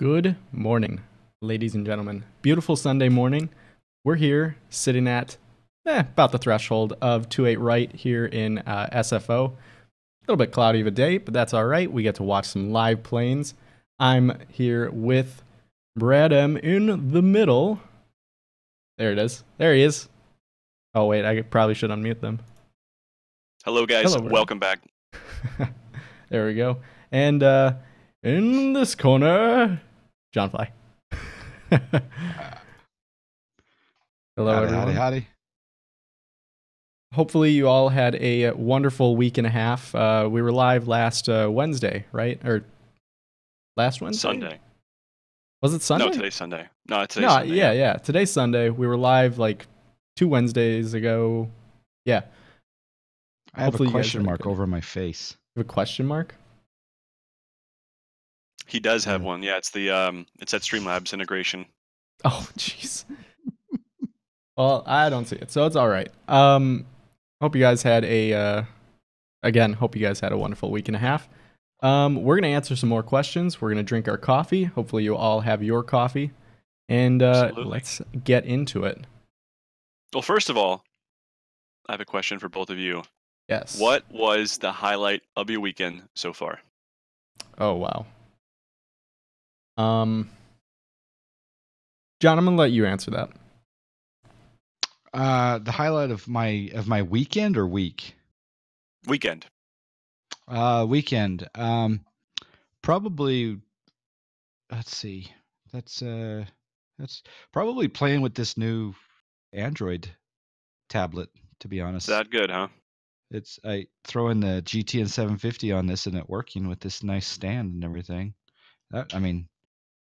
Good morning, ladies and gentlemen. Beautiful Sunday morning. We're here sitting at about the threshold of 2.8 right here in SFO. A little bit cloudy of a day, but that's all right. We get to watch some live planes. I'm here with Brad M in the middle. There it is. There he is. Oh, wait, I probably should unmute them. Hello, guys. Hello, welcome back. There we go. And in this corner, John Fly. Hello, Howdy, everyone. howdy. Hopefully you all had a wonderful week and a half. We were live last Wednesday, right? Or last Wednesday? Sunday. Was it Sunday? No, today's Sunday. No, today's Sunday. Yeah. Today's Sunday. We were live like 2 Wednesdays ago. Yeah. I have Hopefully a you guys question had a mark good- over my face. You have a question mark? He does have Yeah. one. Yeah, it's the it's that Streamlabs integration. Oh, jeez. Well, I don't see it, so it's all right. Hope you guys had a wonderful week and a half. We're gonna answer some more questions. We're gonna drink our coffee. Hopefully, you all have your coffee, and Absolutely. let's get into it. Well, first of all, I have a question for both of you. Yes. What was the highlight of your weekend so far? Oh wow. John, I'm gonna let you answer that. The highlight of my weekend or week? Weekend. Weekend. Probably. Let's see. That's probably playing with this new Android tablet. To be honest, Is that good, huh? I throw in the GTN 750 on this and it working with this nice stand and everything. That, I mean,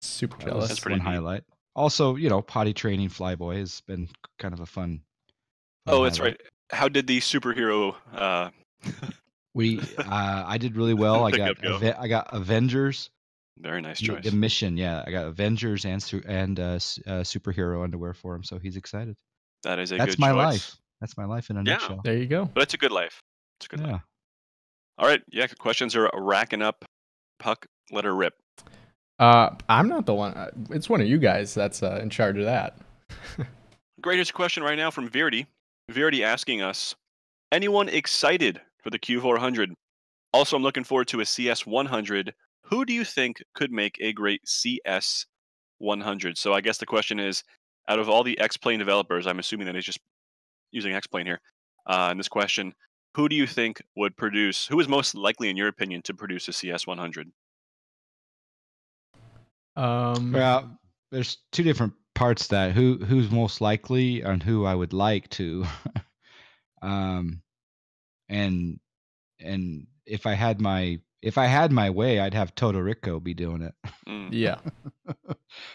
Super that jealous. was That's pretty one neat. highlight. Also, potty training Flyboy has been kind of a fun. Oh, that's highlight. right. How did the superhero I did really well. I got Pickup go. I got Avengers. Very nice The choice. mission, yeah. I got Avengers and superhero underwear for him, so he's excited. That is a That's good my choice. life. That's my life in a Yeah. nutshell. There you go. But it's a good life. It's a good life. Yeah. All right. Yeah, questions are racking up. Puck, let her rip. I'm not the one. It's one of you guys that's in charge of that. Greatest question right now from Verdi. Verdi asking us, anyone excited for the Q400? Also, I'm looking forward to a CS100. Who do you think could make a great CS100? So I guess the question is, out of all the X-Plane developers, I'm assuming that he's just using X-Plane here, in this question, who do you think would produce, who is most likely, in your opinion, to produce a CS100? Well, there's two different parts to that. Who's most likely and who I would like to. And if I had my way, I'd have Todorico be doing it. Mm. Yeah.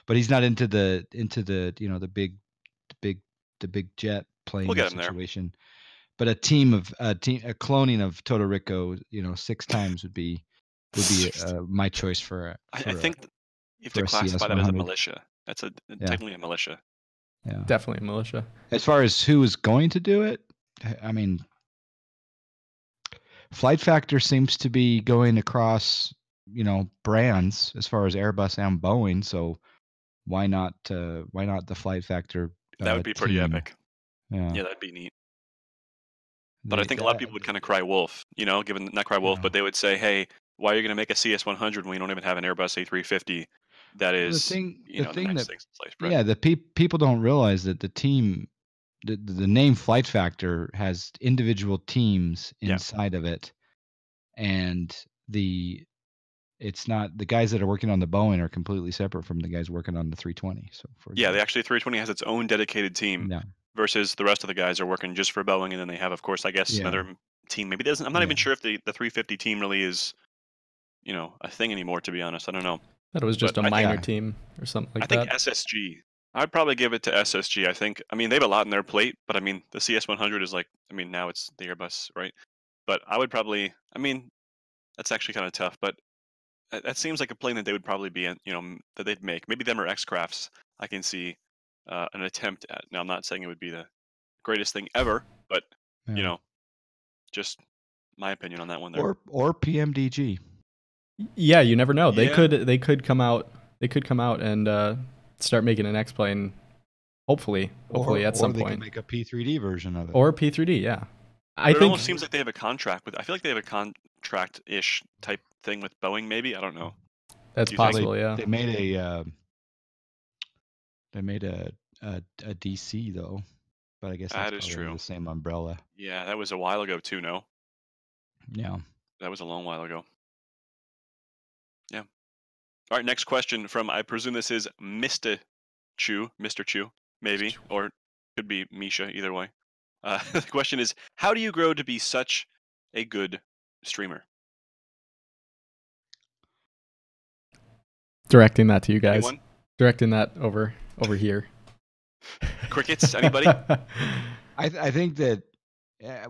But he's not into the the big jet plane We'll get him there. situation. But a cloning of Todorico, 6 times would be my choice for. I think you have to for a classify that as a CS100. militia. That's technically a militia. Yeah. Definitely a militia. As far as who is going to do it, I mean, Flight Factor seems to be going across, brands as far as Airbus and Boeing. So why not the Flight Factor? That would be pretty team? epic. Yeah. Yeah, that'd be neat. But I think a lot of people would kind of cry wolf, given not cry wolf, Yeah. but they would say, "Hey, why are you going to make a CS100 when we don't even have an Airbus A350?" That is, the thing the next that thing since sliced bread. yeah, the people don't realize that the team, the name Flight Factor has individual teams Yeah. inside of it, and it's not the guys that are working on the Boeing are completely separate from the guys working on the 320. So Yeah, the actually 320 has its own dedicated team yeah. versus the rest of the guys are working just for Boeing, and then they have, of course, I guess Yeah. another team. Maybe doesn't. I'm not Yeah. even sure if the 350 team really is, a thing anymore. To be honest, I don't know. That was just But a I minor think- team or something like I think that. SSG. I'd probably give it to SSG. They have a lot on their plate, but the CS100 is now it's the Airbus, right? But I would probably, that's actually kind of tough, but that seems like a plane that they would probably be in, that they'd make. Maybe them or X-Crafts, I can see an attempt at. Now, I'm not saying it would be the greatest thing ever, but, Yeah. just my opinion on that one there. or PMDG. Yeah, you never know. Yeah. They could come out they could come out and start making an X-Plane. Hopefully at some or they point. could make a P3D version of it. Or P3D, yeah. It almost seems like they have a contract with. I feel like they have a contract-ish type thing with Boeing. Maybe, I don't know. That's possible. Yeah. They made a DC though, but I guess that's that is probably true. the same umbrella. Yeah, that was a while ago too. No. Yeah. That was a long while ago. Yeah. All right. Next question from, I presume this is Mr. Chu, maybe, or could be Misha. Either way. The question is, how do you grow to be such a good streamer? Directing that to you guys. Anyone? Directing that over here. Crickets? Anybody? I think that,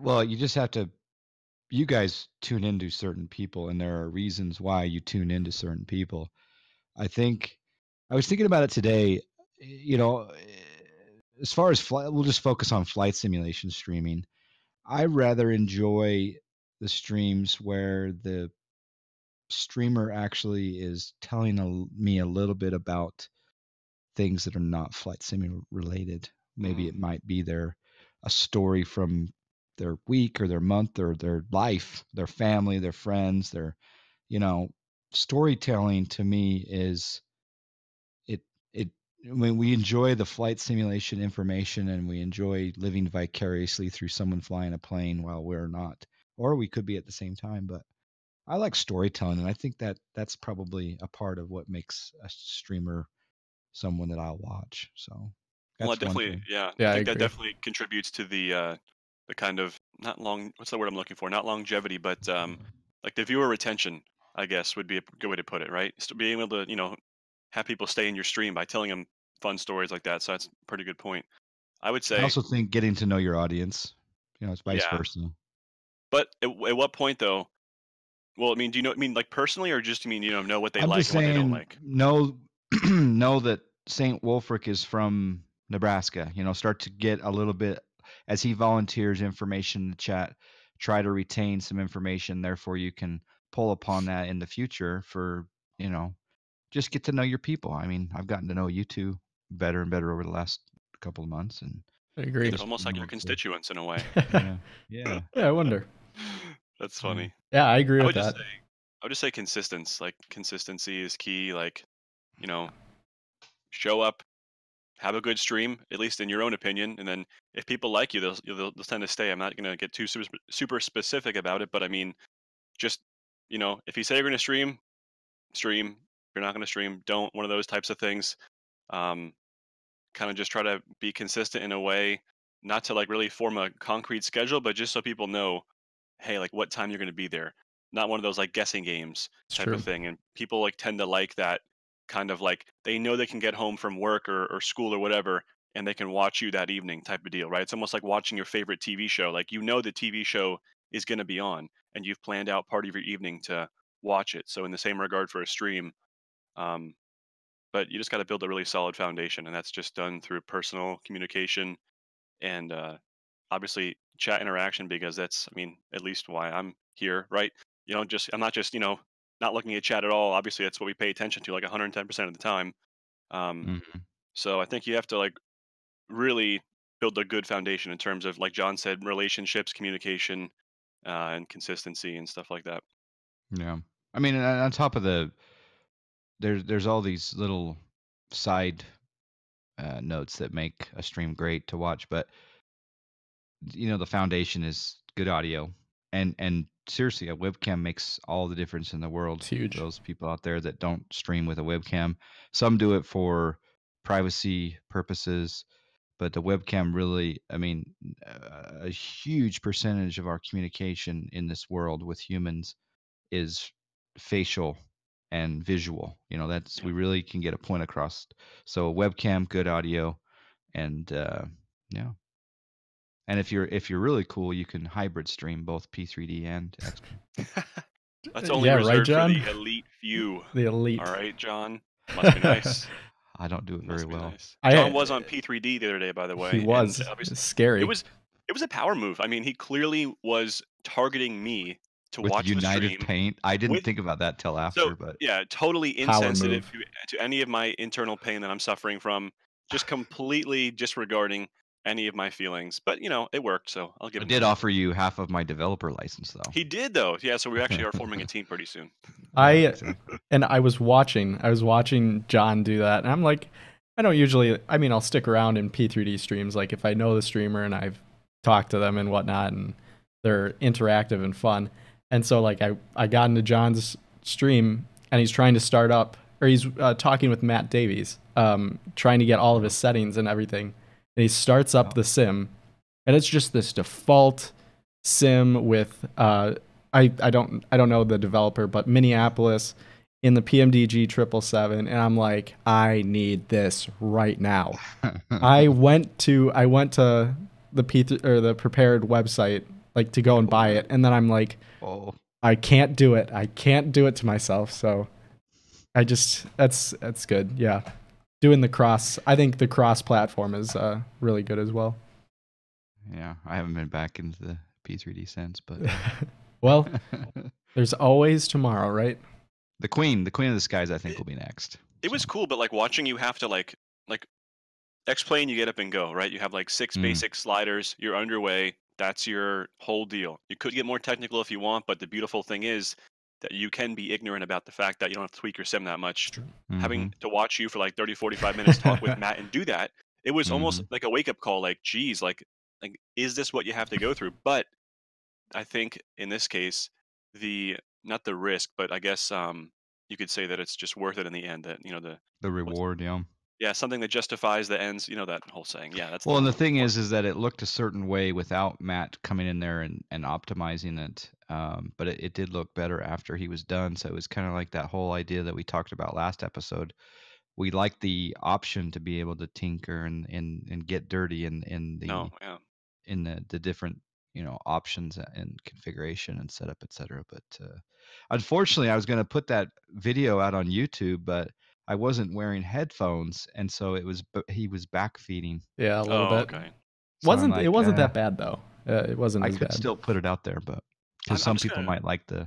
well, you just have to, you guys tune into certain people, and there are reasons why you tune into certain people. I think, I was thinking about it today, you know, as far as we'll just focus on flight simulation streaming. I rather enjoy the streams where the streamer actually is telling me a little bit about things that are not flight sim related. Maybe it might be a story from their week or their month or their life, their family, their friends, their, storytelling to me is it when we enjoy the flight simulation information and we enjoy living vicariously through someone flying a plane while we're not, or we could be at the same time, but I like storytelling, and I think that that's probably a part of what makes a streamer someone that I'll watch. So Well, that's that one definitely, thing. yeah. Yeah, I I think that agree. definitely contributes to the kind of what's the word I'm looking for? Not longevity, but like the viewer retention, I guess would be a good way to put it, right? Being able to, have people stay in your stream by telling them fun stories like that. So that's a pretty good point. I would I say, also think getting to know your audience, it's vice yeah. versa. But at what point though? Well, I mean, do you mean like personally, or just know what they I'm like just and what they don't saying, like? know that Saint Wolfric is from Nebraska. Start to get a little bit as he volunteers information in the chat. Try to retain some information. Therefore, you can pull upon that in the future for just get to know your people. I mean, I've gotten to know you two better and better over the last couple of months, and I agree. They're almost like your constituents in a way. yeah. Yeah, I wonder. That's funny. Yeah, I agree I with would that. just say consistency is key. Like, show up, have a good stream, at least in your own opinion, and then if people like you, they'll tend to stay. I'm not gonna get too super specific about it, but I mean, just if you say you're gonna stream, stream. If you're not gonna stream, don't. One of those types of things. Um, kind of just try to be consistent in a way, not to like really form a concrete schedule, but just so people know, hey, like what time you're going to be there. Not one of those like guessing games It's type true. of thing. And people like tend to like that kind of like they know they can get home from work or school or whatever, and they can watch you that evening type of deal, right? It's almost like watching your favorite TV show. Like the TV show is going to be on, and you've planned out part of your evening to watch it. So in the same regard for a stream, um, but you just got to build a really solid foundation, and that's just done through personal communication and obviously chat interaction, because that's, I mean, at least why I'm here, right? I'm not just not looking at chat at all. Obviously that's what we pay attention to like 110% of the time. Mm-hmm. So I think you have to like really build a good foundation in terms of, like John said, relationships, communication, and consistency and stuff like that. Yeah. I mean, on top of there's all these little side notes that make a stream great to watch, but the foundation is good audio, and seriously, a webcam makes all the difference in the world. It's huge. Those people out there that don't stream with a webcam, some do it for privacy purposes, but the webcam really, I mean, a huge percentage of our communication in this world with humans is facial and visual. That's, we really can get a point across. So a webcam, good audio, and yeah. And if you're really cool, you can hybrid stream both P3D and X-Plane. That's only Yeah, right, reserved for John? the elite few. The elite. All right, John. Must be nice. I don't do it very Must be well. nice. John was on P3D the other day, by the way. He was. And obviously, It's scary. it was a power move. I mean, he clearly was targeting me to With watch the United stream Paint. I didn't with think about that till so after, but yeah, totally Power insensitive move. to any of my internal pain that I'm suffering from, just completely disregarding any of my feelings. But it worked, so I'll give I him did that. offer you half of my developer license though. He did though, yeah. So we actually are forming a team pretty soon. Yeah, I exactly. and I was watching John do that, and I'm like, I don't usually. I mean, I'll stick around in P3D streams, like if I know the streamer and I've talked to them and whatnot, and they're interactive and fun. And so like I got into John's stream, and he's trying to start up, or he's talking with Matt Davies, trying to get all of his settings and everything. And he starts up the sim, and it's just this default sim with I don't know the developer, but Minneapolis in the PMDG 777, and I'm like, I need this right now. I went to the the prepared website like to go and buy it, and then I'm like, I can't do it. I can't do it to myself. So I just that's good. Yeah, doing the cross. I think the cross platform is really good as well. Yeah, I haven't been back into the P3D since, but well, there's always tomorrow, right? the Queen of the Skies, I think will be next. It was cool, but like watching you have to like X-Plane, you get up and go, right? You have like 6 basic sliders, you're underway. That's your whole deal. You could get more technical if you want, but the beautiful thing is that you can be ignorant about the fact that you don't have to tweak your sim that much. Having to watch you for like 30, 45 minutes talk with Matt and do that, it was almost like a wake-up call, like, geez, like is this what you have to go through? But I think in this case, not the risk, but I guess you could say that it's just worth it in the end, that, the reward, yeah, something that justifies the ends, that whole saying. Yeah, that's well, and the thing is that it looked a certain way without Matt coming in there and optimizing it. But it did look better after he was done. So it was kind of like that whole idea that we talked about last episode. We like the option to be able to tinker and get dirty in the different options and configuration and setup, etc. But unfortunately, I was going to put that video out on YouTube, but I wasn't wearing headphones, and so he was backfeeding. Yeah, a little bit. Okay. So it wasn't that bad though. It wasn't. I as could bad. still put it out there, but because some people might like the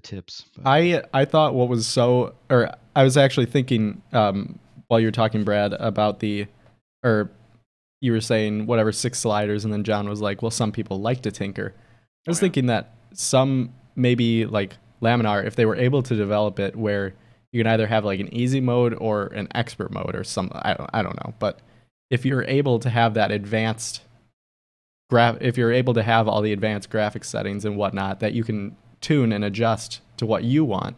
tips. But. I thought what was I was actually thinking while you were talking, Brad, about you were saying whatever 6 sliders, and then John was like, well, some people like to tinker. I was thinking that some, maybe like Laminar, if they were able to develop it where you can either have like an easy mode or an expert mode or some, I don't know, but if you're able to have that advanced if you're able to have all the advanced graphics settings and whatnot that you can tune and adjust to what you want,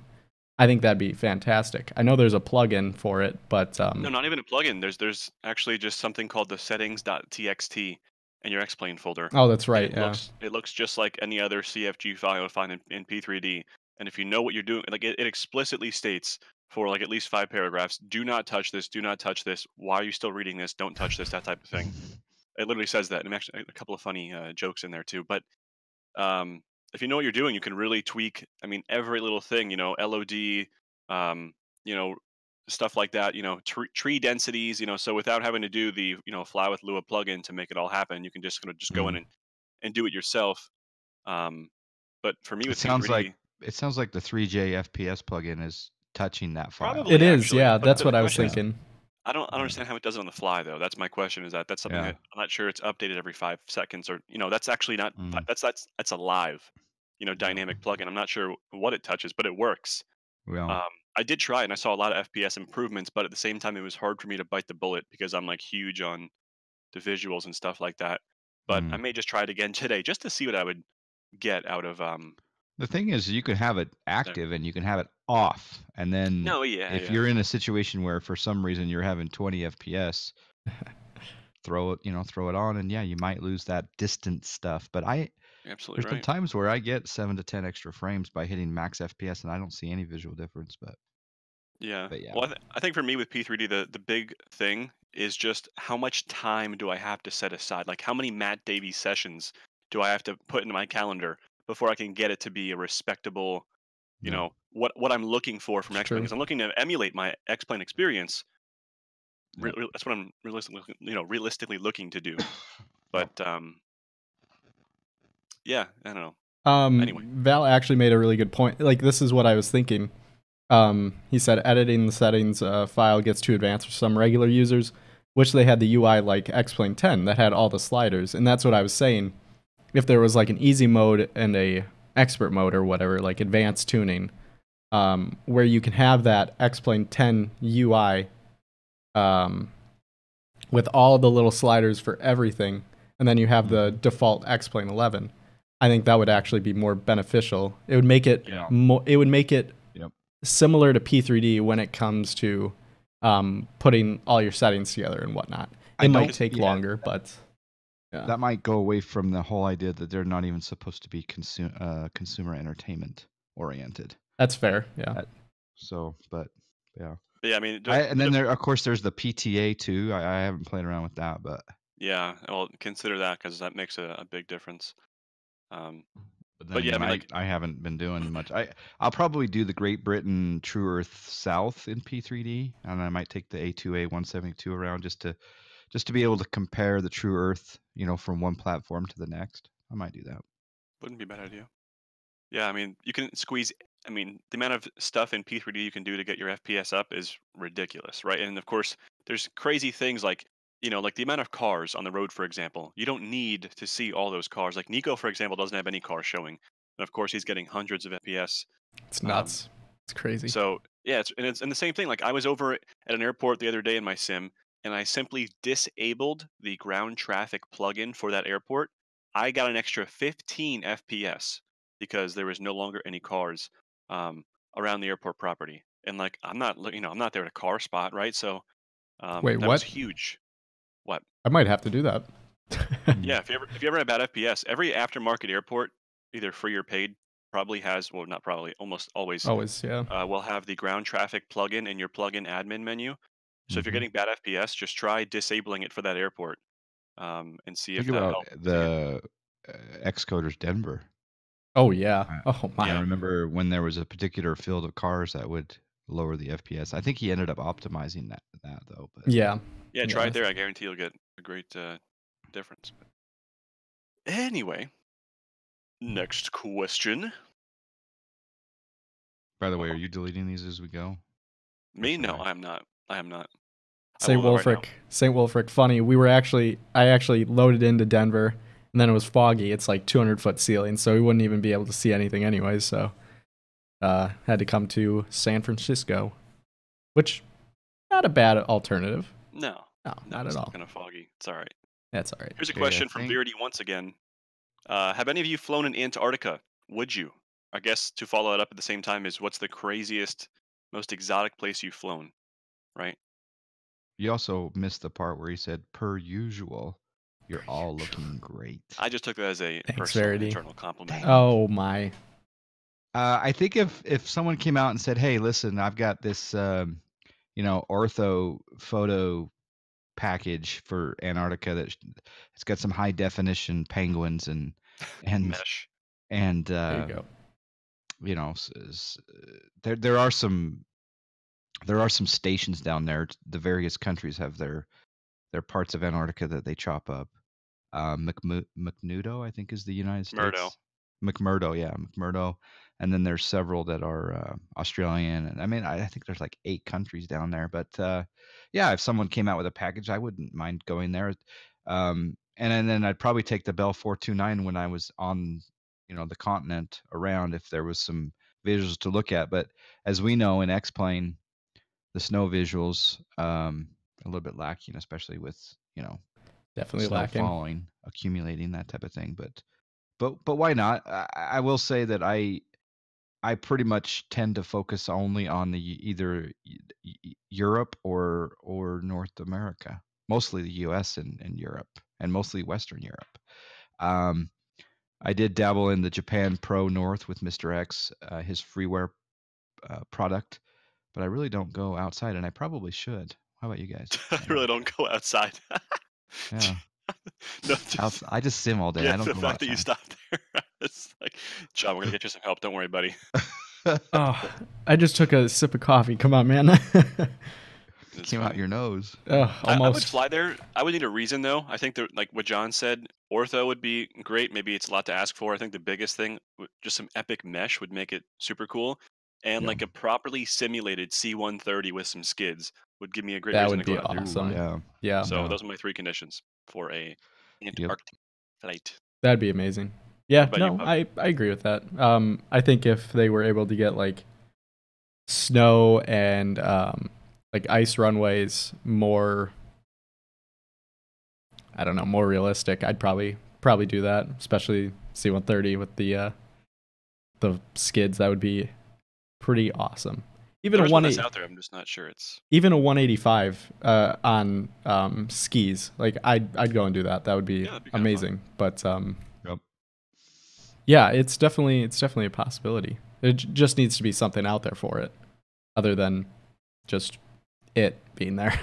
I think that'd be fantastic. I know there's a plugin for it, but no, not even a plugin. There's actually just something called the settings.txt in your X-Plane folder. Oh, that's right. It looks just like any other CFG file you'll find in P3D. And if you know what you're doing, like it explicitly states for like at least 5 paragraphs, do not touch this, do not touch this. Why are you still reading this? Don't touch this, that type of thing. It literally says that. And actually a couple of funny jokes in there too. But if you know what you're doing, you can really tweak. I mean, every little thing, LOD, stuff like that, tree densities, so without having to do the, Fly with Lua plugin to make it all happen, you can just go in and do it yourself. But for me with P3D, it sounds like the 3J FPS plugin is touching that file. Probably, it is, actually, yeah. but That's the what I was question is, thinking. I don't understand how it does it on the fly though. That's my question. Is that's something that I'm not sure it's updated every 5 seconds, or that's actually not. That's a live, dynamic plugin. I'm not sure what it touches, but it works. Well, I did try it and I saw a lot of FPS improvements, but at the same time, it was hard for me to bite the bullet because I'm like huge on the visuals and stuff like that. But I may just try it again today just to see what I would get out of. The thing is, you can have it active and you can have it off, and then if you're in a situation where for some reason you're having 20 FPS, throw it on, and you might lose that distant stuff. But absolutely there's been times where I get 7 to 10 extra frames by hitting max FPS, and I don't see any visual difference. But yeah. Well, I think for me with P3D, the big thing is just how much time do I have to set aside? Like how many Matt Davies sessions do I have to put into my calendar before I can get it to be a respectable, what I'm looking for from X-Plane? Because I'm looking to emulate my X-Plane experience. That's what I'm realistically looking to do. But yeah, I don't know. Anyway. Val actually made a really good point. Like, this is what I was thinking. He said editing the settings file gets too advanced for some regular users. Wish they had the UI like X-Plane 10 that had all the sliders. And that's what I was saying. If there was like an easy mode and a expert mode or whatever, like advanced tuning, where you can have that X-Plane 10 UI with all the little sliders for everything, and then you have the default X-Plane 11. I think that would actually be more beneficial. It would make it it would make it similar to P3D when it comes to putting all your settings together and whatnot. It might take longer, but that might go away from the whole idea that they're not even supposed to be consumer entertainment oriented. That's fair. Yeah. But yeah. But yeah, I mean, and then of course, there's the PTA too. I haven't played around with that, but yeah, well, consider that because that makes a big difference. But yeah, I mean, I haven't been doing much. I'll probably do the Great Britain True Earth South in P3D, and I might take the A2A 172 around just to be able to compare the True Earth, from one platform to the next. I might do that. Wouldn't be a bad idea. Yeah, I mean, you can squeeze. I mean, the amount of stuff in P3D you can do to get your FPS up is ridiculous, right? And of course, there's crazy things like like the amount of cars on the road, for example. You don't need to see all those cars. Like Nico, for example, doesn't have any cars showing, and of course, he's getting hundreds of FPS. It's nuts. It's crazy. So yeah, it's the same thing. Like I was over at an airport the other day in my sim, and I simply disabled the ground traffic plugin for that airport. I got an extra 15 FPS because there was no longer any cars around the airport property. And like I'm not there at a car spot, right? So wait, that what? was huge. What? I might have to do that. Yeah, if you ever have bad FPS, every aftermarket airport, either free or paid, probably has, well, not probably, almost always, yeah. will have the ground traffic plugin in your plugin admin menu. So if you're getting bad FPS, just try disabling it for that airport and see if that helps. The Excoders Denver. Oh yeah. Oh my. I remember when there was a particular field of cars that would lower the FPS. I think he ended up optimizing that though. But yeah. Yeah, try it there. I guarantee you'll get a great difference. Anyway, next question. By the way, are you deleting these as we go? Me? No, I am not. I am not. St. Wilfric, funny. I actually loaded into Denver, and then it was foggy. It's like 200-foot ceiling, so we wouldn't even be able to see anything anyway. So, had to come to San Francisco, which not a bad alternative. No, not at all. Kind of foggy. It's all right. That's all right. Here's a question from Verity once again. Have any of you flown in Antarctica? Would you? I guess to follow it up at the same time is what's the craziest, most exotic place you've flown, right? You also missed the part where he said, per usual, you're all looking great. I just took that as a personal internal compliment. Oh, my. I think if someone came out and said, hey, listen, I've got this, ortho photo package for Antarctica that it's got some high definition penguins and mesh. And, there you go. There are some stations down there. The various countries have their parts of Antarctica that they chop up. McMurdo, I think, is the United States. McMurdo. And then there's several that are Australian. And I mean, I think there's like 8 countries down there. But if someone came out with a package, I wouldn't mind going there. And then I'd probably take the Bell 429 when I was on, the continent around if there was some visuals to look at. But as we know in X-Plane, the snow visuals a little bit lacking, especially with definitely snow lacking, falling, accumulating, that type of thing. But why not? I will say that I pretty much tend to focus only on either Europe or North America, mostly the U.S. and Europe, and mostly Western Europe. I did dabble in the Japan Pro North with Mr. X, his freeware product, but I really don't go outside, and I probably should. How about you guys? I really don't go outside. Yeah. No, I just sim all day. Yeah, I don't the go fact outside. that you stopped there, it's like, John, we're gonna get you some help. Don't worry, buddy. Oh, I just took a sip of coffee. Come on, man. It's Came out funny. your nose. I would Almost. fly there. I would need a reason though. I think that like what John said, ortho would be great. Maybe it's a lot to ask for. I think the biggest thing, just some epic mesh would make it super cool, and Yeah. like a properly simulated C-130 with some skids would give me a great That reason would to go be out there and awesome. fly. Yeah. Yeah, So Yeah. those are my 3 conditions for a Antarctic flight. that'd be amazing. Yeah, What about you, no, Puck? I agree with that. I think if they were able to get like snow and like ice runways more, I don't know, more realistic, I'd probably do that, especially C-130 with the skids. That would be pretty awesome. Even There's a one that's out there. I'm just not sure it's. even a 185 on skis, like I'd go and do that. That would be Yeah, that'd be kinda fun. amazing. But Yep. yeah, it's definitely a possibility. It just needs to be something out there for it, other than just it being there.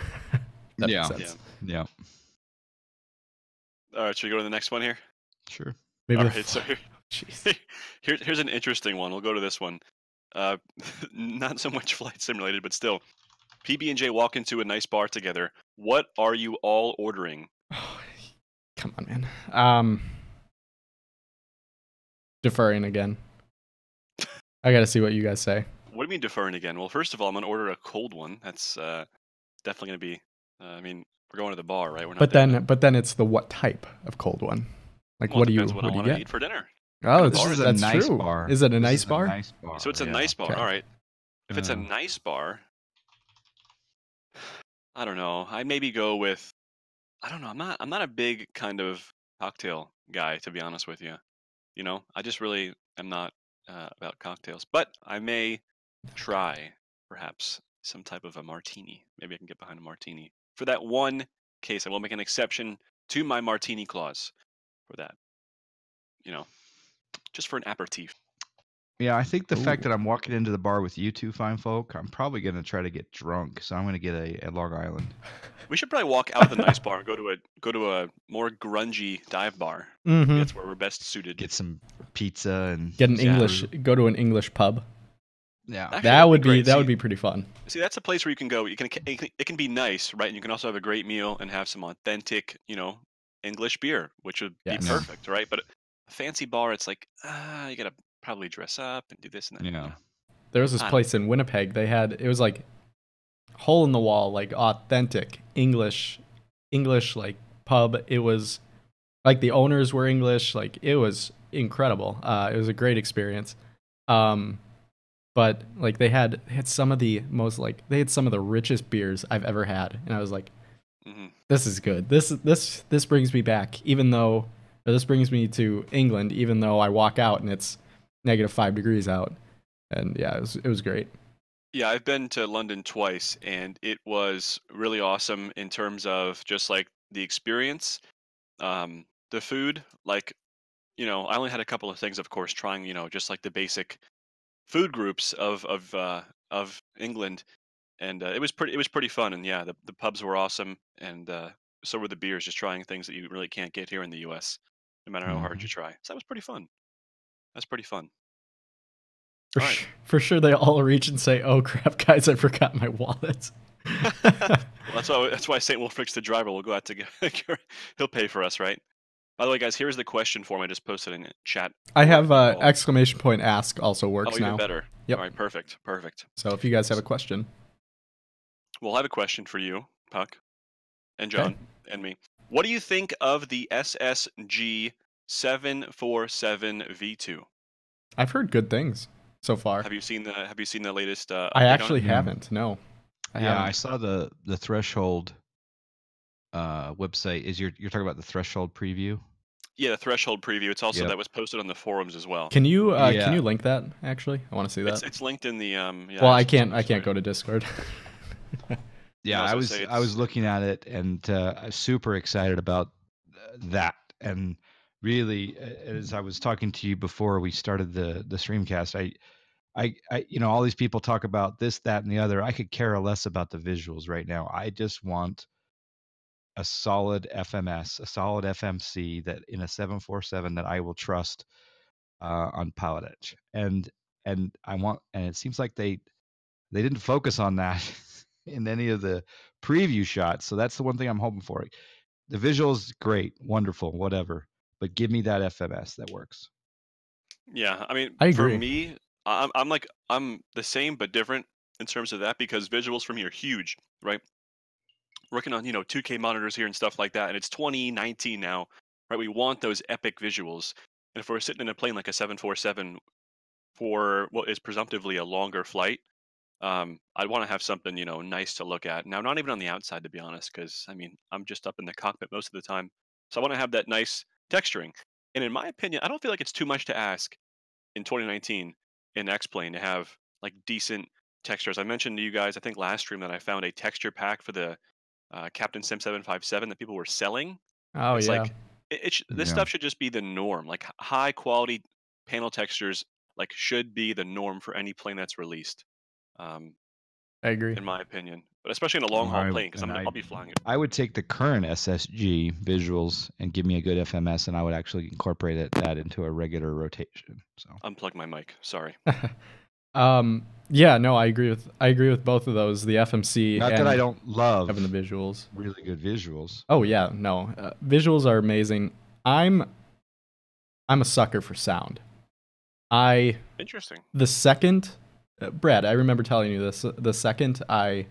That Yeah. makes sense. Yeah. All right, should we go to the next one here? Sure. Maybe All the right, so Jeez. here's an interesting one. We'll go to this one. Not so much flight sim related, but still. PB&J walk into a nice bar together. What are you all ordering? Oh, come on, man. Deferring again. I gotta see what you guys say. What do you mean deferring again? Well, first of all, I'm gonna order a cold one. That's definitely gonna be. I mean, we're going to the bar, right? We're not. But then it's the what type of cold one? Like Well, what it do you depends what I want to get? eat for dinner. Oh, This is a that's nice true. bar. Is it a This nice is bar? nice bar. So it's a yeah. nice bar. Okay. All right. If it's a Yeah. nice bar, I don't know. I maybe go with. I don't know. I'm not a big kind of cocktail guy, to be honest with you. You know, I just really am not about cocktails. But I may try perhaps some type of a martini. Maybe I can get behind a martini for that one case. I will make an exception to my martini clause for that. You know, just for an aperitif. Yeah, I think the fact Ooh. that I'm walking into the bar with you two fine folk, I'm probably gonna try to get drunk. So I'm gonna get a Long Island. We should probably walk out of the nice bar and go to a more grungy dive bar. Mhm. That's where we're best suited. Get some pizza and Get an Yeah. go to an English pub. yeah. Actually, That would be great. that would See- be pretty fun. See, that's a place where you can go. It can be nice, right? And you can also have a great meal and have some authentic, English beer, which would be Yes. perfect, right? But a fancy bar, it's like you gotta probably dress up and do this and that. Yeah. There was this I don't place in Winnipeg. It was like hole in the wall, like authentic English like pub. It was like the owners were English. Like it was incredible. It was a great experience. But like they had some of the most they had some of the richest beers I've ever had, and I was like, Mhm. this is good. This brings me back, or this brings me to England, even though I walk out and it's -5 degrees out. And yeah, it was great. Yeah, I've been to London twice, and it was really awesome in terms of just like the experience, the food. Like, I only had a couple of things, of course, trying, just like the basic food groups of England, and it was pretty fun. And yeah, the pubs were awesome, and so were the beers. Just trying things that you really can't get here in the U.S. No matter how hard you try. So that was pretty fun. That's pretty fun. For, All right. for sure, they all reach and say, "Oh crap, guys, I forgot my wallet." Well, that's why St. Wolfric's the driver. We'll go out to get. He'll pay for us, right? By the way, guys, here's the question form I just posted in chat. I for have you all. exclamation point ask also works Oh, even now. better. Yep. All right, perfect. So if you guys have a question, We'll have a question for you, Puck, and Okay. John, and me. What do you think of the SSG 747 V2? I've heard good things so far. Have you seen the latest? I update on actually it? haven't. No, I Yeah, I haven't. saw the Threshold website. You're talking about the Threshold preview? Yeah, the threshold preview. It's also Yep. that was posted on the forums as well. Can you Yeah. link that? Actually, I want to see that. It's linked in the yeah, well, I it's- can't go to Discord. Yeah, I I was was gonna say I was it's- looking at it and I was super excited about that. And really, as I was talking to you before we started the Streamcast, I all these people talk about this, that, and the other. I could care less about the visuals right now. I just want a solid FMS, a solid FMC that in a 747 that I will trust on Pilot Edge. And it seems like they didn't focus on that in any of the preview shots. So that's the one thing I'm hoping for. The visuals, great, wonderful, whatever, but give me that FMS that works. Yeah, I mean, I for agree. me, I'm the same but different in terms of that because visuals for me are huge, right? Working on 2K monitors here and stuff like that, and it's 2019 now, right? We want those epic visuals, and if we're sitting in a plane like a 747 for what is presumptively a longer flight, I'd want to have something nice to look at. Now, not even on the outside, to be honest, because I mean I'm just up in the cockpit most of the time, so I want to have that nice texturing. And in my opinion, I don't feel like it's too much to ask in 2019 in X-Plane to have like decent textures. I mentioned to you guys, I think last stream, that I found a texture pack for the Captain Sim 757 that people were selling. Oh It's yeah, like this Yeah. stuff should just be the norm. Like high quality panel textures, like should be the norm for any plane that's released, um, I agree. in my opinion. But especially in a long haul plane, because I'll be flying it. I would take the current SSG visuals and give me a good FMS, and I would actually incorporate that into a regular rotation. So Unplug my mic. Sorry. Yeah, no, I agree with both of those, the FMC not that I and don't love having the visuals. really good visuals. Oh yeah, no, visuals are amazing. I'm a sucker for sound. Interesting. The second, Brad, I remember telling you this. The second I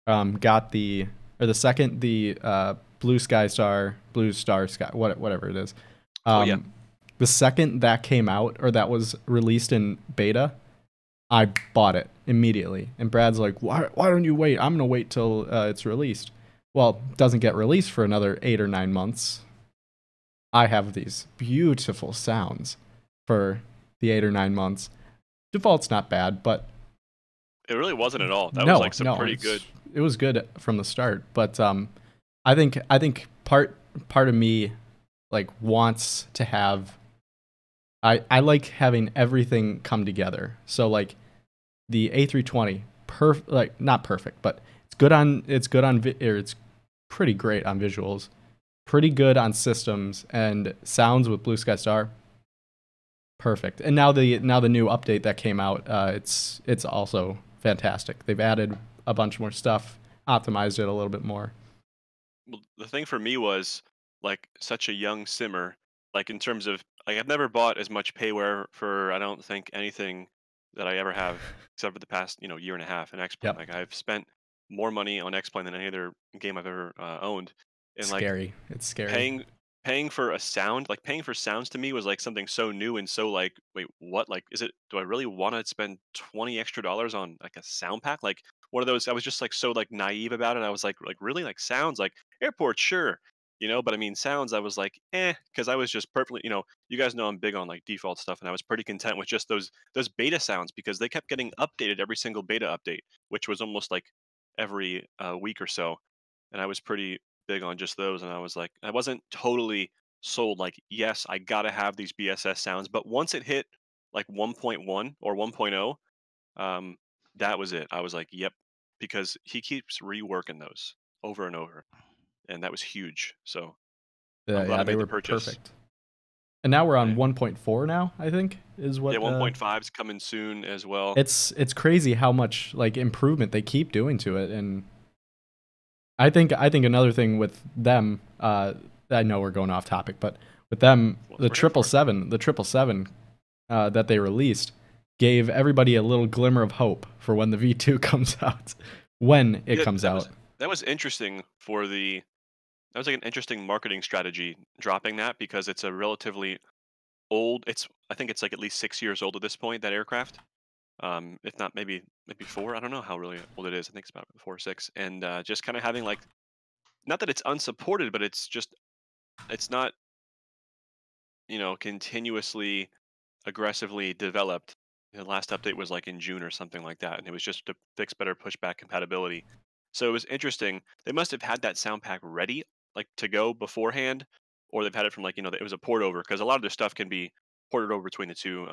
got the second the Blue Star Sky, whatever it is. Oh yeah. The second that came out or that was released in beta, I bought it immediately. And Brad's like, why don't you wait? I'm gonna wait till it's released. Well, it doesn't get released for another 8 or 9 months. I have these beautiful sounds for the 8 or 9 months. Default's not bad, but It really wasn't at all. That was like some pretty good. It was good from the start, but I think part of me like wants to have. I like having everything come together. So like the A320, like not perfect, but it's pretty great on visuals, pretty good on systems and sounds with Blue Sky Star. Perfect. And now the new update that came out, it's also fantastic. They've added a bunch more stuff, optimized it a little bit more. Well, the thing for me was like such a young simmer, like in terms of like I've never bought as much payware for I don't think anything that I ever have except for the past year and a half in X-Plane. Yep. Like I've spent more money on X-Plane than any other game I've ever owned, and like Scary. It's scary. paying for a sound, like paying for sounds to me was like something so new and so like, wait, what? Like, do I really want to spend $20 extra on like a sound pack? Like one of those, I was just like so like naive about it. I was like really like sounds like airport, sure. But I mean sounds, I was like, because I was just perfectly, you guys know I'm big on like default stuff, and I was pretty content with just those beta sounds because they kept getting updated every single beta update, which was almost like every week or so, and I was pretty big on just those, and I was like, I wasn't totally sold. Like, yes, I gotta have these BSS sounds, but once it hit like 1.1 or 1.0, um, that was it. I was like, yep, because he keeps reworking those over and over, and that was huge. So I'm glad Yeah, I they made the were purchase. perfect. And now we're on Yeah, 1.4 now, I think, is what. yeah, 1.5 is coming soon as well. It's crazy how much like improvement they keep doing to it, and I think another thing with them, I know we're going off topic, but with them, Well, the we're here for it. 777 that they released gave everybody a little glimmer of hope for when the V2 comes out, when it Yeah, comes out. that was interesting for the. That was like an interesting marketing strategy dropping that because it's a relatively old. I think it's like at least 6 years old at this point, that aircraft. If not maybe four. I don't know how really old it is. I think it's about 4 or 6. And just kind of having like, not that it's unsupported, but it's not continuously aggressively developed. The last update was like in June or something like that, and it was just to fix better pushback compatibility. So it was interesting. They must have had that sound pack ready, like to go beforehand, or they've had it from like it was a port over because a lot of their stuff can be ported over between the two.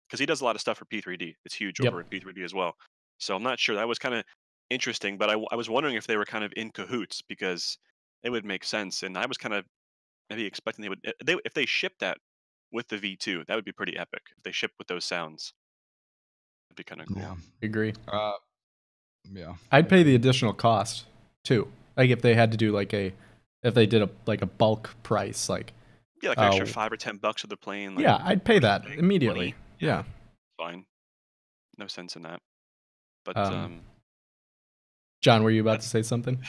Because he does a lot of stuff for P3D. It's huge Yep. over in P3D as well. So I'm not sure. That was kind of interesting, but I was wondering if they were kind of in cahoots because it would make sense. And I was kind of maybe expecting if they shipped that with the V2, that would be pretty epic. If they shipped with those sounds, it'd be kind of cool. Yeah. Agree. Yeah. I'd pay the additional cost too. Like if they had to do if they did a bulk price, like Yeah, like an extra $5 or $10 of the plane. Like, yeah, I'd pay that big immediately. money. Yeah. Fine. No sense in that. But John, were you about to say something?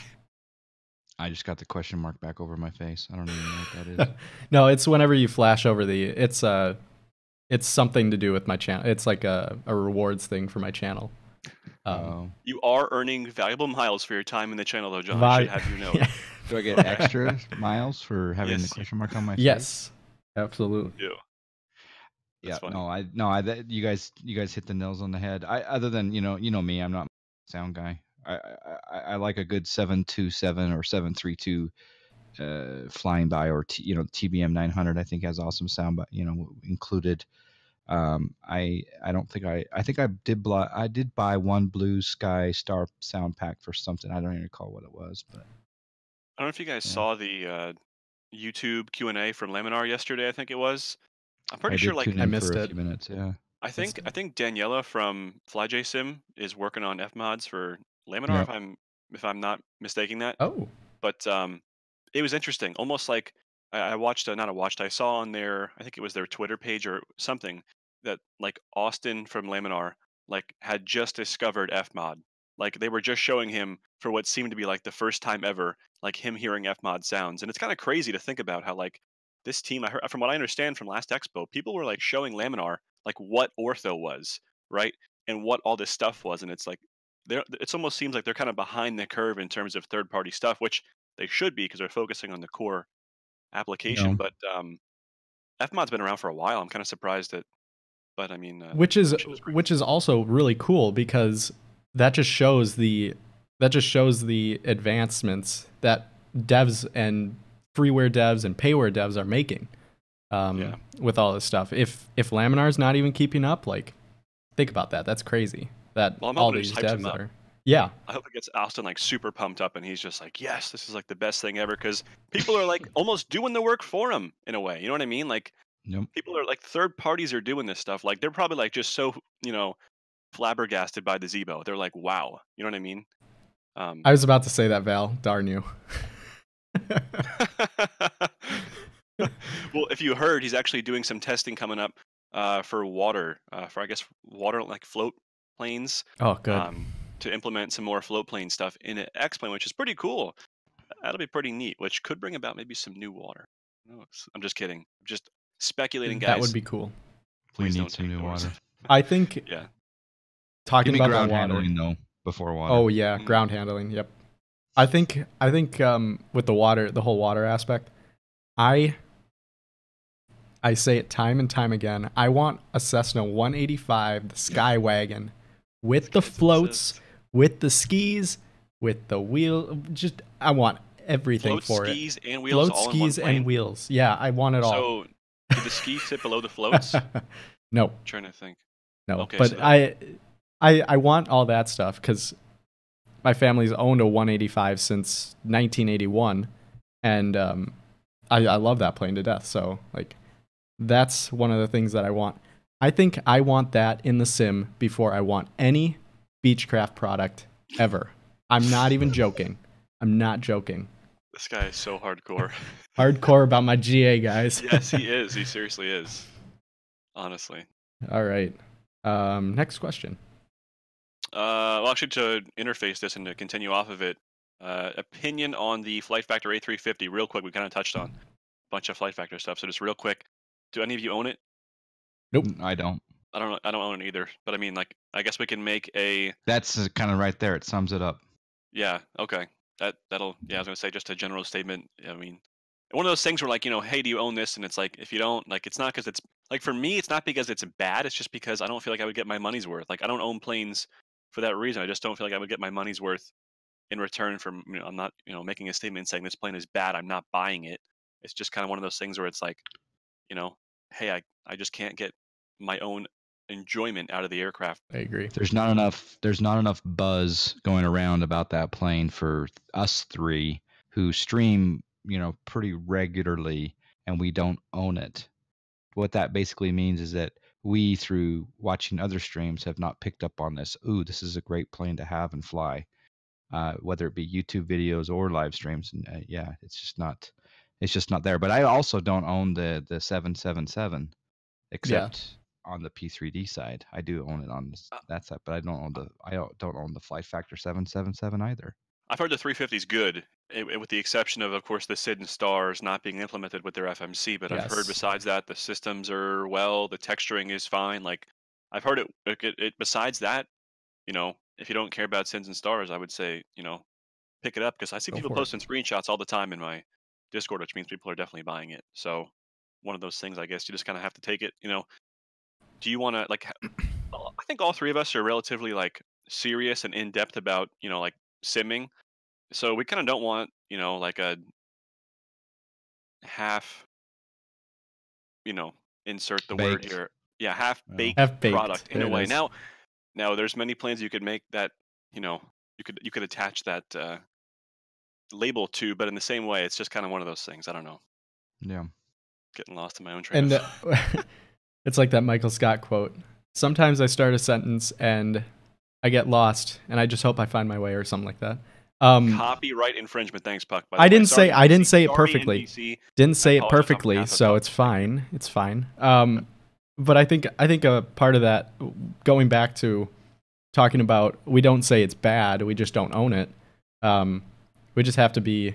I just got the question mark back over my face. I don't even know what that is. No, it's whenever you flash over it's something to do with my channel. It's like a rewards thing for my channel. You are earning valuable miles for your time in the channel, though, John. I should have you know. Yeah. Do I get extra miles for having the question mark on my face? Yes, absolutely. You. Yeah, funny. you guys hit the nails on the head. Other than you know me, I'm not a sound guy. I like a good 727 or 732 flying by, or TBM 900. I think has awesome sound, but included. I don't think I think I did buy one Blue Sky Star sound pack for something. I don't even recall what it was, but I don't know if you guys saw the YouTube Q&A from Laminar yesterday. I think it was. I'm pretty sure tune I in missed for a it. few minutes. Yeah, I think Daniela from flightsim is working on F mods for Laminar. Yep. If I'm not mistaking that. Oh, But it was interesting. Almost like I watched, I saw on their, I think it was their Twitter page or something, that like Austin from Laminar like had just discovered Fmod. Like they were just showing him for what seemed to be like the first time ever, like him hearing Fmod sounds. And it's kind of crazy to think about how like this team, I heard from what I understand from last expo, people were like showing Laminar like what ortho was, right? And what all this stuff was. And it's like it almost seems like they're kind of behind the curve in terms of third party stuff, which they should be because they're focusing on the core application. But Fmod's been around for a while. I'm kind of surprised that, but I mean, which is also really cool because that just shows the advancements that devs and freeware devs and payware devs are making with all this stuff. If Laminar's not even keeping up, like think about that. That's crazy. That all these devs are. Yeah. I hope it gets Austin like super pumped up and he's just like, yes, this is like the best thing ever, because people are like almost doing the work for him in a way. You know what I mean? Like people are like, third parties are doing this stuff. Like they're probably like just so, flabbergasted by the Zebo. They're like, wow. You know what I mean? I was about to say that, Val. Darn you. Well, if you heard, he's actually doing some testing coming up for water, for I guess water like float planes. Oh, good. To implement some more float plane stuff in an X-plane, which is pretty cool. That'll be pretty neat, which could bring about maybe some new water. I'm just kidding. I'm just speculating, guys. That would be cool. Please we need some new water. I think. Yeah. Talking about ground the water. handling though before water. Oh yeah, ground handling. Yep. I think with the water, the whole water aspect, I say it time and time again. I want a Cessna 185, the Skywagon, with the floats, with the skis, with the wheel. Just I want everything for it. Skis and wheels. Float, skis, and wheels. Yeah, I want it all. So, did the skis sit below the floats? No. I'm trying to think. No, okay, but so I want all that stuff because my family's owned a 185 since 1981, and I love that plane to death. So like, that's one of the things that I want. I think I want that in the sim before I want any Beechcraft product ever. I'm not even joking. I'm not joking. This guy is so hardcore. Hardcore about my GA, guys. Yes, he is. He seriously is. Honestly. All right. Next question. Well, actually, to interface this and to continue off of it, opinion on the Flight Factor A350. Real quick, we kind of touched on a bunch of Flight Factor stuff. So just real quick, do any of you own it? Nope, I don't. I don't own it either. But I mean, like, I guess we can make a. That's kind of right there. It sums it up. Yeah. Okay. That'll. Yeah, I was gonna say just a general statement. I mean, one of those things where like, hey, do you own this? And it's like, if you don't, like, it's not because it's like, for me, it's not because it's bad. It's just because I don't feel like I would get my money's worth. Like, I don't own planes for that reason. I just don't feel like I would get my money's worth in return from, I'm not, making a statement saying this plane is bad. I'm not buying it. It's just kind of one of those things where it's like, hey, I just can't get my own enjoyment out of the aircraft. I agree. There's not enough buzz going around about that plane for us three who stream, pretty regularly, and we don't own it. what that basically means is that we, through watching other streams, have not picked up on this. Ooh, this is a great plane to have and fly. Whether it be YouTube videos or live streams, and yeah, it's just not there. But I also don't own the 777, Yeah. except on the P3D side. I do own it on that side, but I don't own the Flight Factor 777 either. I've heard the 350 is good, with the exception of course, the SID and stars not being implemented with their FMC. But I've heard Yes. besides that, the systems are the texturing is fine. Like I've heard it besides that, if you don't care about SIDs and stars, I would say, pick it up because I see Go people for it. posting screenshots all the time in my Discord, which means people are definitely buying it. So one of those things, I guess, you just kind of have to take it. Do you want to I think all three of us are relatively serious and in depth about simming. So we kind of don't want, like a half, insert the word Baked. here. Yeah, half Well, baked Half-baked. product in There a it way. is. Now there's many planes you could make that, you could attach that label to, but in the same way, it's just kind of one of those things. I don't know. yeah. Getting lost in my own train And of thought. it's like that Michael Scott quote. Sometimes I start a sentence and I get lost, and I just hope I find my way, or something like that. Copyright infringement. Thanks, Puck. By the I way. didn't Sorry, say I didn't NBC. say it Sorry, perfectly. NBC. Didn't say I it apologize on perfectly, behalf of so Puck. it's fine. It's fine. But I think a part of that, going back to talking about, we don't say it's bad. We just don't own it. We just have to be.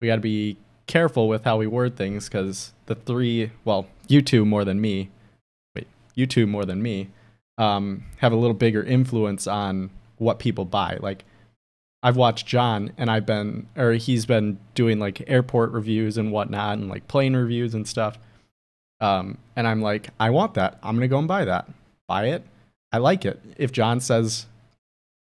We got to be careful with how we word things, because you two more than me, have a little bigger influence on what people buy. Like, I've watched John, and he's been doing like airport reviews and whatnot, and like plane reviews and stuff. And I'm like, I want that. I'm gonna go and buy that. Buy it. I like it. If John says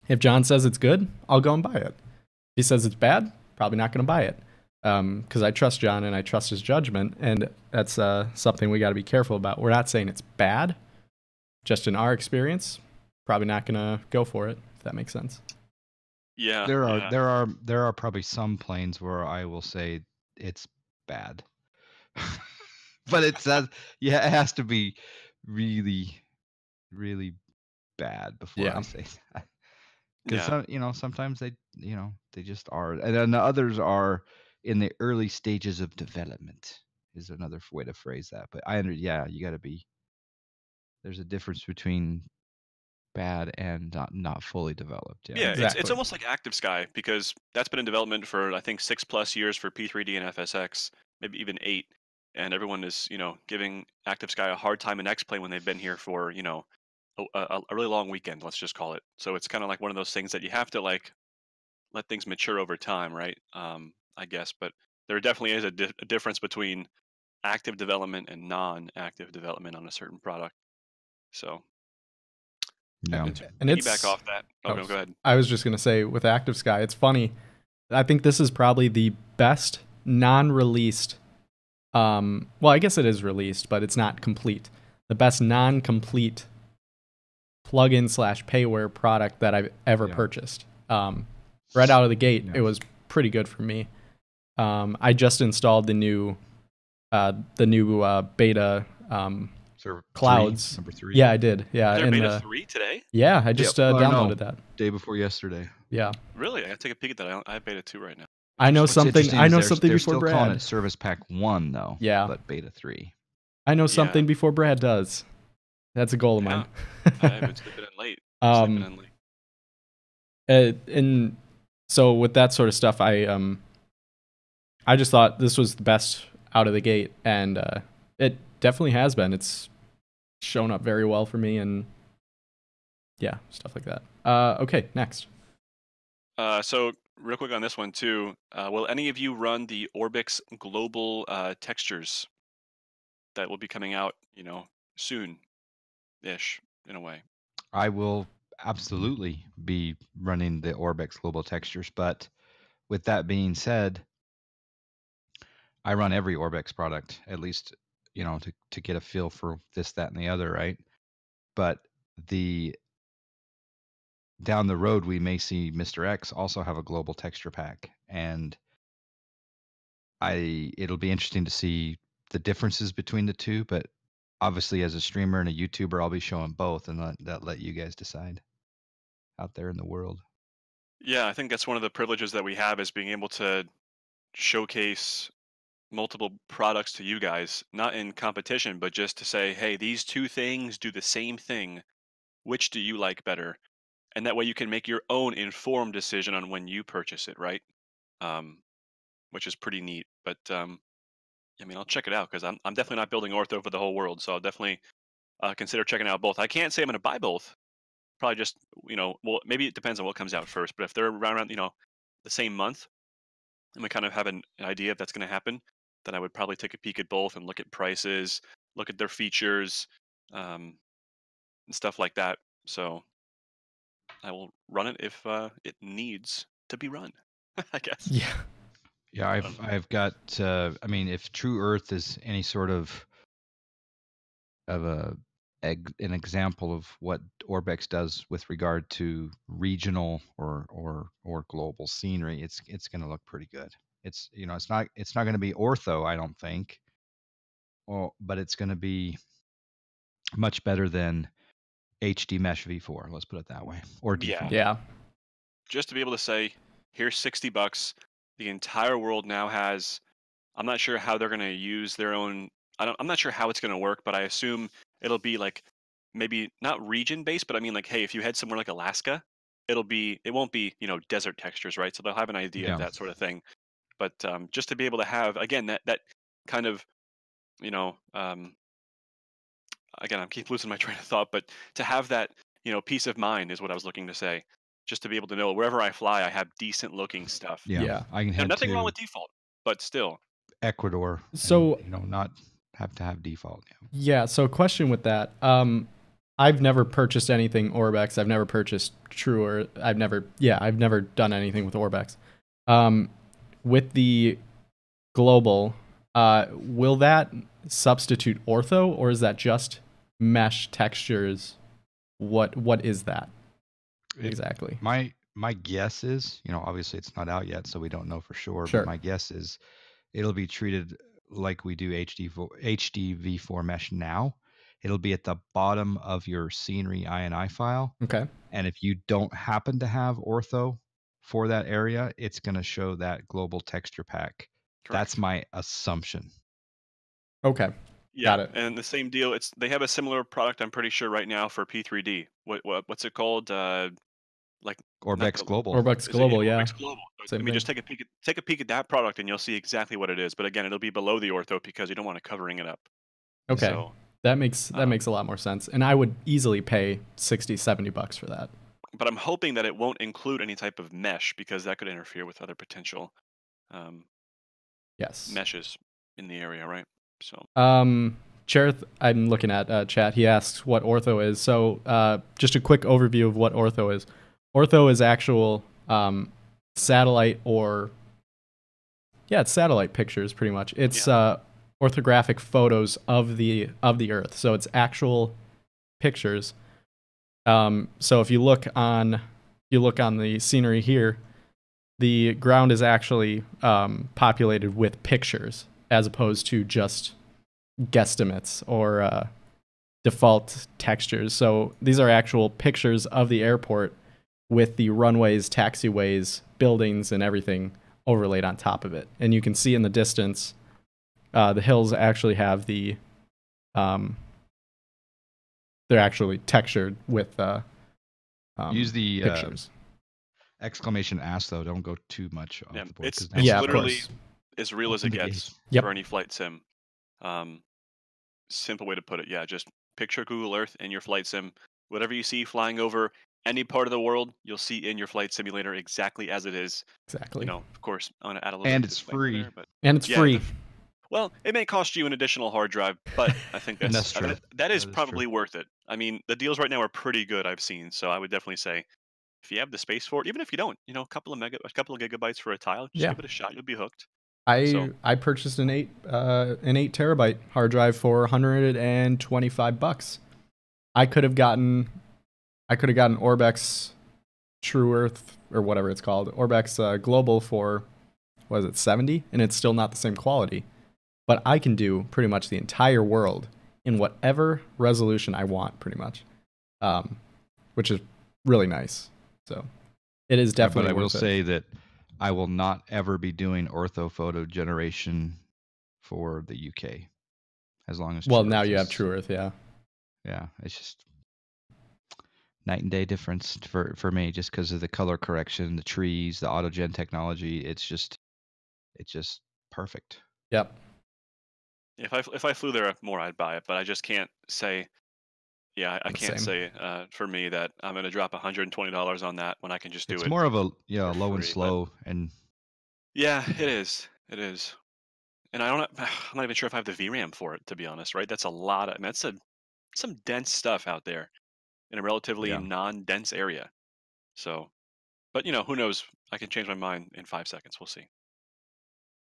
it's good, I'll go and buy it. If he says it's bad, probably not gonna buy it. Because I trust John and I trust his judgment, and that's something we got to be careful about. We're not saying it's bad, just in our experience, probably not gonna go for it, if that makes sense. Yeah. There are probably some planes where I will say it's bad, but it has to be really, really bad before Yeah. I say that. Because Yeah. sometimes they just are, and then the others are in the early stages of development is another way to phrase that. But you got to be. There's a difference between bad and not fully developed. Yeah. Yeah, it's Exactly. almost like Active Sky, because that's been in development for I think 6+ years for P3D and FSX, maybe even 8, and everyone is giving Active Sky a hard time in X-Plane when they've been here for a really long weekend, let's just call it. So it's kind of like one of those things that you have to let things mature over time, right? I guess, but there definitely is a difference between active development and non-active development on a certain product. So Yeah. to And piggyback off that. Oh, no, go ahead. I was just gonna say, with Active Sky, it's funny. I think this is probably the best non-released. Well, I guess it is released, but it's not complete. The best non-complete plugin / payware product that I've ever purchased. Right out of the gate, it was pretty good for me. I just installed the new beta clouds. Number 3. Yeah, I did. Yeah, Is there beta 3 today? Yeah, I just downloaded that. Day before yesterday. Yeah. Really? I gotta take a peek at that. I have beta 2 right now. I know something. I know they're something before still Brad. calling it Service Pack 1 though. Yeah. But beta 3. I know something before Brad does. That's a goal of mine. I've been sleeping in late. And so with that sort of stuff, I just thought this was the best out of the gate, and it definitely has been. It's shown up very well for me, and yeah, stuff like that. Okay, next. So real quick on this one too, will any of you run the Orbix global textures that will be coming out, soon-ish in a way? I will absolutely be running the Orbix global textures, but with that being said, I run every Orbix product, at least, to get a feel for this, that, and the other, right? But down the road, we may see Mr. X also have a global texture pack, and it'll be interesting to see the differences between the two, but obviously as a streamer and a YouTuber, I'll be showing both, and let you guys decide out there in the world. Yeah, I think that's one of the privileges that we have is being able to showcase multiple products to you guys, not in competition, but just to say, hey, these two things do the same thing. Which do you like better? And that way you can make your own informed decision on when you purchase it, right? Um, which is pretty neat. But I mean, I'll check it out because I'm definitely not building ortho for the whole world, so I'll definitely consider checking out both. I can't say I'm going to buy both. Probably just well, maybe it depends on what comes out first. But if they're around the same month, and we kind of have an idea if that's going to happen, then I would probably take a peek at both and look at prices, look at their features, um, and stuff like that. So I will run it if it needs to be run. I guess. Yeah. Yeah, I've got. I mean, if True Earth is any sort of an example of what Orbex does with regard to regional or global scenery, it's going to look pretty good. It's it's not going to be ortho, I don't think. Well, but it's going to be much better than HD Mesh V4. Let's put it that way, or Yeah. default. Yeah. Just to be able to say, here's $60. The entire world now has. I'm not sure how they're going to use their own. I'm not sure how it's going to work, but I assume it'll be like maybe not region based, but I mean like, hey, if you head somewhere like Alaska, it won't be desert textures, right? So they'll have an idea of Yeah. that sort of thing. But just to be able to have again that kind of again, I keep losing my train of thought, but to have that peace of mind is what I was looking to say. Just to be able to know wherever I fly, I have decent looking stuff. Yeah, Yeah. I can head Nothing wrong to with default, but still. Ecuador. So- and, not have to have default. Yeah. So question with that. I've never purchased anything Orbex. I've never purchased True Earth. I've never done anything with Orbex. With the global, will that substitute ortho, or is that just mesh textures? What is that exactly? My guess is, obviously it's not out yet, so we don't know for sure. Sure. But my guess is it'll be treated like we do HD V4 mesh now. It'll be at the bottom of your scenery INI file. Okay. And if you don't happen to have ortho for that area, it's going to show that global texture pack. That's Correct. my assumption. Okay. Yeah, Got it. and the same deal. They have a similar product. I'm pretty sure right now for P3D. What's it called? Like Orbex Global. Orbex is it Global, yeah. Orbex Global. Same I mean, thing. just take a peek at that product, and you'll see exactly what it is. But again, it'll be below the ortho because you don't want it covering it up. Okay. So, that makes a lot more sense. And I would easily pay $60-$70 for that. but I'm hoping that it won't include any type of mesh because that could interfere with other potential Yes. meshes in the area, right? So Cherith, I'm looking at chat. He asks what ortho is. So just a quick overview of what ortho is. Ortho is actual satellite it's satellite pictures pretty much. It's orthographic photos of the Earth. So it's actual pictures. So if you look on the scenery here, the ground is actually populated with pictures as opposed to just guesstimates or default textures. So these are actual pictures of the airport with the runways, taxiways, buildings, and everything overlaid on top of it. And you can see in the distance, the hills actually have they're actually textured with Use the pictures. exclamation ask though. Don't go too much off yeah, the board. it's 'cause now Yeah, of literally course. as real as it Open the gets gates. Yep. for any flight sim. Simple way to put it. Yeah, just picture Google Earth in your flight sim. Whatever you see flying over any part of the world, you'll see in your flight simulator exactly as it is. Exactly. Of course, I'm gonna add a little. And bit to it's disclaimer free. there, but And it's yeah, free. well, it may cost you an additional hard drive, but I think That's true. that is That is probably true. worth it. I mean, the deals right now are pretty good. I've seen, so I would definitely say if you have the space for it, even if you don't, a couple of gigabytes for a tile, just give it a shot. You'll be hooked. I purchased an 8 terabyte hard drive for $125. I could have gotten Orbex True Earth or whatever it's called, Orbex Global for, what is it, 70, and it's still not the same quality. but I can do pretty much the entire world in whatever resolution I want, pretty much, which is really nice. So it is definitely But I will worth it. say that I will not ever be doing orthophoto generation for the UK as long as Well, True now Earth you have is- True Earth, yeah. Yeah, it's just night and day difference for me, just because of the color correction, the trees, the autogen technology. It's just perfect. Yep. If I flew there more, I'd buy it, but I just can't say. Yeah, I can't Same. say for me that I'm going to drop $120 on that when I can just do It's it. more of a for low and free, but- slow, and Yeah, it is. It is. And I'm not even sure if I have the VRAM for it, to be honest. Right? That's a lot of. I mean, that's some dense stuff out there in a relatively Yeah. non-dense area. So, but who knows? I can change my mind in 5 seconds. We'll see.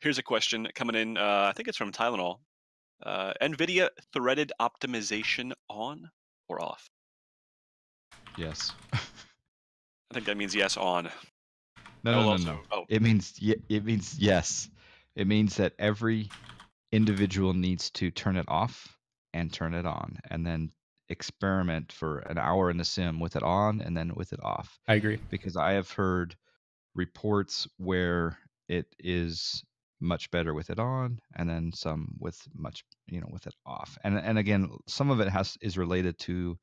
Here's a question coming in. I think it's from Tylenol. NVIDIA threaded optimization on or off? yes. I think that means yes on. No. Oh, It means yes. It means that every individual needs to turn it off and turn it on, and then experiment for an hour in the sim with it on and then with it off. I agree. Because I have heard reports where it is much better with it on, and then some with with it off. And again, some of it is related to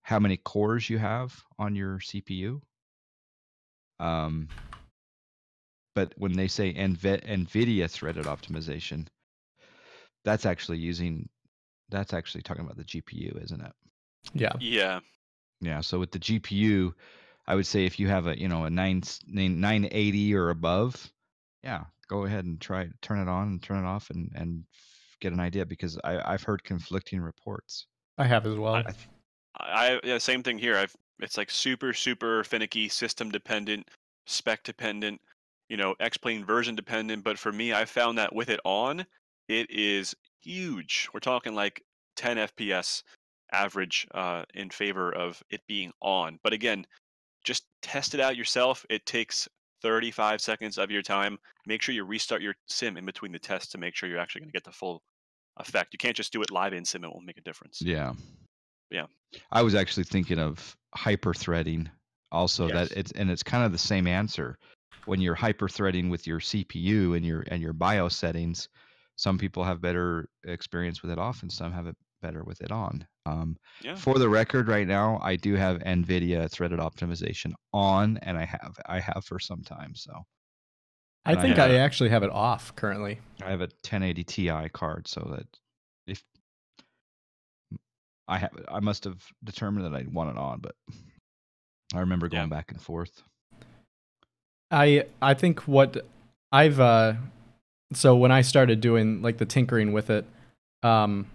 how many cores you have on your CPU. But when they say NVIDIA threaded optimization, that's actually talking about the GPU, isn't it? Yeah. yeah. Yeah. So with the GPU, I would say if you have a 980 or above, yeah, go ahead and turn it on and turn it off and get an idea, because I've heard conflicting reports. I have as well. Yeah, same thing here. It's like super finicky, system dependent, spec dependent, X-Plane version dependent. But for me, I found that with it on, it is huge. We're talking like 10 FPS average in favor of it being on. But again, just test it out yourself. It takes 35 seconds of your time. Make sure you restart your sim in between the tests to make sure you're actually going to get the full effect. You can't just do it live in sim; it won't make a difference. Yeah. Yeah. I was actually thinking of hyper threading also. Yes. It's kind of the same answer. When you're hyper threading with your CPU and your BIOS settings, some people have better experience with it off and some have it better with it on. Yeah. For the record, right now I do have NVIDIA threaded optimization on, and I have for some time. So I and think have I actually have it off currently. I have a 1080 Ti card, so that if I must have determined that I want it on, but I remember going back and forth. I think what I've so when I started doing like the tinkering with it, I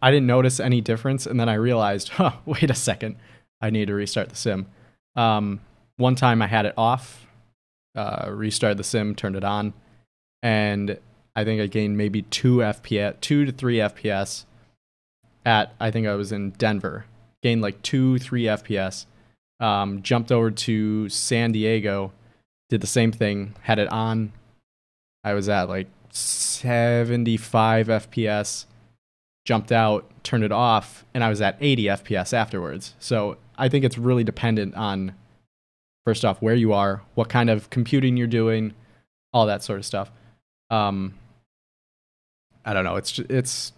didn't notice any difference, and then I realized, wait a second, I need to restart the sim. One time I had it off, restarted the sim, turned it on, and I think I gained maybe 2 to 3 FPS at, I think I was in Denver, gained like 2-3 FPS, jumped over to San Diego, did the same thing, had it on. I was at like 75 FPS, jumped out, turned it off, and I was at 80 FPS afterwards. So I think it's really dependent on, first off, where you are, what kind of computing you're doing, all that sort of stuff. I don't know. It's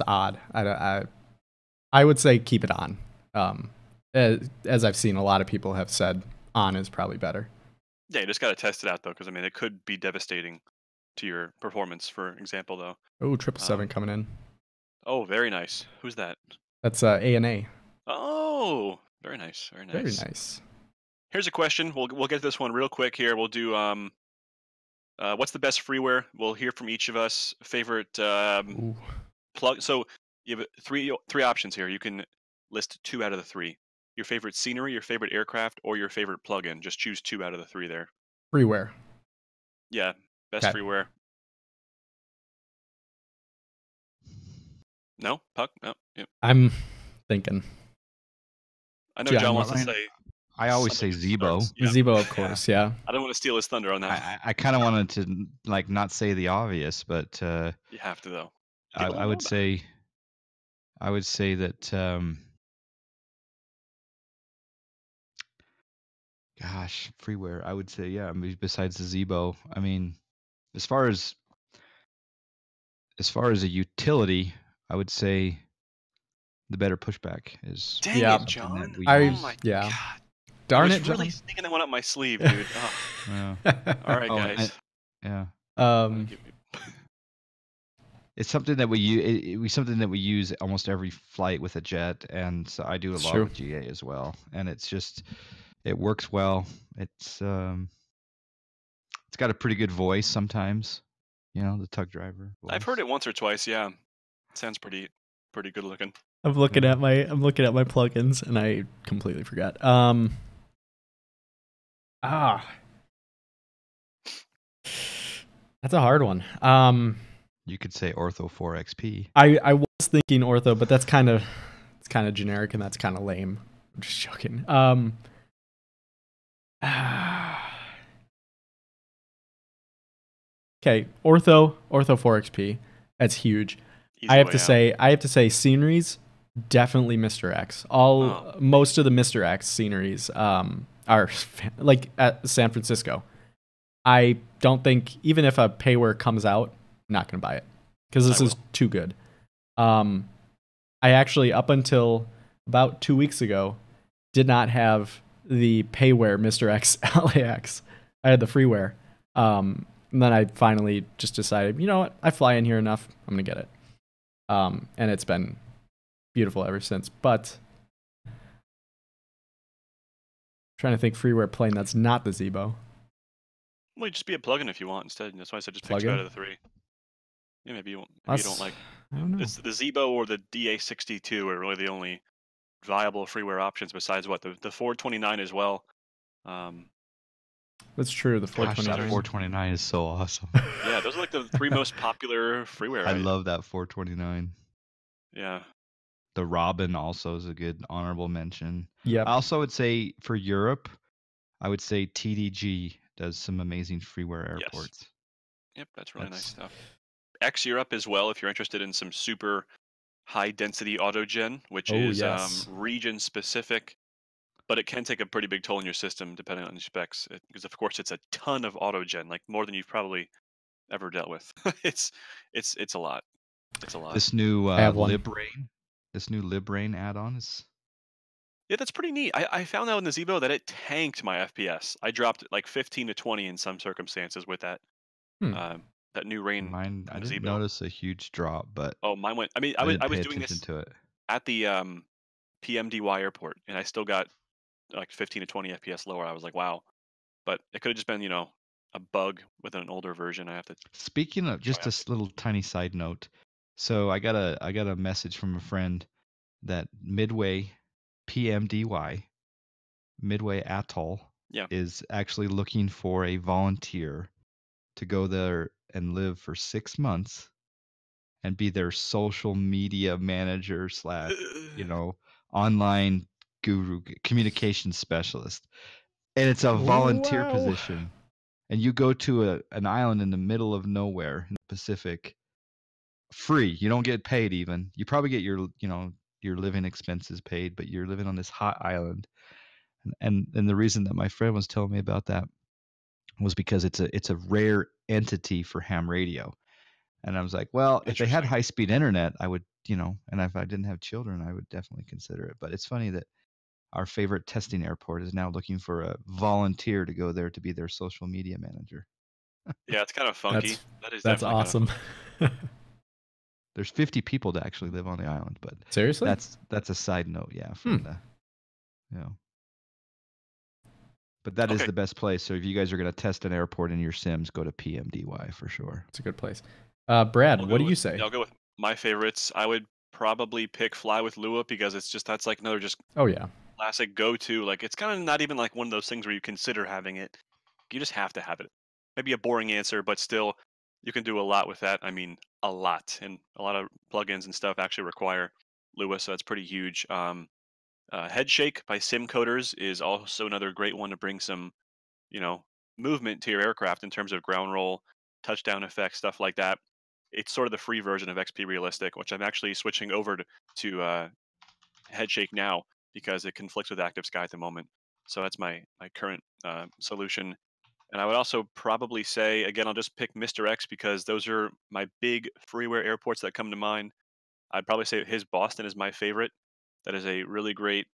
odd. I would say keep it on. As I've seen, a lot of people have said on is probably better. Yeah, you just got to test it out though, because I mean, it could be devastating to your performance. For example, though. Oh, 777 coming in. Oh, very nice. Who's that? That's A&A. Oh, very nice. Very nice. Very nice. Here's a question. We'll get to this one real quick here. We'll do what's the best freeware? We'll hear from each of us. Favorite plug. So you have three options here. You can list 2 out of the 3. Your favorite scenery, your favorite aircraft, or your favorite plugin. Just choose 2 out of the 3 there. Freeware. Yeah, best freeware. No, Puck. No. Yep. I'm thinking. I know John wants to say. I always say Something that Zebo. starts- yeah. Zebo, of course. Yeah. I don't want to steal his thunder on that. I kind of wanted to like not say the obvious, but You have to though. I People don't know would about say that gosh, freeware. I would say yeah. I mean, besides the Zebo, I mean, as far as a utility, I would say the better pushback is Dang Yeah. it, something John! that we I use. yeah. God, I Darn was it, really John. sneaking that one up my sleeve, dude. Oh. Yeah. All right, Oh, guys. yeah. um, It's something that we use. Something that we use almost every flight with a jet, and so I do a It's lot true. with GA as well. And it's just, it works well. It's got a pretty good voice sometimes. You know, the tug driver voice. I've heard it once or twice. Yeah, sounds pretty good looking. I'm looking Yeah. at my plugins and I completely forgot. That's a hard one. You could say Ortho 4XP. I was thinking ortho, but that's kind of generic and that's kind of lame. I'm just joking. Okay, ortho 4XP. That's huge. Easy I have way to out. say sceneries, definitely Mr. X. Most of the Mr. X sceneries are like at San Francisco. I don't think, even if a payware comes out, I'm not going to buy it because this is too good. I actually, up until about 2 weeks ago, did not have the payware Mr. X LAX. I had the freeware. And then I finally just decided, you know what? I fly in here enough. I'm going to get it. And it's been beautiful ever since. But trying to think freeware plane that's not the Zebo. Well, just be a plugin if you want instead. That's why I said just pick Plugin? two out of the three. Yeah, maybe you don't like. I don't know. It's the Zebo or the DA62 are really the only viable freeware options besides what the 429 as well. That's true. The Gosh, that 429. 429 is so awesome. Yeah, those are like the three most popular freeware. I love that 429. Yeah. The Robin also is a good honorable mention. Yep. I also would say for Europe, I would say TDG does some amazing freeware airports. Yep, that's really nice stuff. X Europe as well, if you're interested in some super high density autogen, which is region specific, but it can take a pretty big toll on your system depending on the specs. Because of course it's a ton of autogen, like more than you've probably ever dealt with. it's a lot. It's a lot. This new I have one. Librain add-on is. Yeah, that's pretty neat. I found out in the Zebo that it tanked my FPS. I dropped like 15 to 20 in some circumstances with that. That new rain. Mine, I didn't Zebo. notice a huge drop, but oh, mine went. I mean, I was doing this to it at the PMDY airport, and I still got like 15 to 20 FPS lower. I was like, wow. But it could have just been, a bug with an older version. I have to. Speaking of, just a little tiny side note. So I got a message from a friend that Midway PMDY, Midway Atoll, is actually looking for a volunteer to go there and live for 6 months and be their social media manager / online guru, communication specialist. And it's a volunteer position. And you go to an island in the middle of nowhere in the Pacific, free. You don't get paid even. You probably get your living expenses paid, but you're living on this hot island. And the reason that my friend was telling me about that was because it's a rare entity for ham radio. And I was like, well, if they had high-speed internet, I would, and if I didn't have children, I would definitely consider it. But it's funny that our favorite testing airport is now looking for a volunteer to go there to be their social media manager. Yeah, it's kind of funky. That's awesome. There's 50 people that actually live on the island, but seriously, that's a side note, yeah. From but that is the best place. So if you guys are going to test an airport in your sims, go to PMDY for sure. It's a good place. Brad, what do you say? I'll go with my favorites. I would probably pick Fly with Lua because that's like another just classic go-to. Like it's kind of not even like one of those things where you consider having it. You just have to have it. Maybe a boring answer, but still, you can do a lot with that. I mean, a lot, and a lot of plugins and stuff actually require Lua, so that's pretty huge. Headshake by Sim Coders is also another great one to bring some, movement to your aircraft in terms of ground roll, touchdown effects, stuff like that. It's sort of the free version of XP Realistic, which I'm actually switching over to Headshake now because it conflicts with Active Sky at the moment. So that's my current solution. And I would also probably say, again, I'll just pick Mr. X because those are my big freeware airports that come to mind. I'd probably say his Boston is my favorite. That is a really great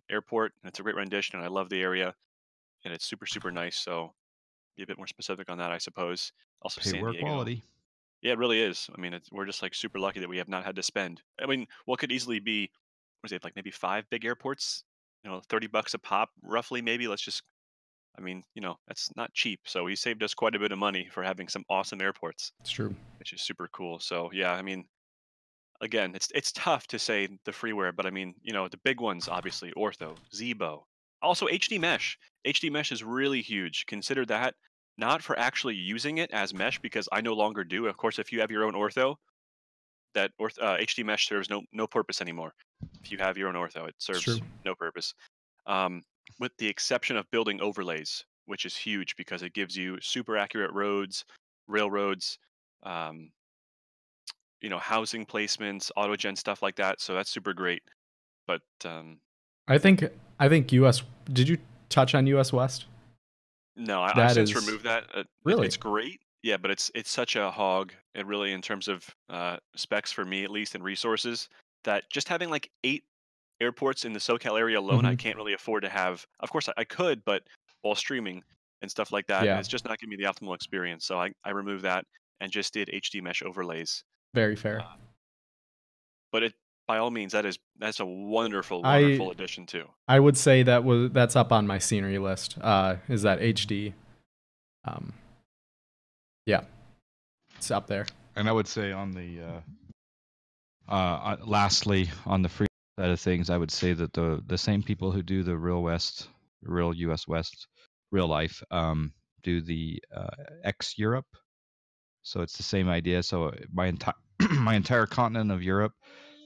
airport, and it's a great rendition, and I love the area, and it's super, super nice. So be a bit more specific on that, I suppose. Also, Pay San where Diego. quality. Yeah, it really is. I mean, we're just like super lucky that we have not had to spend. I mean, what could easily be, what is it, like maybe 5 big airports? $30 a pop, roughly, maybe. Let's just, I mean, that's not cheap. So he saved us quite a bit of money for having some awesome airports, It's true. which is super cool. So yeah, I mean, again, it's tough to say the freeware, but I mean, the big ones, obviously, Ortho, Zebo, also HD Mesh. HD Mesh is really huge. Consider that not for actually using it as mesh because I no longer do. Of course, if you have your own Ortho, HD Mesh serves no purpose anymore. If you have your own Ortho, it It's true. serves no purpose, um, with the exception of building overlays, which is huge because it gives you super accurate roads, railroads. Um, housing placements, autogen stuff like that. So that's super great. But I think US. Did you touch on US West? no, I've That since is removed that. really It's great, yeah, but it's such a hog. It really, in terms of specs for me at least, and resources, that just having like 8 airports in the SoCal area alone, I Mhm. can't really afford to have. Of course, I could, but while streaming and stuff like that, and Yeah, it's just not giving me the optimal experience. So I removed that and just did HD mesh overlays. very fair. But it, by all means, that's a wonderful, I wonderful addition too. I would say that's up on my scenery list. Is that HD? Um, yeah, it's up there. And I would say on the lastly on the free side of things, I would say that the same people who do the real US West, real life, do the X Europe. So it's the same idea. So my entire my entire continent of Europe,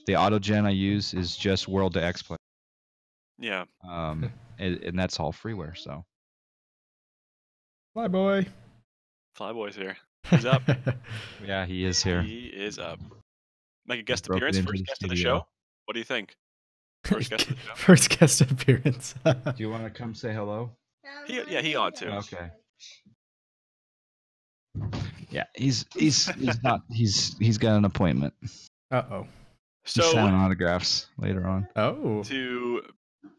the autogen I use is just World to X plane. Yeah, And that's all freeware. So Fly boy. Flyboy's here. He's up. yeah, he is here. He is up. Make a He's guest broken appearance. into First the guest of the studio. show. What do you think? First guest of the show. First guest appearance. Do you want to come say hello? He ought to. Okay. Yeah, he's not he's got an appointment. Uh-oh. He's So signing autographs later on. Oh. to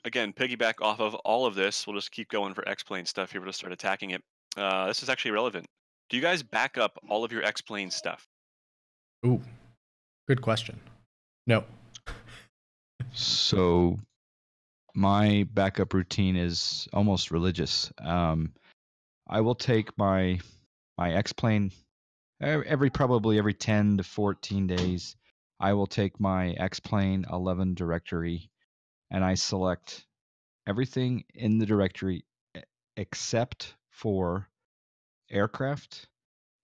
again piggyback off of all of this, we'll just keep going for X-Plane stuff here. We'll just start attacking it. This is actually relevant. Do you guys back up all of your X-Plane stuff? Ooh. Good question. No. So my backup routine is almost religious. I will take my X-Plane probably every 10 to 14 days. I will take my X-Plane 11 directory and I select everything in the directory except for aircraft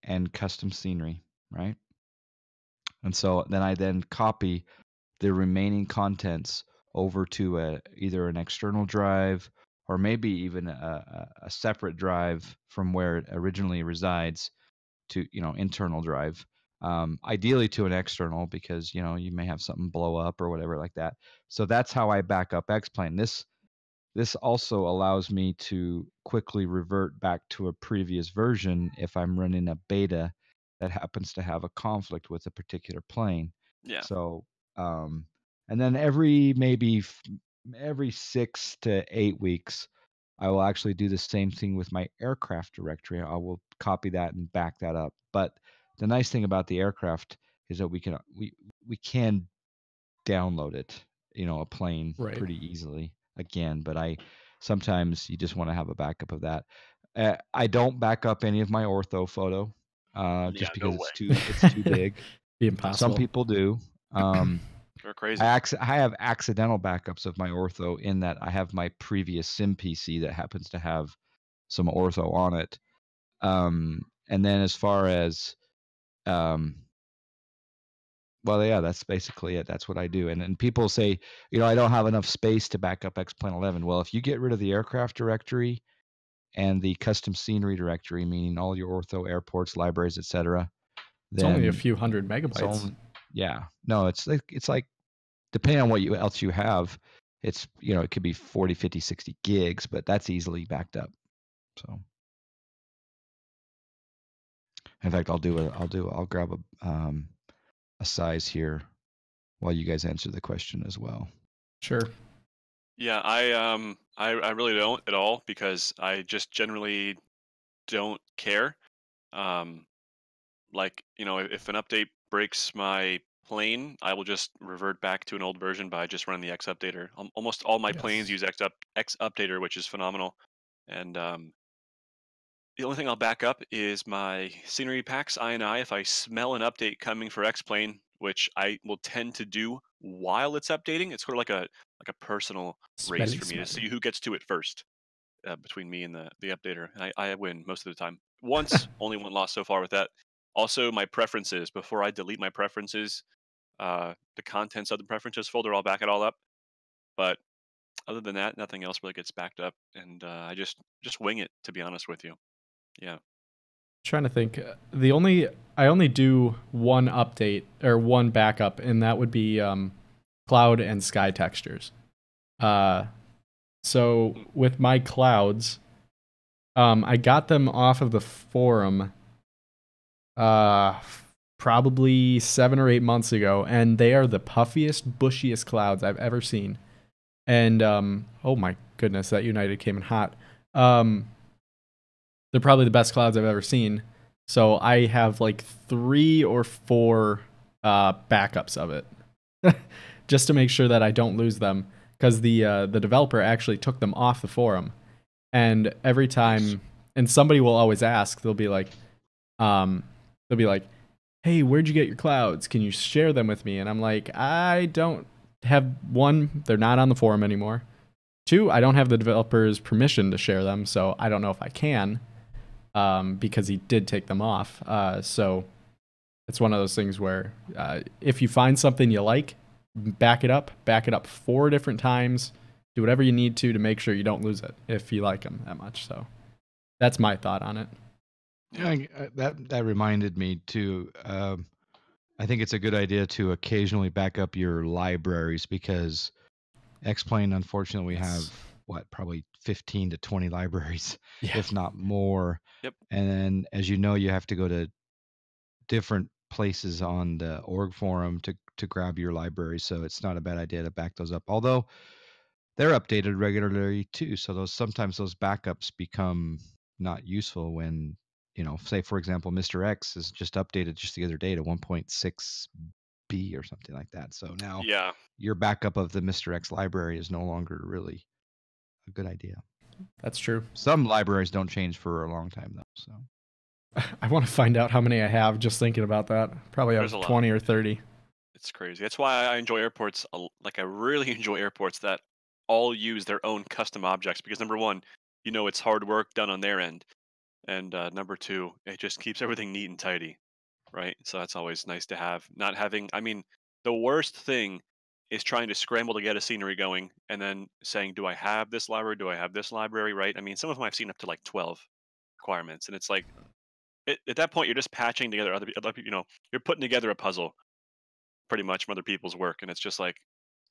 and custom scenery, right? And so then I copy the remaining contents over to either an external drive or maybe even a separate drive from where it originally resides to internal drive. Ideally to an external because you may have something blow up or whatever like that. So that's how I back up X-Plane. This also allows me to quickly revert back to a previous version if I'm running a beta that happens to have a conflict with a particular plane. Yeah. So, and then every 6 to 8 weeks, I will actually do the same thing with my aircraft directory. I will copy that and back that up. But the nice thing about the aircraft is that we can download it, a plane Right. pretty easily again. But sometimes you just want to have a backup of that. I don't back up any of my ortho photo, just no because way. it's too big. Be impossible. Some people do. You're crazy. I have accidental backups of my ortho in that I have my previous sim PC that happens to have some ortho on it. And then as far as Well, yeah, that's basically it. That's what I do. And people say, I don't have enough space to back up X-Plane 11. Well, if you get rid of the aircraft directory and the custom scenery directory, meaning all your ortho airports, libraries, etc., It's only a then few hundred it's megabytes. no, it's like depending on what else you have, it's it could be 40, 50, 60 gigs, but that's easily backed up. So, in fact, I'll grab a size here while you guys answer the question as well. Sure. Yeah, I really don't at all because I just generally don't care. Um, like, if an update breaks my plane, I will just revert back to an old version by just running the X updater. Almost all my planes Yes. use X updater, which is phenomenal. And the only thing I'll back up is my scenery packs INI. If I smell an update coming for X plane, which I will tend to do while it's updating, it's sort of like a personal race for me to see who gets to it first. Between me and the updater. And I win most of the time. Only one loss so far with that. Also, my preferences. Before I delete my preferences, the contents of the preferences folder, I'll back it all up. But other than that, nothing else really gets backed up, and I just wing it. To be honest with you, yeah. Trying to think. I only do one update or one backup, and that would be cloud and sky textures. So with my clouds, I got them off of the forum probably 7 or 8 months ago, and they are the puffiest, bushiest clouds I've ever seen. And oh my goodness, that United came in hot. They're probably the best clouds I've ever seen. So I have like 3 or 4 backups of it, just to make sure that I don't lose them. Because the developer actually took them off the forum, and every time, and somebody will always ask, they'll be like, "Hey, where'd you get your clouds? Can you share them with me?" And I'm like, I don't have, 1, they're not on the forum anymore. 2, I don't have the developer's permission to share them, so I don't know if I can, because he did take them off. So it's one of those things where if you find something you like, back it up 4 different times, do whatever you need to make sure you don't lose it if you like them that much. So that's my thought on it. Yeah, that reminded me too. I think it's a good idea to occasionally back up your libraries because X-Plane, unfortunately, we have probably 15 to 20 libraries, if not more. Yep. And then, as you know, you have to go to different places on the org forum to grab your library. So it's not a bad idea to back those up. Although they're updated regularly too. So sometimes those backups become not useful when, say for example, Mr. X is just updated just the other day to 1.6B or something like that. So now your backup of the Mr. X library is no longer really a good idea. That's true. Some libraries don't change for a long time though. So I want to find out how many I have just thinking about that. Probably have 20 or 30. It's crazy. That's why I enjoy airports. Like I really enjoy airports that all use their own custom objects because number one, it's hard work done on their end, and number two, it just keeps everything neat and tidy, right? So that's always nice to have. Not having, I mean, the worst thing is trying to scramble to get a scenery going and then saying, "Do I have this library? Do I have this library?" Right? I mean, some of them I've seen up to like 12 requirements, and it's like at that point you're just patching together other, you're putting together a puzzle pretty much from other people's work, and it's just like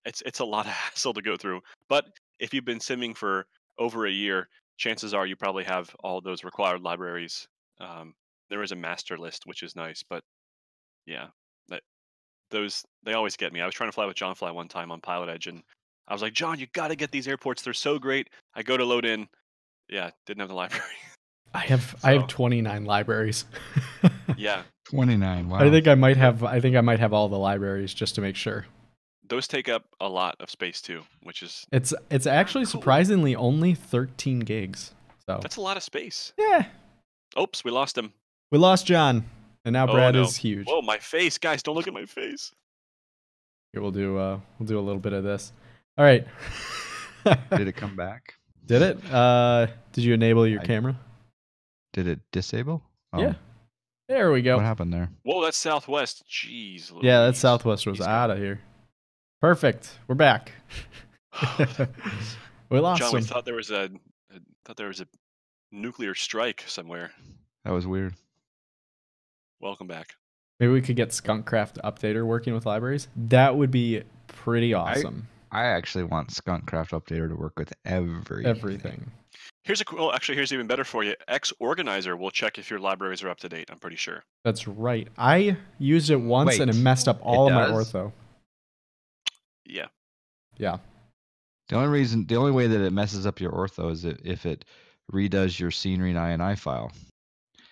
it's a lot of hassle to go through. But if you've been simming for over a year, chances are you probably have all those required libraries. There is a master list, which is nice, but yeah, that those they always get me. I was trying to fly with John Fly one time on Pilot Edge, and I was like, John, you got to get these airports. They're so great. I go to load in, yeah, didn't have the library. I have 29 libraries. Yeah, 29. Wow. I think I might have all the libraries just to make sure. Those take up a lot of space too, which is it's actually cool. Surprisingly only 13 gigs. So that's a lot of space. Yeah. Oops, we lost him. We lost John, and now Brad is huge. Whoa, my face, guys! Don't look at my face. Here, we'll do a little bit of this. All right. Did it come back? Did it? Did you enable your camera? Did it disable? Oh. Yeah. There we go. What happened there? Whoa, that's Southwest. Jeez. Yeah, that Louise. Southwest was He's out gone. of here. Perfect. We're back. We lost John, him. we thought there was a nuclear strike somewhere. That was weird. Welcome back. Maybe we could get Skunkcraft Updater working with libraries. That would be pretty awesome. I actually want Skunkcraft Updater to work with everything. Everything. Here's even better for you. X Organizer will check if your libraries are up to date. I'm pretty sure. That's right. I used it once and it Wait, messed up all of my does? ortho. Yeah. Yeah. The only way that it messes up your ortho is if it redoes your scenery and INI file.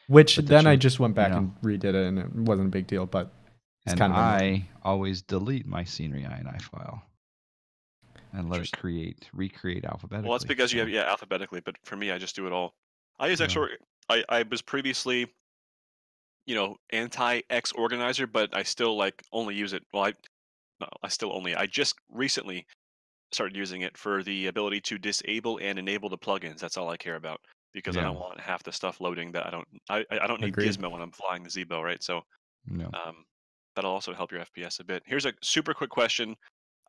Which But then I just went back you know. and redid it, and it wasn't a big deal. But it's And kind of I always delete my scenery INI file and let it recreate alphabetically. Well, that's because you have alphabetically, but for me, I just do it all. I use X. I was previously, anti X Organizer, but I still only use it. Well, I just recently started using it for the ability to disable and enable the plugins. That's all I care about because I don't want half the stuff loading that I don't need Agreed. Gizmo when I'm flying the Zebo, right? So No. that'll also help your FPS a bit. Here's a super quick question.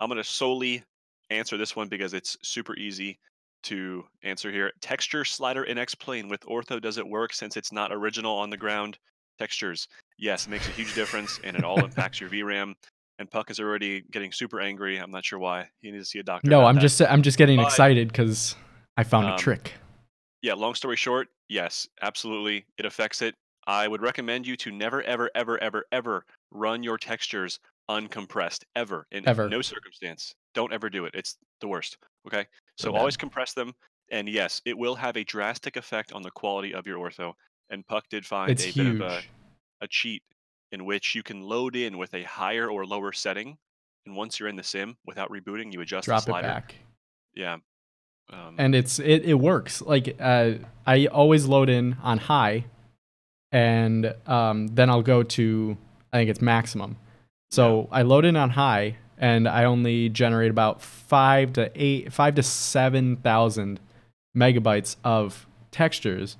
I'm going to solely answer this one because it's super easy to answer here. Texture slider in X-Plane with ortho, does it work since it's not original on the ground? Textures, yes, it makes a huge difference and it all impacts your VRAM. And Puck is already getting super angry. I'm not sure why. He needs to see a doctor. No, about I'm that. just getting excited because I found a trick. Yeah, long story short, yes, absolutely, it affects it. I would recommend you to never, ever, ever, ever, ever run your textures uncompressed, ever, in no circumstance. Don't ever do it. It's the worst. Okay, so always compress them, and yes, it will have a drastic effect on the quality of your ortho. And Puck did find It's a huge. bit of a cheat in which you can load in with a higher or lower setting, and once you're in the sim, without rebooting, you adjust the slider. Drop it back. Yeah. And it works. Like I always load in on high, and then I'll go to, I think it's maximum. So I load in on high, and I only generate about 5 to 7,000 megabytes of textures.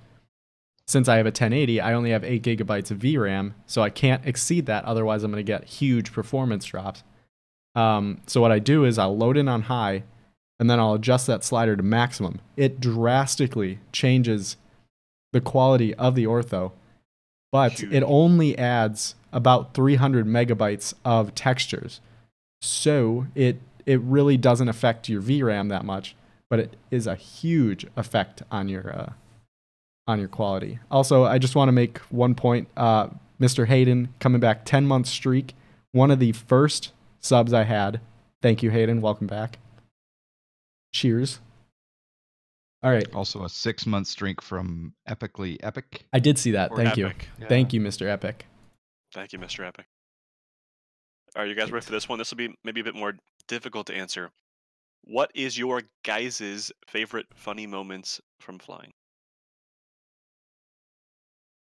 Since I have a 1080, I only have 8 gigabytes of VRAM, so I can't exceed that. Otherwise, I'm going to get huge performance drops. So what I do is I'll load in on high, and then I'll adjust that slider to maximum. It drastically changes the quality of the ortho, but it only adds about 300 megabytes of textures. So it really doesn't affect your VRAM that much, but it is a huge effect on your quality. Also, I just want to make one point. Mr. Hayden coming back 10-month streak. One of the first subs I had. Thank you, Hayden. Welcome back. Cheers. All right. Also a 6-month streak from Epically Epic. I did see that. Or Thank you. Epic. Yeah. Thank you, Mr. Epic. Thank you, Mr. Epic. Are you guys ready for this one? This will be maybe a bit more difficult to answer. What is your guys' favorite funny moments from flying?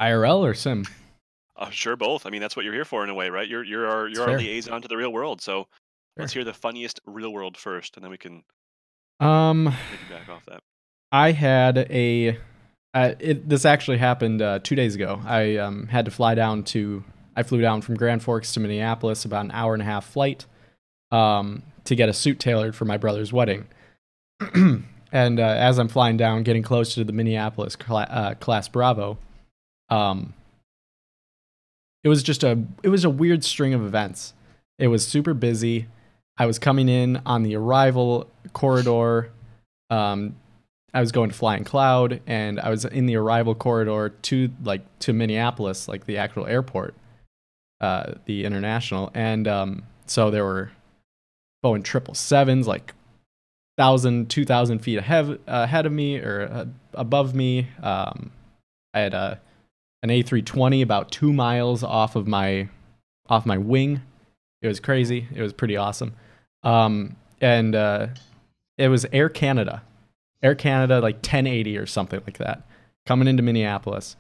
IRL or sim? Sure, both. I mean, that's what you're here for in a way, right? You're our liaison to the real world. So let's hear the funniest real world first, and then we can maybe back off that. I had this actually happened 2 days ago. I had to fly down I flew down from Grand Forks to Minneapolis, about an hour and a half flight, to get a suit tailored for my brother's wedding. And as I'm flying down, getting close to the Minneapolis class Bravo, it was a weird string of events. It was super busy. I was coming in on the arrival corridor. I was going to Flying Cloud, and I was in the arrival corridor to Minneapolis, like the actual airport, the international. And so there were Boeing 777s, like 1,000, 2,000 feet ahead of me or above me. I had an A320 about 2 miles off my wing. It was crazy. It was pretty awesome. And it was Air Canada, like 1080 or something like that, coming into Minneapolis.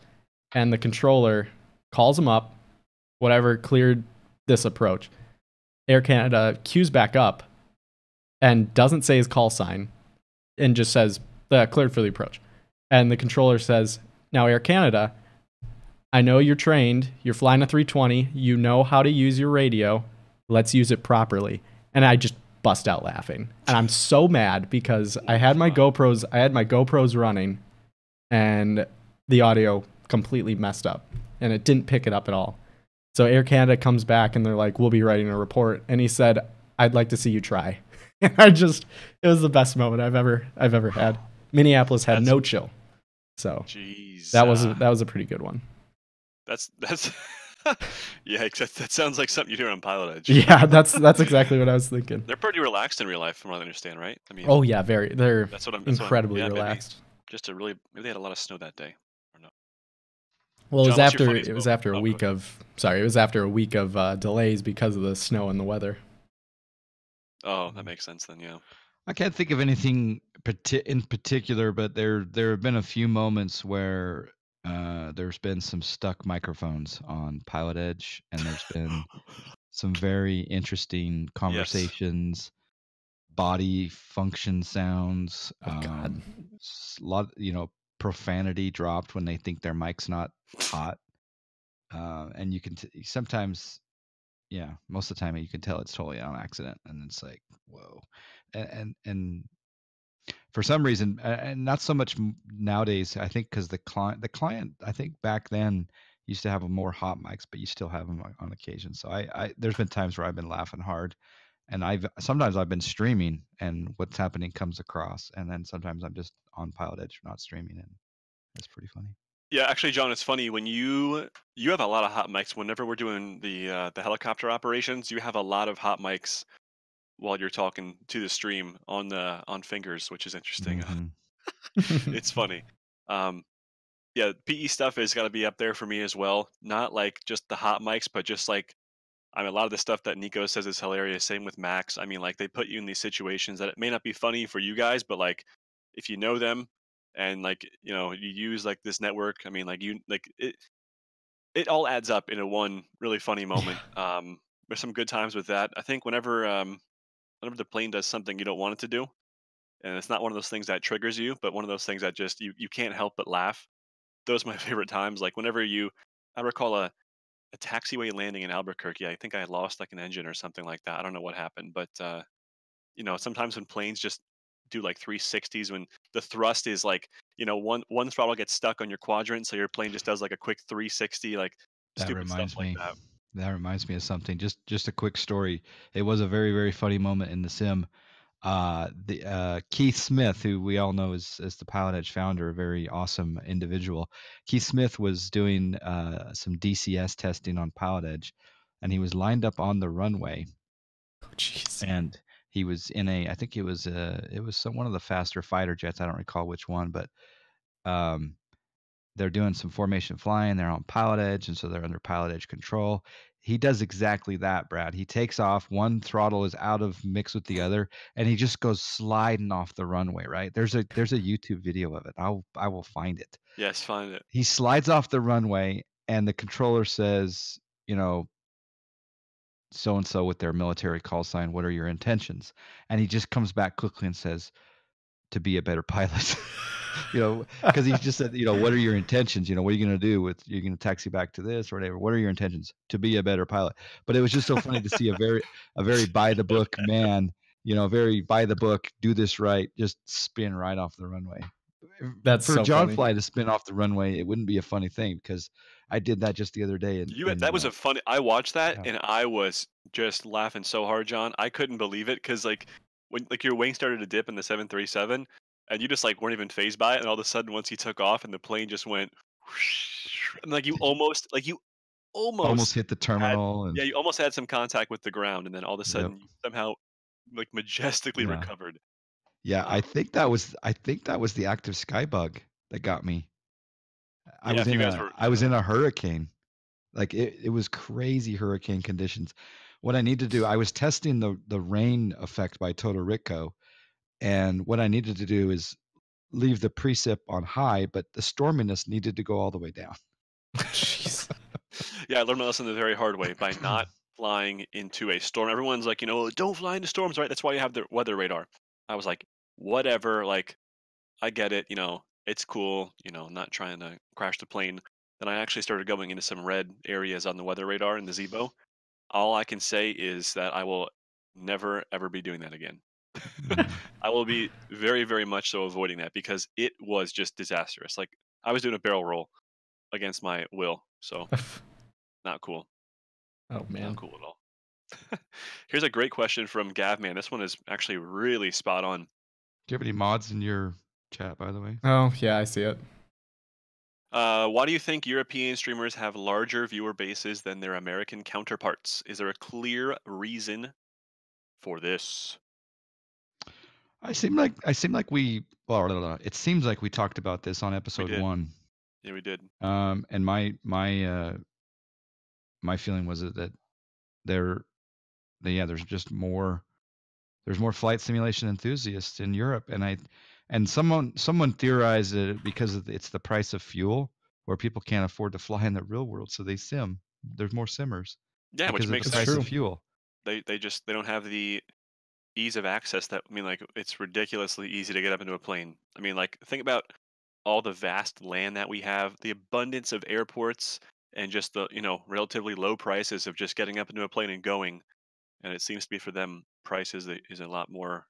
And the controller calls him up, whatever, cleared this approach. Air Canada queues back up and doesn't say his call sign and just says, cleared for the approach. And the controller says, now Air Canada, I know you're trained. You're flying a 320. You know how to use your radio. Let's use it properly. And I just bust out laughing. And I'm so mad because I had my GoPros running and the audio completely messed up and it didn't pick it up at all. So Air Canada comes back and they're like, "We'll be writing a report." And he said, "I'd like to see you try." And it was the best moment I've ever had. Minneapolis had no chill. So jeez, that was a pretty good one. That's yeah, except that sounds like something you hear on Pilot Edge. Yeah, that's exactly what I was thinking. They're pretty relaxed in real life, from what I understand, right? I mean, oh yeah, they're incredibly yeah, relaxed. Maybe they had a lot of snow that day, or no? Well, John, it was after a week of delays because of the snow and the weather. Oh, that makes sense then. Yeah. I can't think of anything in particular, but there have been a few moments where there's been some stuck microphones on Pilot Edge, and there's been some very interesting conversations, body function sounds. Oh God. A lot, profanity dropped when they think their mic's not hot, and you can sometimes. Yeah, most of the time you can tell it's totally on accident, and it's like, whoa, and for some reason, and not so much nowadays. I think because the client, I think back then used to have more hot mics, but you still have them on occasion. So there's been times where I've been laughing hard, and sometimes I've been streaming, and what's happening comes across, and then sometimes I'm just on Pilot Edge, not streaming, and it's pretty funny. Yeah, actually, John, it's funny when you have a lot of hot mics. Whenever we're doing the helicopter operations, you have a lot of hot mics while you're talking to the stream on fingers, which is interesting. Mm-hmm. It's funny. Yeah, PE stuff has got to be up there for me as well. Not like just the hot mics, but just like I mean, a lot of the stuff that Nico says is hilarious. Same with Max. I mean, like they put you in these situations that it may not be funny for you guys, but like if you know them and like you use like this network. I mean, like it all adds up into one really funny moment. There's some good times with that. I think whenever the plane does something you don't want it to do, and it's not one of those things that triggers you, but one of those things that just you can't help but laugh. Those are my favorite times. Like whenever I recall a taxiway landing in Albuquerque. I think I lost like an engine or something like that. I don't know what happened, but sometimes when planes just do like 360s when the thrust is like, one throttle gets stuck on your quadrant, so your plane just does like a quick 360, like That stupid stuff reminds like me. that. That reminds me of something. Just a quick story. It was a very, very funny moment in the sim. The Keith Smith, who we all know as the Pilot Edge founder, a very awesome individual. Keith Smith was doing some DCS testing on Pilot Edge, and he was lined up on the runway. Oh, jeez. And he was in I think it was one of the faster fighter jets. I don't recall which one, but they're doing some formation flying. They're on Pilot Edge, and so they're under Pilot Edge control. He does exactly that, Brad. He takes off. One throttle is out of mix with the other, and he just goes sliding off the runway. Right there's a YouTube video of it. I will find it. Yes, find it. He slides off the runway, and the controller says, so and so with their military call sign. What are your intentions? And he just comes back quickly and says, to be a better pilot. Because he just said, what are your intentions? What are you going to do you're going to taxi back to this or whatever? What are your intentions? To be a better pilot. But it was just so funny to see a very by the book man, very by the book, do this right, just spin right off the runway. That's for so John funny. Fly to spin off the runway. It wouldn't be a funny thing because I did that just the other day. That was a funny. I watched that Yeah. and I was just laughing so hard, John. I couldn't believe it because like when like your wing started to dip in the 737, and you just like weren't even phased by it, and all of a sudden once he took off and the plane just went, and like you almost almost hit the had terminal and you almost had some contact with the ground, and then all of a yep. sudden you somehow like majestically Yeah. recovered. Yeah, I think that was the active skybug that got me. I Yeah, was if you in guys a were, I was in a hurricane. Like it was crazy hurricane conditions. What I need to do, I was testing the rain effect by Todorico, and what I needed to do is leave the precip on high, but the storminess needed to go all the way down. Jeez. yeah, I learned my lesson the very hard way by not flying into a storm. Everyone's like, don't fly into storms, right? That's why you have the weather radar. I was like, whatever, like, I get it, it's cool, not trying to crash the plane. then I actually started going into some red areas on the weather radar in the Zebo. All I can say is that I will never ever be doing that again. Mm. I will be very, very much so avoiding that because it was just disastrous. Like I was doing a barrel roll against my will, so not cool, Oh not man. cool at all. Here's a great question from Gavman. This one is actually really spot on. Do you have any mods in your chat, by the way? Oh yeah, I see it. Why do you think European streamers have larger viewer bases than their American counterparts? Is there a clear reason for this? I seem like we well, it seems like we talked about this on We episode did. 1. Yeah, we did. And my feeling was that there there's just more flight simulation enthusiasts in Europe, and someone theorized that because it's the price of fuel, where people can't afford to fly in the real world, so they sim. There's more simmers Yeah, which because of the makes It's price sense. of true. fuel. They don't have the ease of access that I mean, like it's ridiculously easy to get up into a plane. I mean, like think about all the vast land that we have, the abundance of airports, and just the relatively low prices of just getting up into a plane and going. And it seems to be for them prices that is a lot more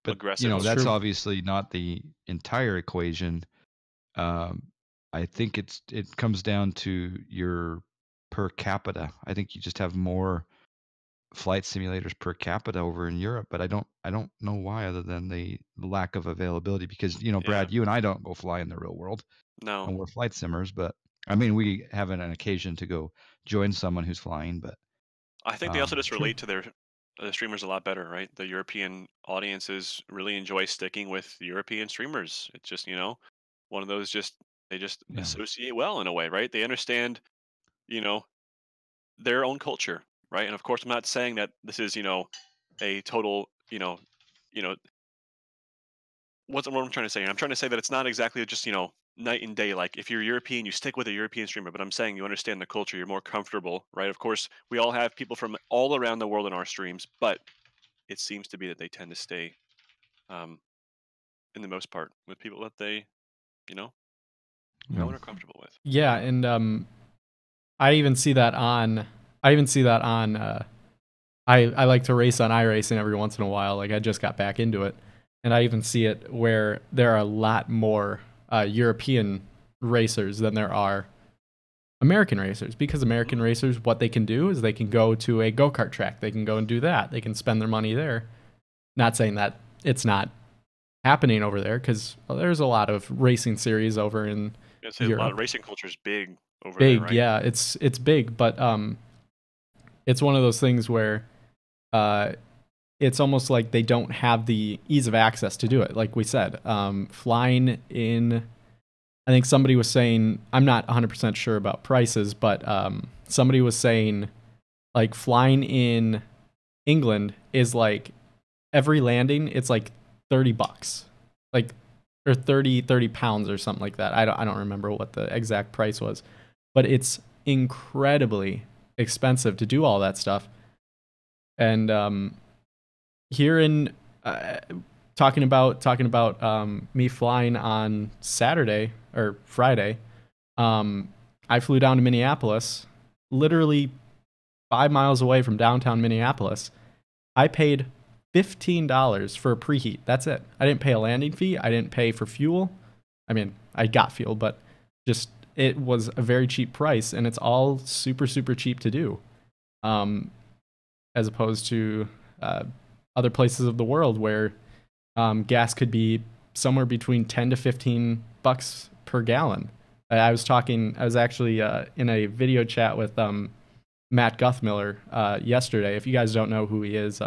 But aggressive It's over that's true. there. obviously not the entire equation. Um, I think it comes down to your per capita. I think you just have more flight simulators per capita over in Europe, but I don't know why, other than the lack of availability. Because Yeah. Brad, you and I don't go fly in the real world, No. and we're flight simmers. But I mean, we have an occasion to go join someone who's flying. But I think they also just True. relate to their the streamers a lot better, right? The European audiences really enjoy sticking with European streamers. It's just, one of those just they just yeah, associate well in a way, right? They understand, you know, their own culture, right? And of course, I'm not saying that this is, a total, you know, what I'm trying to say. I'm trying to say that it's not exactly just, night and day. Like if you're European, you stick with a European streamer, but I'm saying you understand the culture, you're more comfortable, right? Of course, we all have people from all around the world in our streams, but it seems to be that they tend to stay, um, in the most part, with people that they, you know, yeah, know and are comfortable with. Yeah, and I even see that on I like to race on iRacing every once in a while. Like I just got back into it, and I even see it where there are a lot more European racers than there are American racers, because American racers, what they can do is they can go to a go-kart track. They can go and do that. They can spend their money there. Not saying that it's not happening over there, because there's a lot of racing series over in I'd say a lot of Europe. racing culture is big over there, Big, right? yeah, it's big, but it's one of those things where uh, it's almost like they don't have the ease of access to do it. Like we said, flying in, I think somebody was saying, I'm not 100% sure about prices, but somebody was saying like flying in England is like every landing, it's like $30, like, or 30 pounds or something like that. I don't remember what the exact price was, but it's incredibly expensive to do all that stuff. And here in talking about me flying on Saturday or Friday, I flew down to Minneapolis, literally 5 miles away from downtown Minneapolis. I paid $15 for a preheat. That's it. I didn't pay a landing fee. I didn't pay for fuel. I mean, I got fuel, but just it was a very cheap price, and it's all super super cheap to do, as opposed to other places of the world where gas could be somewhere between 10 to $15 per gallon. I was actually in a video chat with Matt Guthmiller yesterday. If you guys don't know who he is,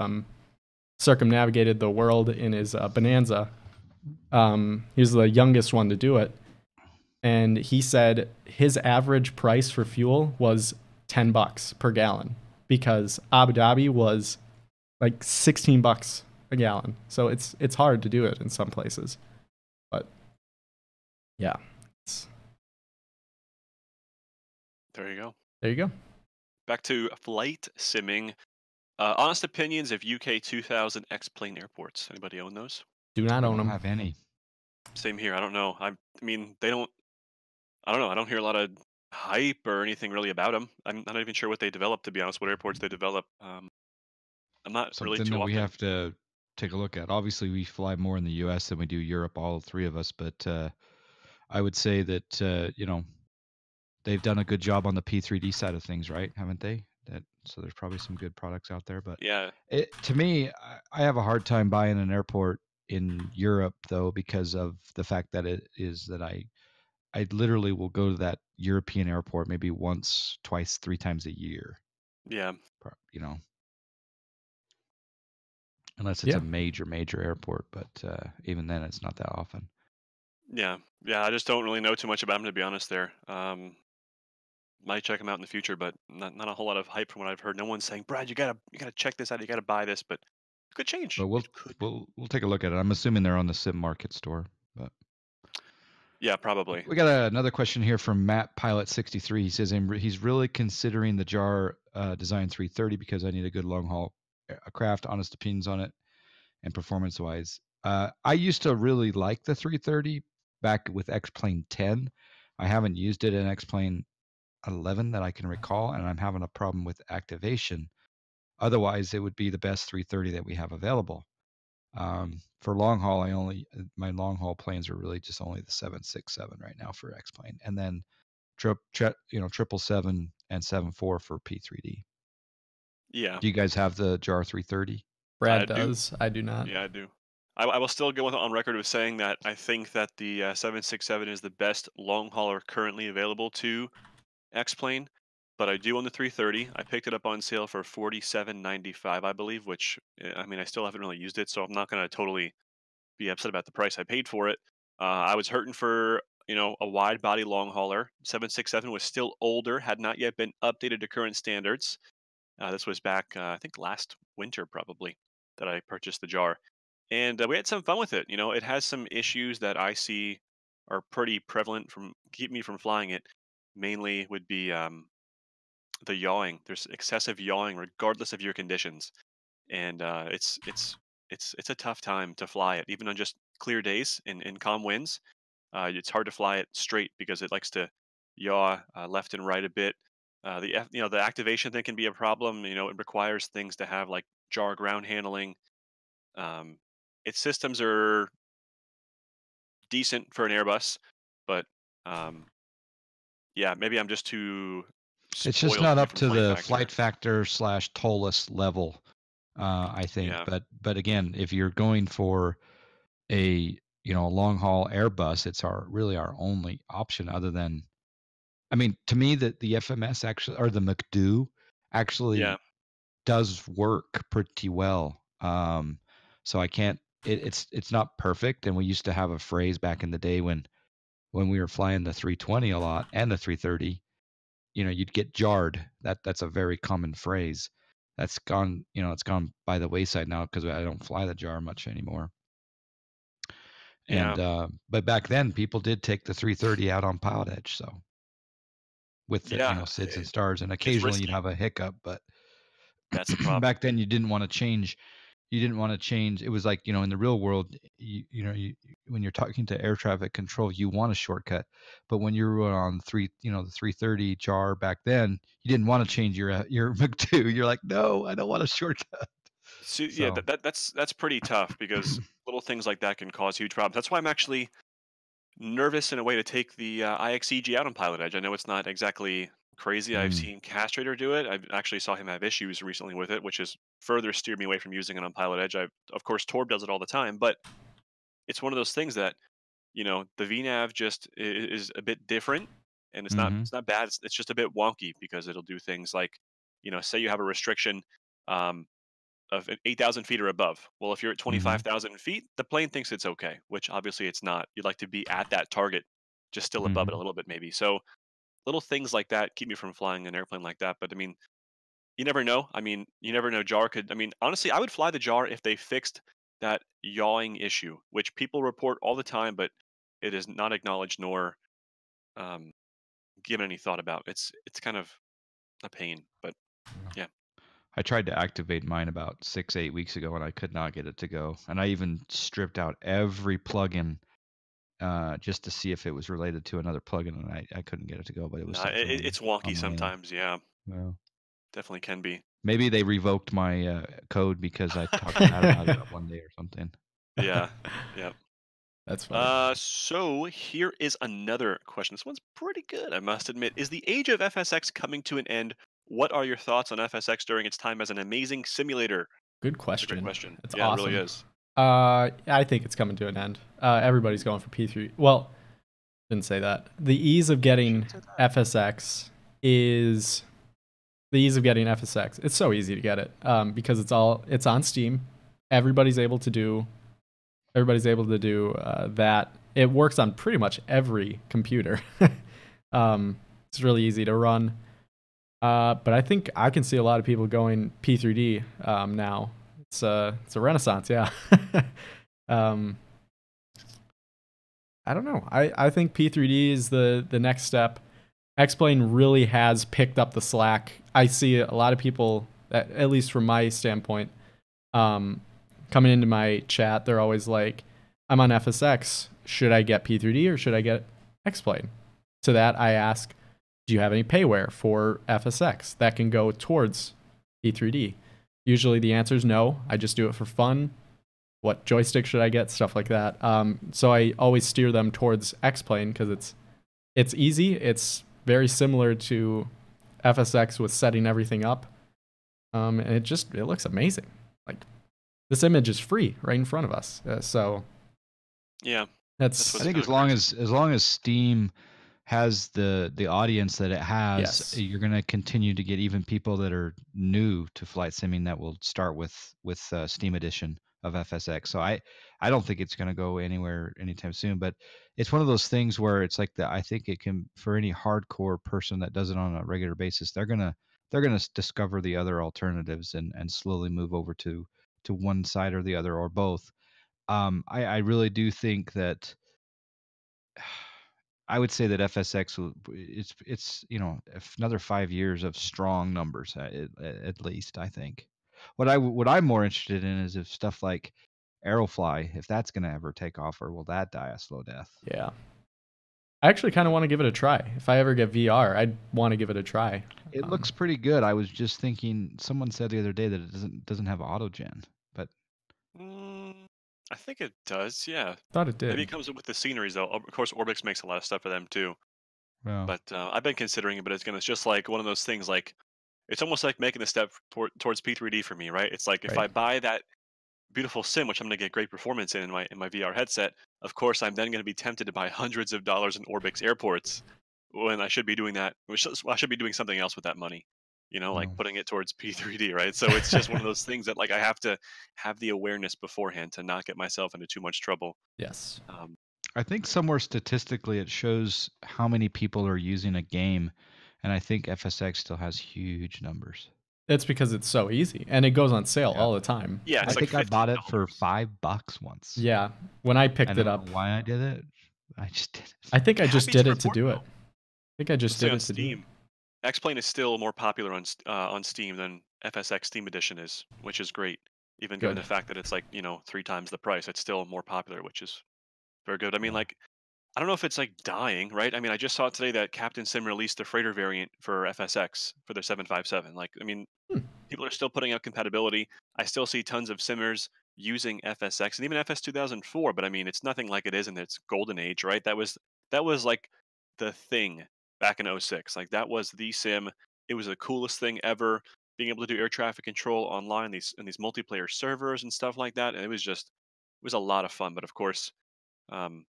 circumnavigated the world in his Bonanza. He's the youngest one to do it. And he said his average price for fuel was $10 per gallon, because Abu Dhabi was like $16 a gallon. So it's hard to do it in some places. But yeah, There you go. there you go. Back to flight simming. Honest opinions of UK 2000 X-plane airports. Anybody own those? Do not I own don't them. have any. Same here. I don't know. I mean, they don't. I don't know. I don't hear a lot of hype or anything really about them. I'm not even sure what they develop, to be honest. What airports they develop. I'm not really Something too that we often. have to take a look at. Obviously, we fly more in the U.S. than we do Europe, all three of us. But I would say that they've done a good job on the P3D side of things, right? Haven't they? So there's probably some good products out there. But Yeah, to me, I have a hard time buying an airport in Europe though, because of the fact that it is that I literally will go to that European airport maybe once, twice, 3 times a year. yeah, You know, unless it's Yeah. a major airport. But even then, it's not that often. yeah, yeah. I just don't really know too much about them, to be honest. There. Might check them out in the future, but not a whole lot of hype from what I've heard. No one's saying, Brad, you gotta check this out. You gotta buy this, but it could change. But we'll It could. we'll take a look at it. I'm assuming they're on the Sim Market store. But Yeah, probably. we got another question here from Matt Pilot 63. He says he's really considering the JAR Design 330 because I need a good long haul craft. Honest opinions on it and performance wise. I used to really like the 330 back with X-Plane 10. I haven't used it in X-Plane 11 that I can recall, and I'm having a problem with activation. Otherwise, it would be the best 330 that we have available. For long haul, my long haul planes are really just only the 767 right now for X-Plane, and then 777 and 74 for P3D. Yeah, Do you guys have the JAR 330? Brad I do. does. I do not. Yeah, I do. I will still go on record with saying that I think that the 767 is the best long hauler currently available to X-Plane, but I do own the 330. I picked it up on sale for 47.95, I believe, which I mean I still haven't really used it, so I'm not going to totally be upset about the price I paid for it. I was hurting for a wide body long hauler. 767 was still older, had not yet been updated to current standards. This was back I think last winter probably that I purchased the jar, and we had some fun with it. It has some issues that I see are pretty prevalent from keep me from flying it. Mainly would be the yawing. There's excessive yawing regardless of your conditions, and it's a tough time to fly it, even on just clear days in calm winds. It's hard to fly it straight because it likes to yaw left and right a bit. The activation thing can be a problem. It requires things to have like jar ground handling. Um, its systems are decent for an Airbus, but um, yeah, maybe I'm just too It's just spoiled not to be up from to flying the back flight here. factor / TOLUS level, I think. Yeah, But again, if you're going for a a long haul Airbus, it's really our only option other than, I mean, to me the FMS actually, or the McDo yeah, actually does work pretty well. So I can't. It's not perfect, and we used to have a phrase back in the day when we were flying the 320 a lot and the 330. You'd get jarred. That's a very common phrase. That's gone. It's gone by the wayside now because I don't fly the jar much anymore. yeah, And but back then, people did take the 330 out on Pilot Edge, so with the yeah. SIDS and stars, and It's occasionally you'd risky. have a hiccup, but That's the problem. back then you didn't want to change. You didn't want to change. It was like, in the real world, when you're talking to air traffic control, you want a shortcut. But when you were on the 330 jar back then, you didn't want to change your McDo. You're like, no, I don't want a shortcut. So yeah, So, that's pretty tough because little things like that can cause huge problems. That's why I'm actually nervous in a way to take the IXEG out on Pilot Edge. I know it's not exactly crazy. I've mm, seen Castrator do it. I actually saw him have issues recently with it, which has further steered me away from using it on Pilot Edge. Of course, Torb does it all the time, but it's one of those things that the VNav just is a bit different, and it's not mm-hmm, it's not bad. It's just a bit wonky because it'll do things like, say you have a restriction. Of 8,000 feet or above. Well, if you're at mm-hmm, 25,000 feet, the plane thinks it's okay, which obviously it's not. You'd like to be at that target, just still above it a mm-hmm, little bit, maybe. So little things like that keep me from flying an airplane like that. But I mean, you never know. I mean, you never know. Jar could. I mean, honestly, I would fly the Jar if they fixed that yawing issue, which people report all the time, but it is not acknowledged nor um, given any thought about. It's kind of a pain, but yeah, I tried to activate mine about 6, 8 weeks ago, and I could not get it to go. And I even stripped out every plugin just to see if it was related to another plugin, and I couldn't get it to go, but it was definitely it's wonky on my end. sometimes. Yeah, Well, definitely can be. maybe they revoked my code because I talked bad about it one day or something. Yeah, yeah. That's funny. So here is another question. This one's pretty good, I must admit. Is the age of FSX coming to an end? What are your thoughts on FSX during its time as an amazing simulator? Good That's a great question. question. That's Yeah, it really awesome. is. I think it's coming to an end. Everybody's going for P3. Well, didn't say that. The ease of getting FSX is the ease of getting FSX. It's so easy to get it because it's on Steam. Everybody's able to do that. It works on pretty much every computer. It's really easy to run. But I think I can see a lot of people going P3D now. It's a renaissance, yeah. I don't know. I think P3D is the next step. X-Plane really has picked up the slack. I see a lot of people, at least from my standpoint, coming into my chat, they're always like, I'm on FSX. Should I get P3D or should I get X-Plane? To that, I ask, do you have any payware for FSX that can go towards P3D? Usually the answer is no. I just do it for fun. What joystick should I get? Stuff like that. So I always steer them towards X-Plane because it's easy. It's very similar to FSX with setting everything up. And it looks amazing. Like this image is free right in front of us. So yeah, I think as long as Steam has the audience that it has, yes, you're going to continue to get even people that are new to flight simming that will start with Steam edition of FSX. So I don't think it's going to go anywhere anytime soon, but it's one of those things where it's like I think it can, for any hardcore person that does it on a regular basis, they're going to discover the other alternatives and slowly move over to one side or the other or both. I really do think that I would say that FSX will, it's another 5 years of strong numbers at least. I think what I'm more interested in is if stuff like Aerofly, if that's going to ever take off, or will that die a slow death? Yeah, I actually kind of want to give it a try. If I ever get VR, I'd want to give it a try. It looks pretty good. I was just thinking, someone said the other day that it doesn't have autogen, but I think it does. Yeah, thought it did. maybe it comes with the sceneries though. Of course, Orbix makes a lot of stuff for them too. well, But I've been considering it, but it's just like one of those things. Like it's almost like making a step towards P3D for me, right? It's like if Right. I buy that beautiful sim, which I'm going to get great performance in my VR headset, of course I'm then going to be tempted to buy hundreds of dollars in Orbix airports when I should be doing that. I should be doing something else with that money, like well. putting it towards P3D, right? So it's just one of those things that like I have to have the awareness beforehand to not get myself into too much trouble. Yes. I think somewhere statistically it shows how many people are using a game, and I think FSX still has huge numbers. It's because it's so easy and it goes on sale Yeah. all the time. Yeah, I it's like think I bought it for $15. $5 once. Yeah, when I picked I it don't up, know why I did it. I just did it. I think I just Happy to did it to report, do it. though. I think I just Let's say did on it to do it. Steam, X-Plane is still more popular on Steam than FSX Steam Edition is, which is great. Even given Good. the fact that it's like 3 times the price, it's still more popular, which is very good. I mean, Yeah. like I don't know if it's like dying, right? I mean, I just saw today that Captain Sim released the freighter variant for FSX for their 757. Like, I mean, Hmm. people are still putting out compatibility. I still see tons of simmers using FSX and even FS 2004, but I mean, it's nothing like it is in its golden age, right? That was like the thing back in '06. Like that was the sim. It was the coolest thing ever. Being able to do air traffic control online, these multiplayer servers and stuff like that. And it was a lot of fun. But of course, um,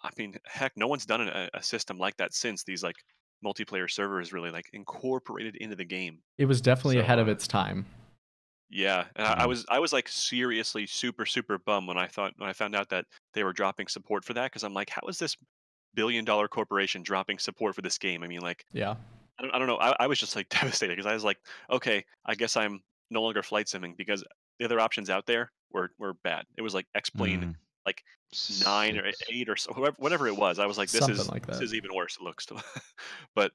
I mean, heck, no one's done a system like that since these like multiplayer servers really like incorporated into the game. It was definitely So ahead of its time. yeah, and I was like seriously super bummed when I found out that they were dropping support for that because I'm like, how is this billion-dollar corporation dropping support for this game? I mean, like, Yeah. I don't know. I was just like devastated because I was like, okay, I guess I'm no longer flight simming because the other options out there were bad. It was like X-Plane, like 9 or 6. 8 or so, whatever it was. I was like, this Something is like this that. is even worse. It looks, but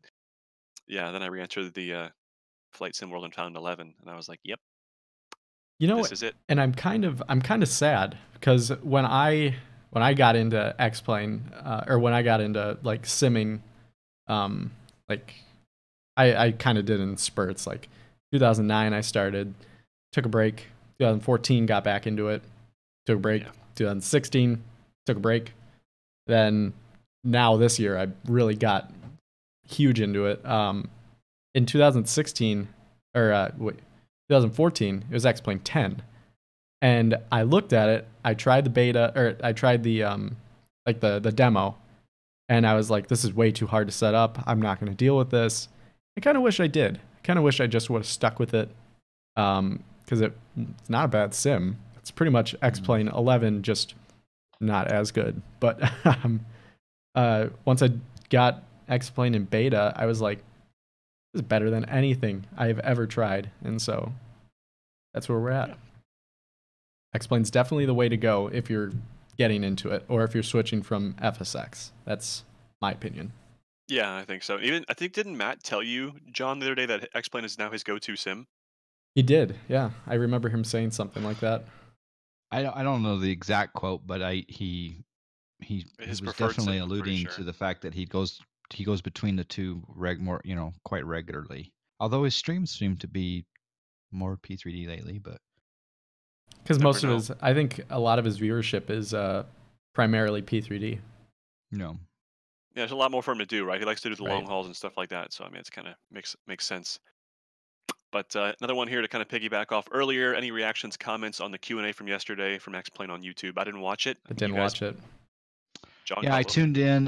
yeah. Then I re-entered the flight sim world and found 11, and I was like, yep, You know this what? is it. And I'm kind of sad because when I when I got into X-Plane, or when I got into like simming, like I kind of did in spurts. Like 2009, I started, took a break. 2014, got back into it, took a break. 2016, took a break. Then now this year, I really got huge into it. In 2016, or 2014, it was X-Plane 10. And I looked at it, I tried the beta, or I tried the like the demo, and I was like, this is way too hard to set up. I'm not going to deal with this. I kind of wish I did. I kind of wish I just would have stuck with it, because it's not a bad sim. It's pretty much X-Plane 11, just not as good. But once I got X-Plane in beta, I was like, this is better than anything I've ever tried. And so that's where we're at. X-Plane's definitely the way to go if you're getting into it, or if you're switching from FSX. That's my opinion. Yeah, I think so. Even I think didn't Matt tell you, John, the other day that X-Plane is now his go-to sim? He did, yeah. I remember him saying something like that. I don't know the exact quote, but he His was preferred definitely sim, I'm pretty alluding sure. to the fact that he goes between the two more, quite regularly. Although his streams seem to be more P3D lately, but Because Never most of know. his, I think a lot of his viewership is primarily P3D. no. Yeah, there's a lot more for him to do, right? He likes to do the Right. long hauls and stuff like that. So I mean, it's kind of makes sense. But another one here to kind of piggyback off earlier. Any reactions, comments on the Q&A from yesterday from X-Plane on YouTube? I didn't watch it. I You didn't guys, watch it. John Yeah, I Caldwell. tuned in.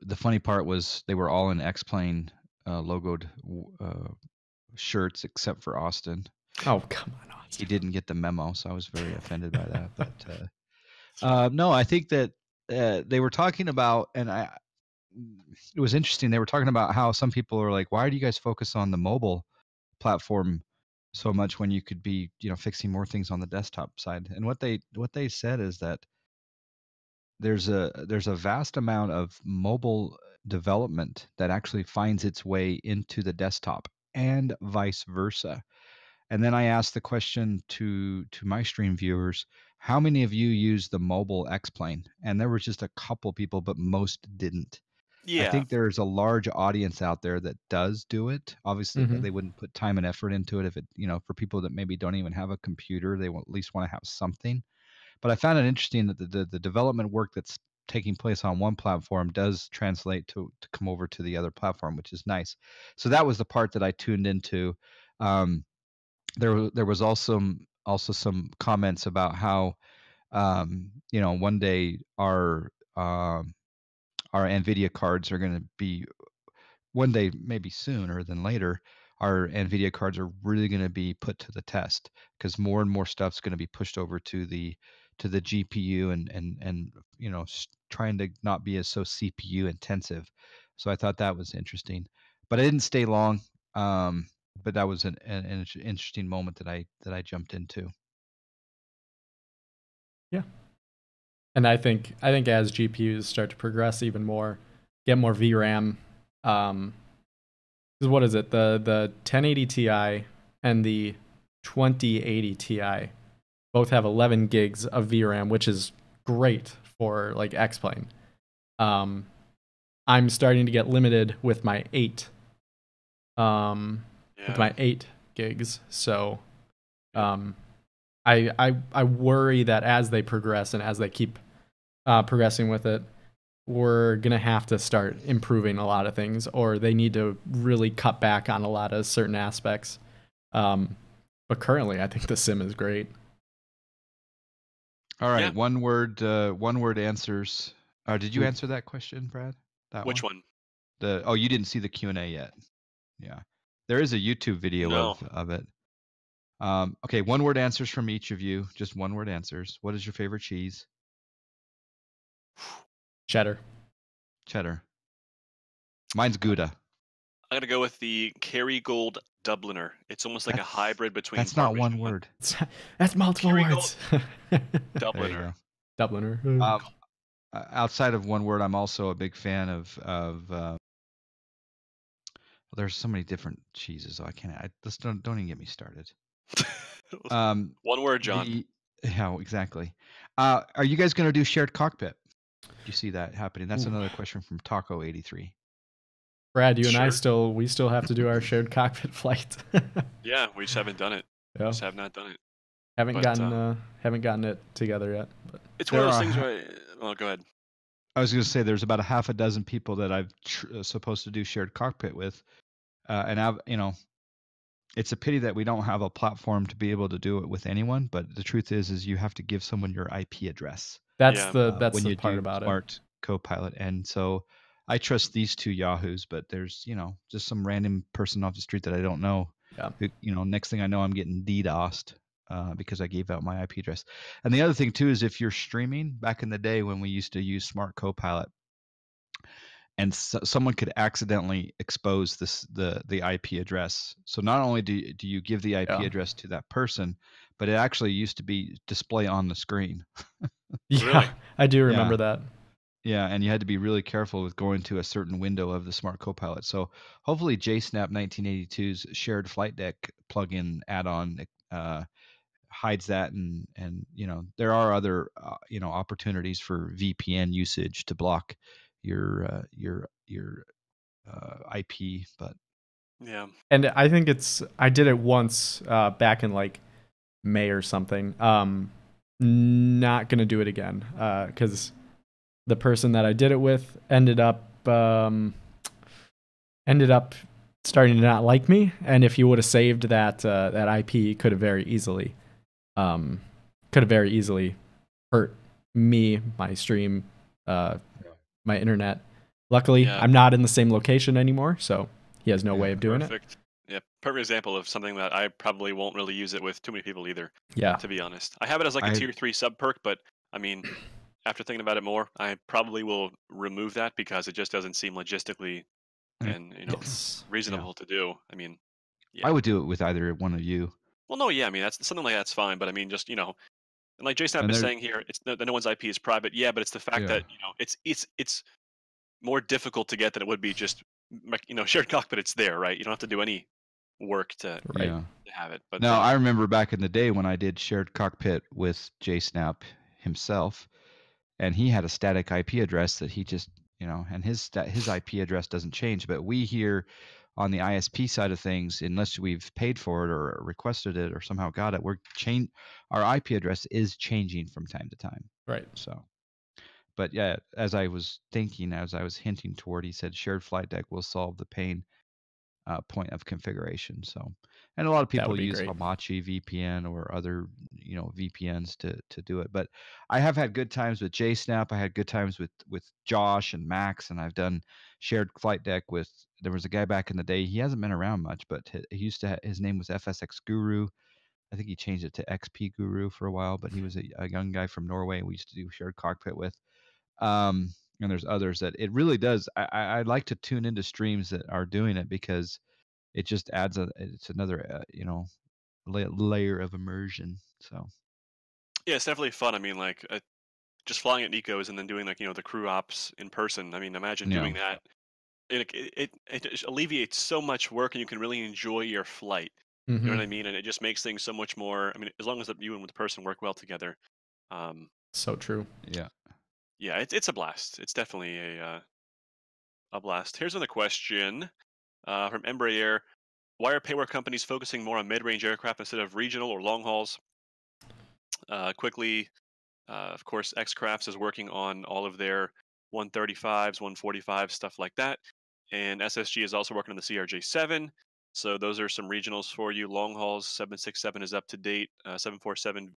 The funny part was they were all in X-Plane logoed shirts except for Austin. Oh, come on, Austin. He didn't get the memo, so I was very offended by that. But no, I think that they were talking about, and it was interesting. They were talking about how some people are like, "Why do you guys focus on the mobile platform so much when you could be, fixing more things on the desktop side?" And what they said is that there's a vast amount of mobile development that actually finds its way into the desktop and vice versa. And then I asked the question to my stream viewers, how many of you use the mobile X-Plane? And there was just a couple people, but most didn't. I Yeah, think there's a large audience out there that does do it. Obviously, Mhm. they wouldn't put time and effort into it if it, for people that maybe don't even have a computer, they will at least want to have something. But I found it interesting that the development work that's taking place on one platform does translate to come over to the other platform, which is nice. So that was the part that I tuned into. Um, there was also some comments about how one day our Nvidia cards are going to be, one day maybe sooner than later, our Nvidia cards are really going to be put to the test, because more and more stuff's going to be pushed over to the GPU, and trying to not be as so CPU intensive. So I thought that was interesting, but I didn't stay long. But that was an interesting moment that I jumped into. Yeah. And I think as GPUs start to progress even more, get more VRAM, 'cause what is it? The 1080 Ti and the 2080 Ti both have 11 gigs of VRAM, which is great for like X-Plane. I'm starting to get limited with my 8 with yeah. my 8 gigs. So I worry that as they progress and as they keep progressing with it, we're gonna have to start improving a lot of things, or they need to really cut back on a lot of certain aspects. But currently, I think the sim is great. All right, Yeah. one word answers. Did you Ooh. answer that question, Brad? That Which one? You didn't see the Q&A yet. Yeah, there is a YouTube video No. of it. Okay, one word answers from each of you. Just one word answers. What is your favorite cheese? Cheddar. Cheddar. Mine's Gouda. I'm gonna go with the Kerrygold Dubliner. It's almost like a hybrid between That's not one Parmesan. word. That's multiple Kerrygold words. There you Dubliner. go. Dubliner. Outside of one word, I'm also a big fan of there's so many different cheeses. So I can't. Don't even get me started. One word, John. The Yeah, exactly. Are you guys going to do shared cockpit? Do you see that happening? That's Ooh. another question from Taco83. Brad, you and I Sure. we still have to do our shared cockpit flight. Yeah, we just haven't done it. Yeah. Just have not done it. Haven't But gotten it together yet. But it's one There of those are things where, well, go ahead. I was going to say there's about a half a dozen people that I've supposed to do shared cockpit with, and it's a pity that we don't have a platform to be able to do it with anyone. But the truth is you have to give someone your IP address that's Yeah. that's when the you part do about it. Smart Copilot, and so I trust these two yahoos, but there's just some random person off the street that I don't know. Yeah. Who, next thing I know, I'm getting DDoSed because I gave out my IP address. And the other thing too is if you're streaming, back in the day when we used to use Smart Copilot, and someone could accidentally expose the IP address. So not only do you give the IP Yeah. address to that person, but it actually used to be display on the screen. Yeah, Really? I do Yeah. remember that. Yeah, and you had to be really careful with going to a certain window of the Smart Copilot. So hopefully JSnap 1982's shared flight deck plugin add-on hides that, and there are other opportunities for VPN usage to block your IP, but Yeah. And I think I did it once back in like May or something. Not gonna do it again because the person that I did it with ended up starting to not like me. And if you would have saved that IP, could have very easily hurt me, my stream, my internet. Luckily, Yeah. I'm not in the same location anymore, so he has no way of doing it. Perfect. Yeah, perfect example of something that I probably won't really use it with too many people either, Yeah, to be honest. I have it as like a tier 3 sub perk, but I mean, after thinking about it more, I probably will remove that because it just doesn't seem logistically and yes, reasonable to do. I mean, I yeah. would do it with either one of you. Well, no, yeah, I mean that's something like that's fine, but I mean just and like Jason And is there, saying here, it's that no one's IP is private. Yeah, but it's the fact yeah, that it's more difficult to get than it would be just shared cockpit. It's there, right? You don't have to do any work to right. yeah. have it. But Now I remember back in the day when I did shared cockpit with JSnap himself, and he had a static IP address that he just and his IP address doesn't change. But we here on the ISP side of things, unless we've paid for it or requested it or somehow got it, our IP address is changing from time to time. Right. So, but yeah, as I was hinting toward, he said shared flight deck will solve the pain point of configuration. So, and a lot of That would people be use great. Hamachi VPN or other VPNs to do it. But I have had good times with JSnap. I had good times with Josh and Max, and I've done shared flight deck with. There was a guy back in the day. He hasn't been around much, but he used to. His name was FSX Guru. I think he changed it to XP Guru for a while, but he was a young guy from Norway. We used to do shared cockpit with. And there's others that it really does. I like to tune into streams that are doing it because it just adds it's another layer of immersion. So yeah, it's definitely fun. I mean, like just flying at Nico's and then doing like the crew ops in person. I mean, imagine yeah, doing that. It just alleviates so much work, and you can really enjoy your flight. You know Mm-hmm. what I mean? And it just makes things so much more. I mean, as long as you and the person work well together. So true. yeah. Yeah, it's a blast. It's definitely a blast. Here's another question from Embraer. Why are payware companies focusing more on mid-range aircraft instead of regional or long hauls? Quickly, of course, X-Crafts is working on all of their 135s, 145s, stuff like that. And SSG is also working on the CRJ7. So those are some regionals for you. Long hauls, 767 is up to date. 747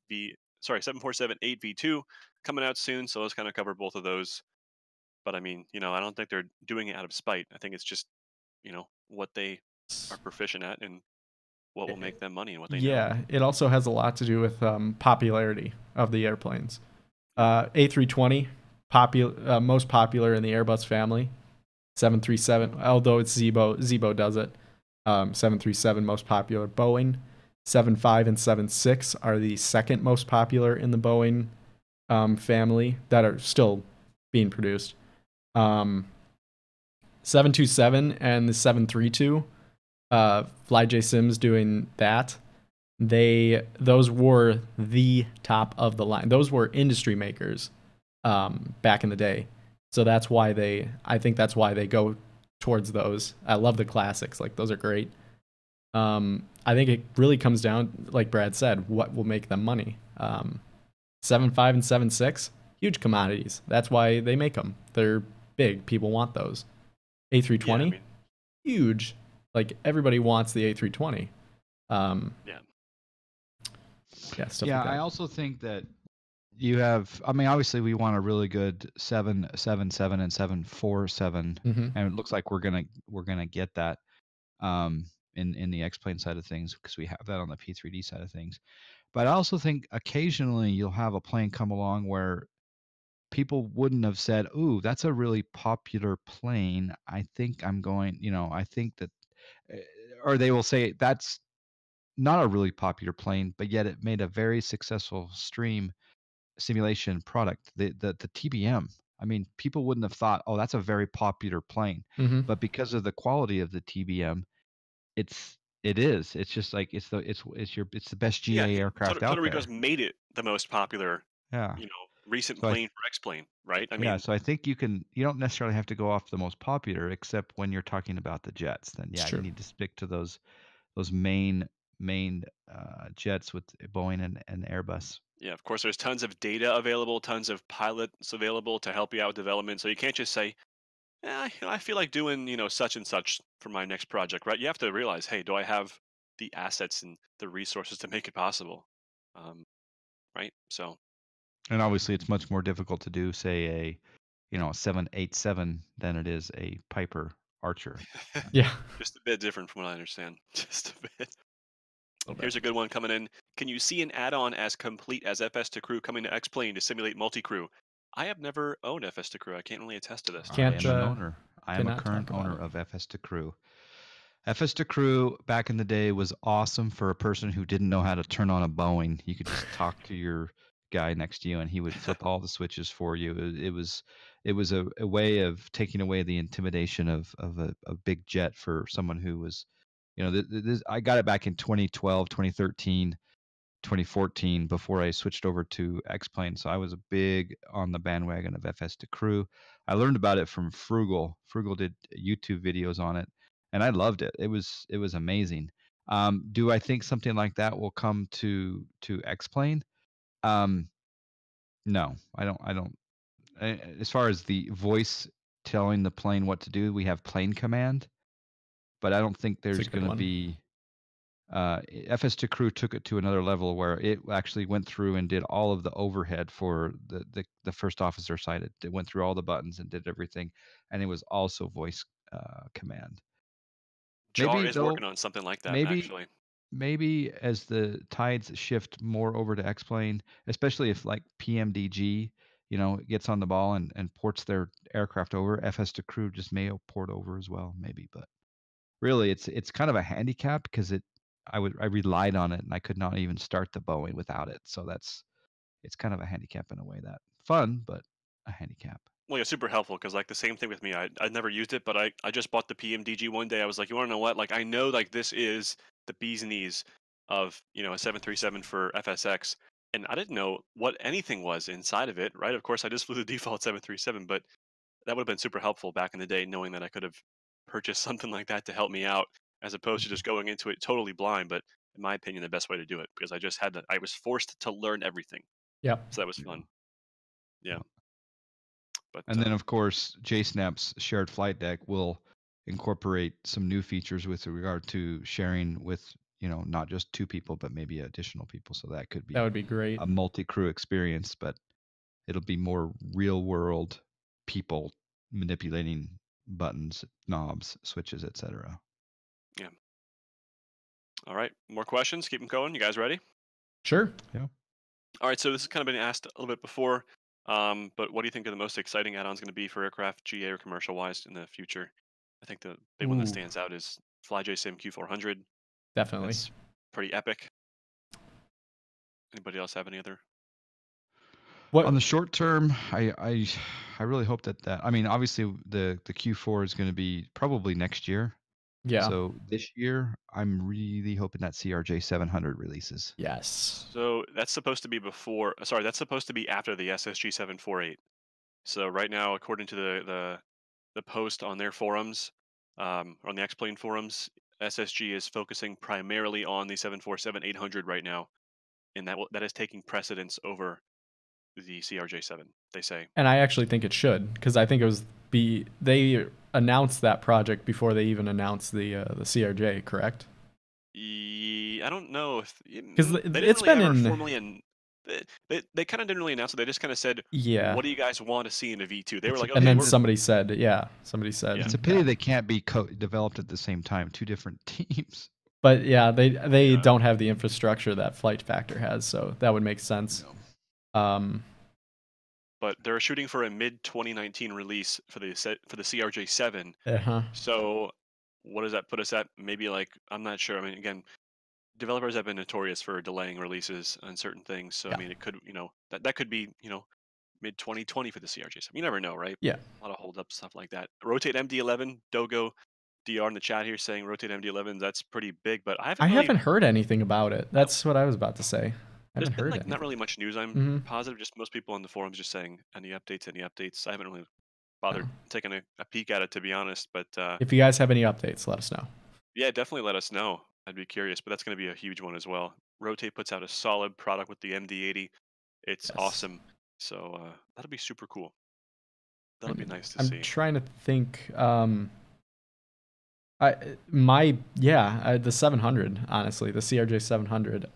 8V2 coming out soon. So let's kind of cover both of those. But I mean, I don't think they're doing it out of spite. I think it's just, what they are proficient at and what will make them money and what they know. Yeah, it also has a lot to do with popularity of the airplanes. A320, most popular in the Airbus family. 737, although it's Zibo does it. 737 most popular. Boeing 75 and 76 are the second most popular in the Boeing family that are still being produced. 727 and the 732, FlyJ Sims doing that. those were the top of the line. Those were industry makers back in the day. So I think that's why they go towards those. I love the classics. Like, those are great. I think it really comes down, like Brad said, what will make them money. 7.5 and 7.6, huge commodities. That's why they make them. They're big. People want those. A320, huge. Like, everybody wants the A320. Stuff like that. I also think that you have, I mean, obviously we want a really good 777 and 747, and it looks like we're gonna get that in the X-Plane side of things, because we have that on the P3D side of things. But I also think occasionally you'll have a plane come along where people wouldn't have said, "Ooh, that's a really popular plane. I think I'm going," I think that, or they will say that's not a really popular plane, but yet it made a very successful stream simulation product. The TBM. I mean, people wouldn't have thought, "Oh, that's a very popular plane," but because of the quality of the TBM, it is. It's just like it's the best GA aircraft out Puerto there. Rico's made it the most popular. Yeah. Recent plane for X-Plane, right? I mean, so I think you don't necessarily have to go off the most popular, except when you're talking about the jets. Then you need to stick to those main jets with Boeing and Airbus. Yeah, of course, there's tons of data available, tons of pilots available to help you out with development. So you can't just say, I feel like doing, such and such for my next project, right? You have to realize, hey, do I have the assets and the resources to make it possible? Right? So. And obviously, it's much more difficult to do, say, a 787 than it is a Piper Archer. Yeah. Just a bit different from what I understand. Just a bit. Here's a good one coming in. Can you see an add-on as complete as FS2 Crew coming to X-Plane to simulate multi-crew? I have never owned FS2 Crew. I can't really attest to this. I am an owner. I am a current owner of FS2 Crew. FS2 Crew back in the day was awesome for a person who didn't know how to turn on a Boeing. You could just talk to your guy next to you, and he would flip all the switches for you. It was a way of taking away the intimidation of a big jet for someone who was, I got it back in 2012, 2013, 2014 before I switched over to X-Plane. So I was a big on the bandwagon of FS2 Crew. I learned about it from Frugal. Frugal did YouTube videos on it, and I loved it. It was amazing. Do I think something like that will come to X-Plane? No, I don't. As far as the voice telling the plane what to do, we have plane command, but I don't think there's going to be. FS2 Crew took it to another level where it actually went through and did all of the overhead for the first officer side. It went through all the buttons and did everything, and it was also voice command. Jar is working on something like that, actually. Maybe as the tides shift more over to X-Plane, especially if like PMDG, gets on the ball and ports their aircraft over, FS2 Crew just may port over as well, maybe. But really, it's kind of a handicap because I relied on it and I could not even start the Boeing without it. So it's kind of a handicap in a way. That fun, but a handicap. Well, yeah, super helpful because like the same thing with me. I'd never used it, but I just bought the PMDG one day. I was like, you want to know what? Like I know like this is the bee's knees of a 737 for FSX, and I didn't know what anything was inside of it. Right? Of course, I just flew the default 737, but that would have been super helpful back in the day, knowing that I could have purchased something like that to help me out, as opposed to just going into it totally blind. But in my opinion, the best way to do it, because I was forced to learn everything. Yeah. So that was fun. Yeah. But, and then, of course, JSNAP's shared flight deck will incorporate some new features with regard to sharing with, not just two people, but maybe additional people. So that would be great. A multi-crew experience, but it'll be more real world people manipulating buttons, knobs, switches, etc. Yeah. All right. More questions? Keep them going. You guys ready? Sure. Yeah. All right. So this has kind of been asked a little bit before. But what do you think are the most exciting add-ons going to be for aircraft, GA or commercial-wise, in the future? I think the big one that stands out is flightsim Q400. Definitely. That's pretty epic. Anybody else have any other? On the short term, I really hope that I mean, obviously the Q4 is going to be probably next year. Yeah. So this year, I'm really hoping that CRJ 700 releases. Yes. So that's supposed to be before. Sorry, that's supposed to be after the SSG 748. So right now, according to the post on their forums, on the X-Plane forums, SSG is focusing primarily on the 747-800 right now, and that is taking precedence over the CRJ7. They say. And I actually think it should, because I think it was they announced that project before they even announced the CRJ, correct? I don't know if Because they didn't it's really been ever in, formally and they kind of didn't really announce it. They just kind of said, yeah. "What do you guys want to see in a V2?" They were It's a like, And "Okay, then we're somebody said, It's a pity they can't be developed at the same time. Two different teams. But yeah, they Yeah. don't have the infrastructure that Flight Factor has, so that would make sense. No. but they're shooting for a mid 2019 release for the CRJ7. Uh-huh. So what does that put us at? Maybe like I'm not sure. I mean, again, developers have been notorious for delaying releases on certain things. So Yeah. I mean, it could that could be mid 2020 for the CRJ7. You never know, right? Yeah. A lot of hold up stuff like that. Rotate MD11, Dogo DR in the chat here saying rotate MD11. That's pretty big, but I haven't heard anything about it. That's what I was about to say. I There's haven't been heard like anything. not really much news. I'm Mm-hmm. positive. Just most people on the forums just saying any updates, any updates. I haven't really bothered No. taking a peek at it, to be honest. But If you guys have any updates, let us know. yeah, definitely let us know. I'd be curious, but that's going to be a huge one as well. Rotate puts out a solid product with the MD80. It's Yes. awesome. So that'll be super cool. That'll be nice to I'm see. trying to think. The 700, honestly, the CRJ 700.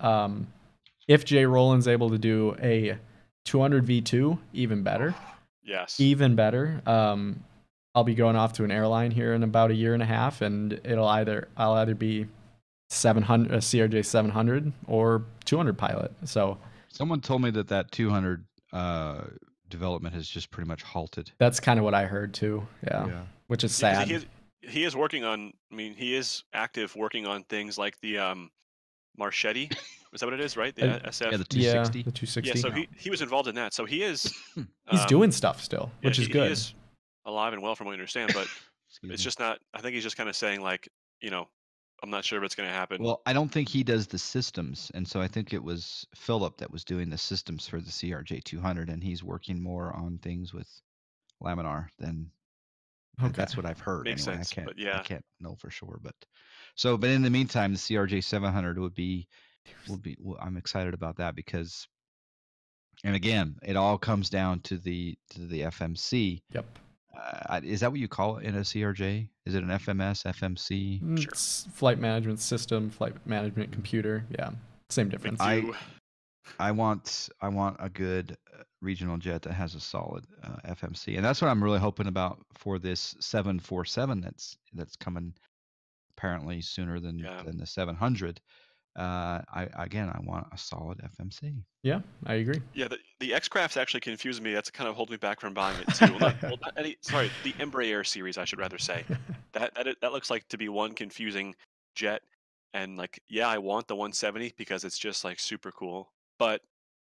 If Jay Roland's able to do a 200 V2, even better. Yes. Even better. I'll be going off to an airline here in about a year and a half, and I'll either be 700 a CRJ 700 or 200 pilot. So someone told me that 200 development has just pretty much halted. that's kind of what I heard too. Yeah. Which is sad. He is working on. I mean, he is active working on things like the Marchetti. Is that what it is, right? The SF. Yeah, the 260. Yeah, the 260. Yeah, so he was involved in that. So he is. He's doing stuff still, which is good. He is alive and well from what I understand, but it's just not. I think he's just kind of saying like, I'm not sure if it's going to happen. Well, I don't think he does the systems, and so I think it was Philip that was doing the systems for the CRJ 200, and he's working more on things with Laminar than. Okay. That's what I've heard. Makes anyway, sense, but yeah. I can't know for sure, but in the meantime, the CRJ 700 will be. I'm excited about that because, and again, it all comes down to the FMC. Yep. Is that what you call it in a CRJ? Is it an FMS, FMC? Sure. It's flight management system, flight management computer. Yeah, same difference. I want a good regional jet that has a solid FMC, and that's what I'm really hoping about for this 747 that's coming apparently sooner than the 700. I want a solid FMC. Yeah, I agree. Yeah, the X-Crafts actually confused me. That's kind of holding me back from buying it too. Sorry, the Embraer series, I should rather say. That looks like to be one confusing jet, and like, yeah, I want the 170 because it's just like super cool. But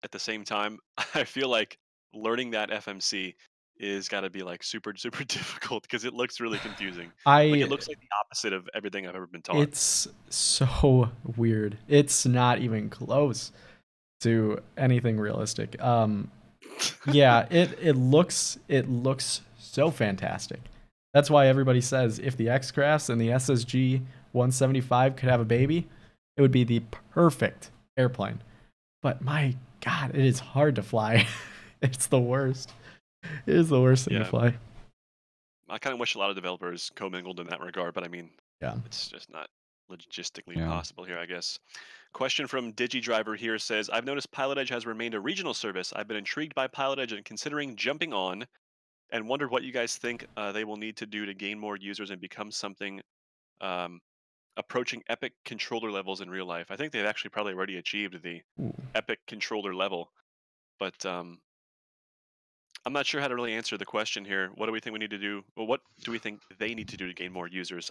at the same time, I feel like learning that FMC is got to be like super super difficult because it looks really confusing. It looks like the opposite of everything I've ever been taught. It's so weird. It's not even close to anything realistic. Yeah, it looks so fantastic. That's why everybody says if the X-Crafts and the SSG 175 could have a baby, it would be the perfect airplane. But my God, it is hard to fly. It's the worst. It is the worst thing to fly. I kind of wish a lot of developers commingled in that regard, but I mean, it's just not logistically possible here, I guess. Question from DigiDriver here says, I've noticed Pilot Edge has remained a regional service. I've been intrigued by Pilot Edge and considering jumping on and wondered what you guys think they will need to do to gain more users and become something approaching epic controller levels in real life. I think they've actually probably already achieved the epic controller level, but I'm not sure how to really answer the question here. What do we think we need to do? Well, what do we think they need to do to gain more users?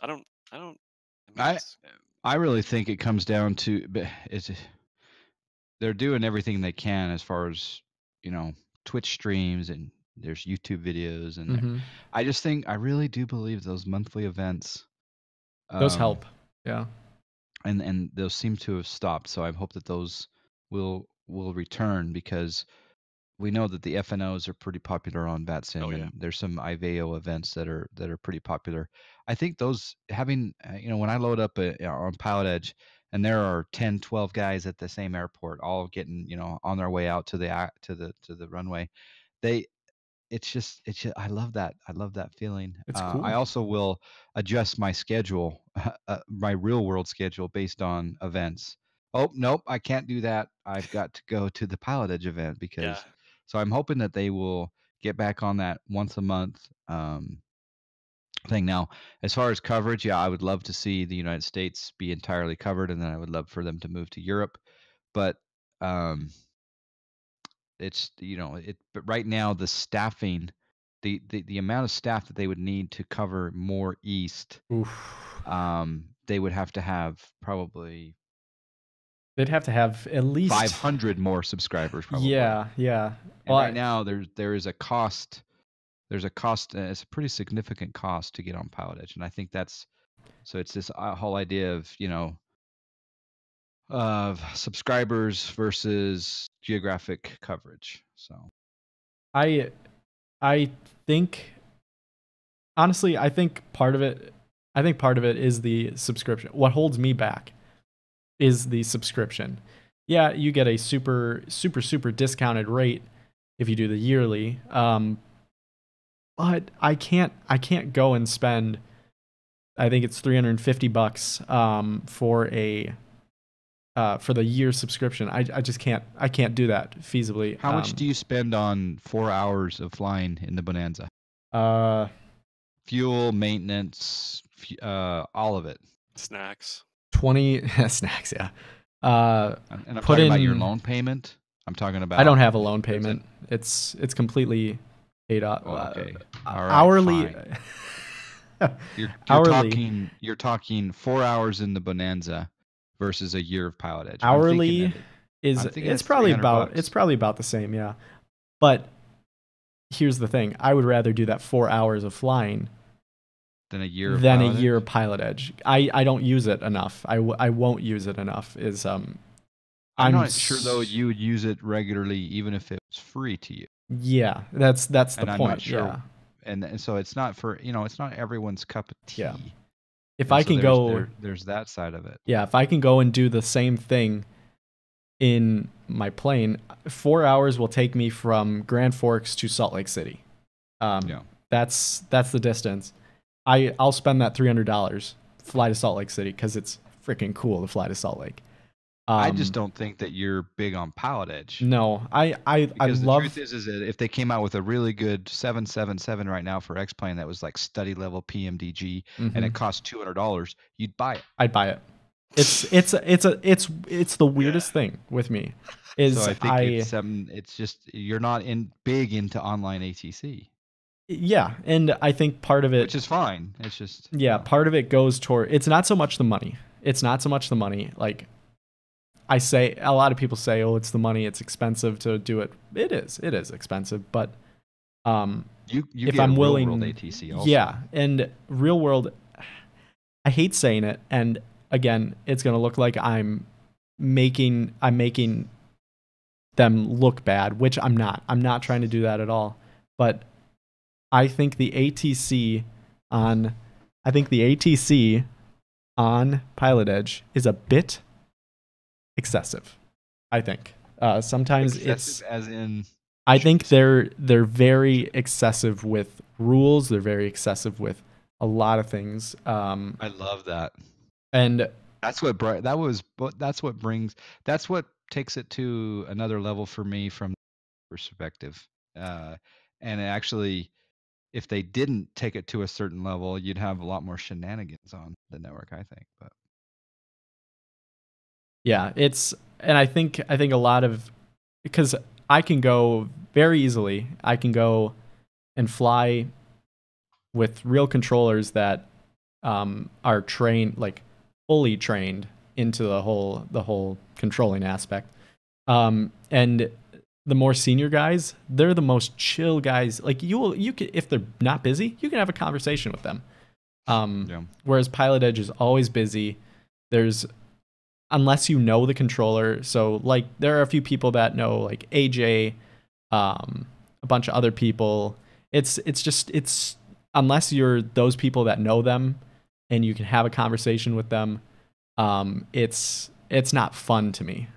I really think it comes down to they're doing everything they can as far as Twitch streams and there's YouTube videos and I really do believe those monthly events Those help. Yeah. And those seem to have stopped. So I hope that those will return, because we know that the FNOs are pretty popular on VATSIM, Oh, yeah. and there's some IVAO events that are pretty popular. I think those having when I load up on Pilot Edge, and there are 10, 12 guys at the same airport, all getting on their way out to the runway. It's just I love that. I love that feeling. It's cool. I also will adjust my schedule, my real world schedule, based on events. Oh, nope, I can't do that. I've got to go to the Pilot Edge event Yeah. so I'm hoping that they will get back on that once a month thing. Now, as far as coverage, yeah, I would love to see the United States be entirely covered, and then I would love for them to move to Europe. But it's but right now the staffing, the amount of staff that they would need to cover more east, Oof. they would have to have probably They'd have to have at least 500 more subscribers probably. Yeah. And right now there is a cost. There's a cost. It's a pretty significant cost to get on Pilot Edge, and I think it's this whole idea of subscribers versus geographic coverage. So I think, honestly, I think part of it is the subscription. What holds me back is the subscription. Yeah, you get a super discounted rate if you do the yearly. But I can't go and spend, I think it's $350 for the year subscription. I just can't do that feasibly. How much do you spend on 4 hours of flying in the Bonanza? Fuel, maintenance, all of it. Snacks. 20 snacks, yeah. And I'm talking about your loan payment. I'm talking about. I don't have a loan payment. It's completely paid off. Okay. All right, hourly. You're talking 4 hours in the Bonanza versus a year of Pilot Edge. Hourly it's probably about the same, yeah. But here's the thing: I would rather do that 4 hours of flying than a year of Pilot Edge. I don't use it enough. I won't use it enough. I'm not sure though you would use it regularly, even if it was free to you. Yeah, that's the point. I'm not sure. Yeah. And so it's not for it's not everyone's cup of tea. Yeah. If I can go, there's that side of it. Yeah, if I can go and do the same thing in my plane, 4 hours will take me from Grand Forks to Salt Lake City. That's the distance. I'll spend that $300, fly to Salt Lake City, because it's freaking cool to fly to Salt Lake. I just don't think that you're big on Pilot Edge. No, because the truth is that if they came out with a really good 777 right now for X-Plane that was like study level PMDG and it cost $200, you'd buy it. I'd buy it. It's the weirdest thing with me. So I think it's just you're not big into online ATC. Yeah, and I think part of it, which is fine. It's just part of it goes toward. It's not so much the money. Like I say, a lot of people say, "Oh, it's the money. It's expensive to do it." It is expensive, but you if get I'm real willing, world ATC also. Yeah, and real world. I hate saying it, and again, it's gonna look like I'm making them look bad, which I'm not. I'm not trying to do that at all, but I think the ATC on Pilot Edge is a bit excessive. I think sometimes excessive as in. I think they're very excessive with rules. They're very excessive with a lot of things. I love that, and that's what takes it to another level for me from perspective. And actually, if they didn't take it to a certain level, you'd have a lot more shenanigans on the network, I think. But yeah, and I think a lot of, because I can go very easily. I can go and fly with real controllers that are trained, like fully trained into the whole controlling aspect. And the more senior guys, they're the most chill guys. Like you can, if they're not busy, you can have a conversation with them. Yeah. Whereas Pilot Edge is always busy. There's unless you know the controller. So like there are a few people that know like AJ, a bunch of other people. It's unless you're those people that know them and you can have a conversation with them, it's not fun to me.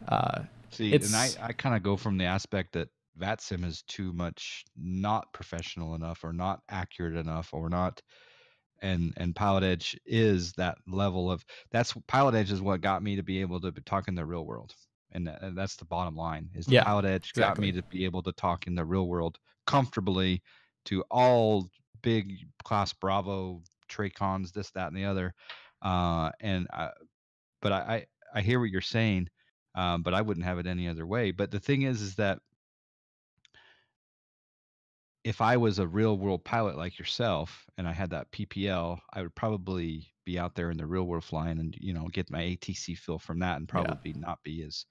See, and I kind of go from the aspect that VATSIM is too much not professional enough or not accurate enough or not and Pilot Edge is that level of Pilot Edge is what got me to be able to talk in the real world. And that's the bottom line is the Yeah, Pilot Edge got me exactly. to be able to talk in the real world comfortably to all big class Bravo, Tracons, this, that, and the other. But I hear what you're saying, but I wouldn't have it any other way. But the thing is that if I was a real world pilot like yourself and I had that PPL, I would probably be out there in the real world flying and get my ATC feel from that and Yeah. probably not be as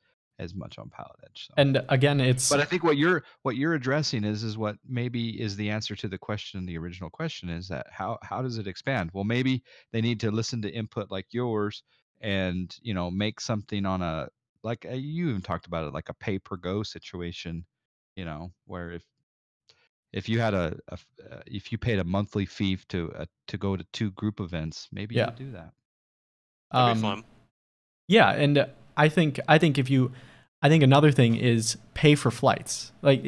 much on Pilot Edge. So. And again, it's But I think what you're addressing is what maybe is the answer to the question. The original question is that how does it expand? Well, maybe they need to listen to input like yours and make something on a like you even talked about it like a pay per go situation, where if you had if you paid a monthly fee to go to 2 group events, maybe you Yeah. would do that. That'd be fun. Yeah, and I think another thing is pay for flights. Like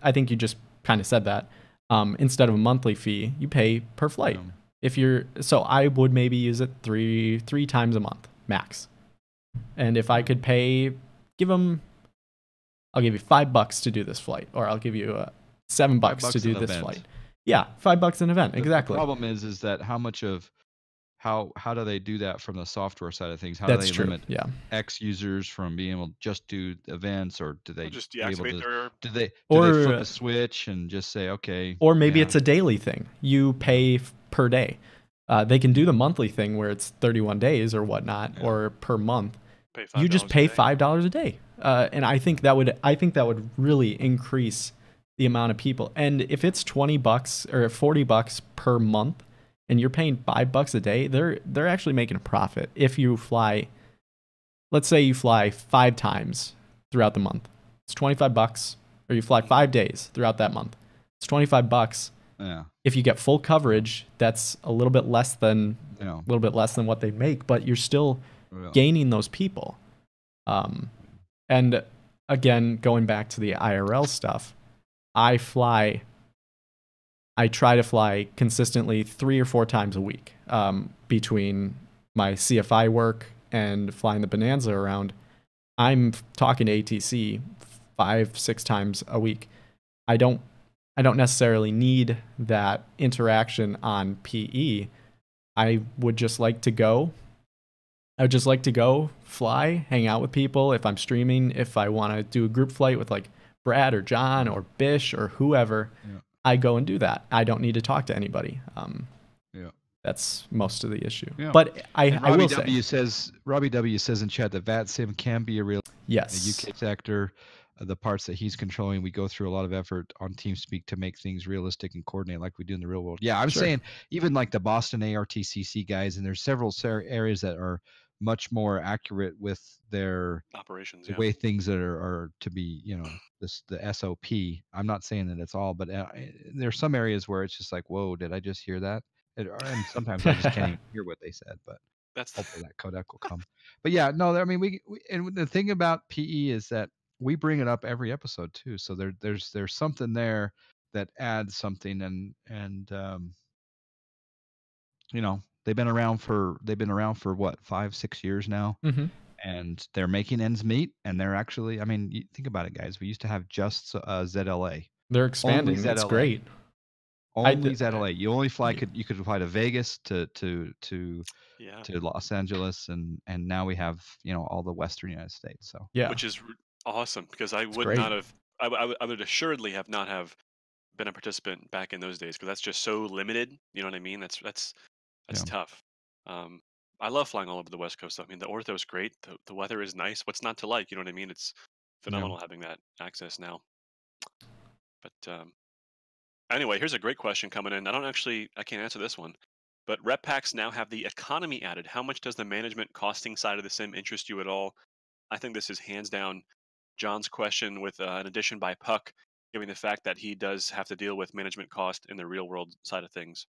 I think you just kind of said that. Instead of a monthly fee, you pay per flight. So I would maybe use it three times a month max. And if I could pay, I'll give you $5 to do this flight, or I'll give you $7 to do this event. flight. Yeah, $5 an event, exactly. The problem is that how much of how do they do that from the software side of things? How That's do they true. limit Yeah. X users from being able to just do events, or do they just be able deactivate to? their. Do they flip a switch and just say okay? Or maybe it's a daily thing. You pay per day. They can do the monthly thing where it's 31 days or whatnot, or per month. Pay You just pay a day. $5 a day, and I think that would really increase the amount of people. And if it's $20 or $40 per month, and you're paying $5 a day, they're actually making a profit. If you fly, let's say you fly 5 times throughout the month, it's $25. Or you fly 5 days throughout that month, it's $25. Yeah. If you get full coverage, that's a little bit less than what they make, but you're still gaining those people. And again, going back to the IRL stuff, I try to fly consistently 3 or 4 times a week, between my CFI work and flying the Bonanza around. I'm talking to ATC 5-6 times a week. I don't necessarily need that interaction on PE. I would just like to go. Fly, hang out with people. If I'm streaming, if I want to do a group flight with like Brad or John or Bish or whoever, I go and do that. I don't need to talk to anybody. That's most of the issue. Yeah. But I will say, Robbie W says in chat that VATSIM can be a real yes. The UK sector. The parts that he's controlling, we go through a lot of effort on TeamSpeak to make things realistic and coordinate like we do in the real world. Yeah, I'm saying even like the Boston ARTCC guys, and there's several areas that are much more accurate with their operations, the way things that are to be, the SOP. I'm not saying that it's all, but there's some areas where it's just like, whoa, did I just hear that? And sometimes I just can't even hear what they said, but hopefully that codec will come. But yeah, no, I mean, we and the thing about PE is that we bring it up every episode too. So there's something there that adds something, and they've been around for what 5-6 years now, and they're making ends meet, and they're actually, I mean, you think about it, guys. We used to have just ZLA. They're expanding. That's great. Only ZLA. You only fly you could fly to Vegas to Los Angeles, and now we have all the Western United States. So which is awesome, because I would not have. I would assuredly have not have been a participant back in those days, because that's just so limited. You know what I mean? That's tough. I love flying all over the West Coast. I mean, the ortho is great. The weather is nice. What's not to like? You know what I mean? It's phenomenal having that access now. But anyway, here's a great question coming in. I can't answer this one. But rep packs now have the economy added. How much does the management costing side of the sim interest you at all? I think this is hands down John's question with an addition by Puck, given the fact that he does have to deal with management cost in the real world side of things.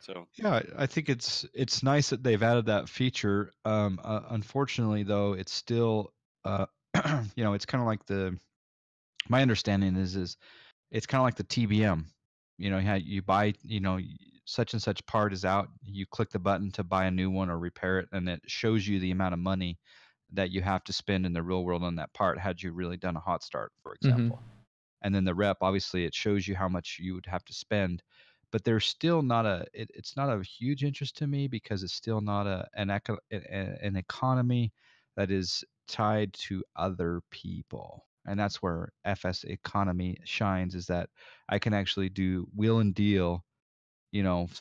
So Yeah, I think it's nice that they've added that feature. Unfortunately, though, it's still, it's kind of like my understanding is it's kind of like the TBM. How you buy, such and such part is out. You click the button to buy a new one or repair it, and it shows you the amount of money that you have to spend in the real world on that part had you really done a hot start, for Mm-hmm. example. And then the rep, obviously, it shows you how much you would have to spend. But there's still not it's not a huge interest to me because it's still not an economy that is tied to other people. And that's where FS economy shines, is that I can actually do wheel and deal,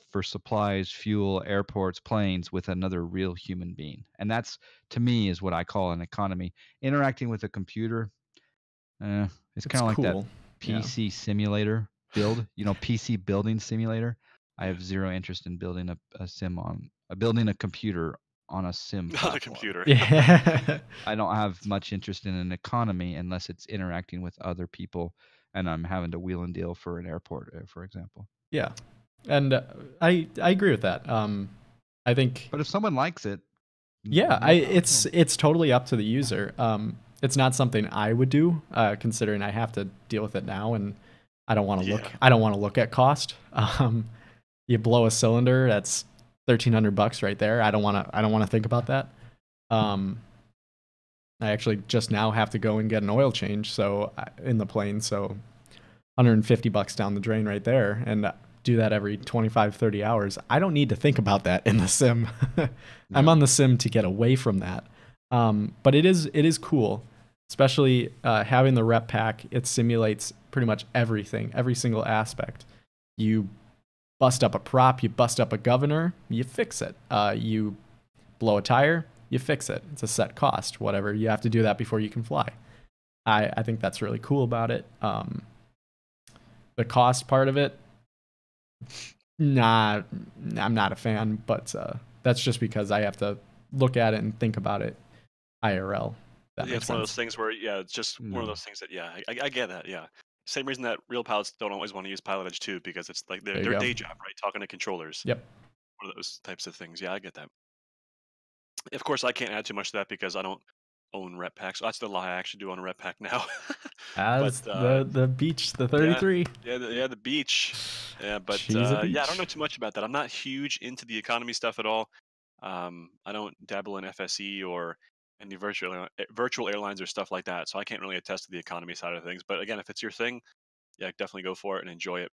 for supplies, fuel, airports, planes with another real human being. And that's, to me, is what I call an economy. Interacting with a computer, it's It's kind of like that cool. Yeah. PC simulator build, PC building simulator. I yeah, have zero interest in building building a computer on a sim on a platform. computer. Yeah. I don't have much interest in an economy unless it's interacting with other people and I'm having to wheel and deal for an airport, for example. Yeah. And I agree with that. I think But if someone likes it, yeah, more power to them. it's totally up to the user. It's not something I would do, considering I have to deal with it now, and I don't want to look. Yeah. I don't want to look at cost. You blow a cylinder, that's $1,300 right there. I don't want to. I don't want to think about that. I actually just now have to go and get an oil change, in the plane, so $150 down the drain right there, and do that every 25, 30 hours. I don't need to think about that in the sim. I'm on the sim to get away from that. But it is cool, especially having the rep pack. It simulates pretty much everything, every single aspect. You bust up a prop, you bust up a governor, you fix it. You blow a tire, you fix it. It's a set cost, whatever. You have to do that before you can fly. I think that's really cool about it. The cost part of it, nah, I'm not a fan, but that's just because I have to look at it and think about it IRL. That Yeah, makes it's one of sense. those things where it's just one of No. those things that I get that. Yeah, same reason that real pilots don't always want to use Pilot Edge too, because it's like There you their go. day job, right? Talking to controllers, Yep. one of those types of things. Yeah, I get that. Of course, I can't add too much to that because I don't own rep packs. That's the lie. I actually do own a rep pack now. But As the beach, the yeah, 33. the beach. Yeah, but She's a yeah, I don't know beach. too much about that. I'm not huge into the economy stuff at all. I don't dabble in FSE or any virtual airlines or stuff like that, so I can't really attest to the economy side of things. But again, if it's your thing, yeah, definitely go for it and enjoy it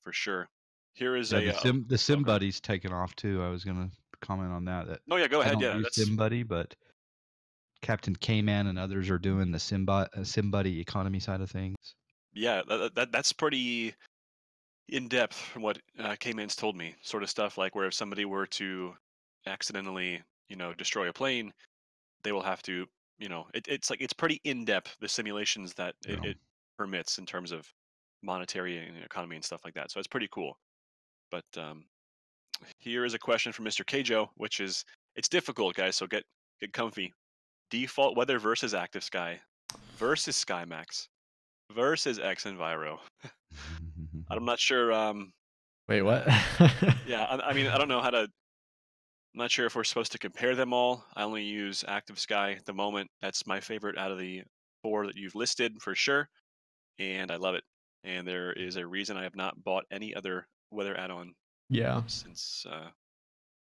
for sure. Here is Yeah, a the Sim okay. Buddy's taken off too. I was gonna comment on that. No, yeah, go I ahead. don't Yeah, use that's Sim Buddy, but Captain K-Man and others are doing the Sim Buddy economy side of things. yeah, that's pretty in depth from what K-Man's told me. Sort of stuff like where if somebody were to accidentally, destroy a plane, they will have to, it's like it's pretty in depth the simulations that You know. it permits in terms of monetary and economy and stuff like that. So it's pretty cool. But here is a question from Mr. Kjo, which is it's difficult, guys. So get comfy. Default weather versus active sky versus SkyMax versus X Enviro. I'm not sure. Wait, what? Yeah, I mean, I don't know how to. I'm not sure if we're supposed to compare them all. I only use Active Sky at the moment. That's my favorite out of the four that you've listed for sure, and I love it. And there is a reason I have not bought any other weather add-on Yeah. since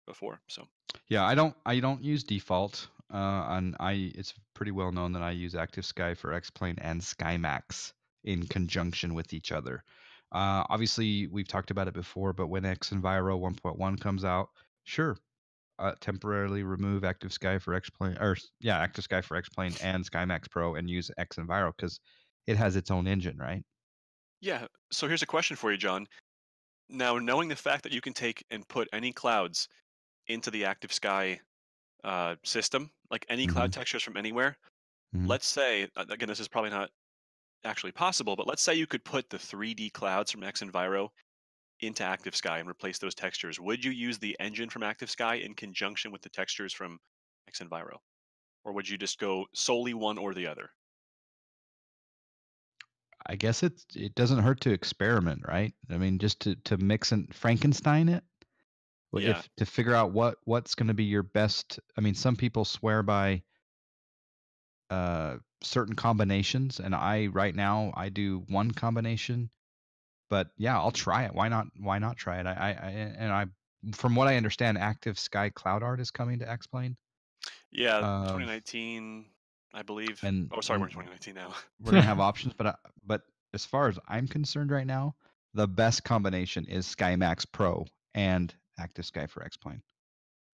before. So Yeah, I don't use default. And it's pretty well known that I use Active Sky for X-Plane and SkyMax in conjunction with each other. Obviously, we've talked about it before, but when X Enviro 1.1 comes out, sure, temporarily remove Active Sky for X-Plane, Active Sky for X-Plane and SkyMax Pro, and use X Enviro because it has its own engine, right? yeah. So here's a question for you, John. Now, knowing the fact that you can take and put any clouds into the Active Sky system, like any Mm-hmm. cloud textures from anywhere. Mm-hmm. Let's say, again, this is probably not actually possible, but let's say you could put the 3D clouds from X Enviro into Active Sky and replace those textures, would you use the engine from Active Sky in conjunction with the textures from Xenviro? Or would you just go solely one or the other? I guess it doesn't hurt to experiment, right? I mean, just to mix and Frankenstein it. Yeah. If to figure out what's going to be your best. I mean, some people swear by certain combinations, and right now I do one combination. But yeah, I'll try it. Why not? Why not try it? I from what I understand, Active Sky Cloud Art is coming to X-Plane. Yeah, Um, 2019, I believe. and Oh, sorry, we're in 2019 now. we're gonna have options, but as far as I'm concerned right now, the best combination is SkyMax Pro and Active Sky for X-Plane.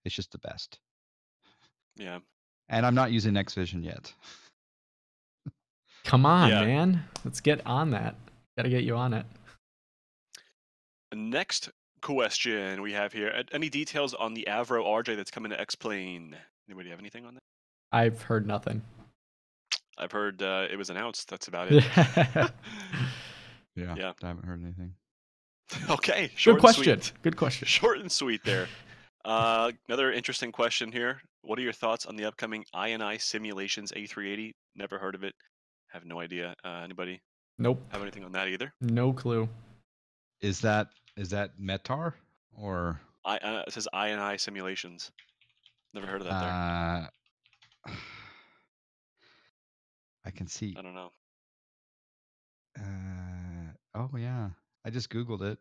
It's just the best. Yeah. And I'm not using X Vision yet. Come on, Yeah. man. Let's get on that. Gotta get you on it. Next question we have here. Any details on the Avro RJ that's coming to X-Plane? Anybody have anything on that? I've heard nothing. I've heard it was announced. That's about it. Yeah. Yeah. I haven't heard anything. Okay. Good Short question. and sweet. Good question. Short and sweet there. Another interesting question here. What are your thoughts on the upcoming INI Simulations A380? Never heard of it. Have no idea. Anybody Nope. have anything on that either? No clue. Is that Metar or It says INI Simulations. Never heard of that there. I can see. I don't know. Oh yeah, I just Googled it.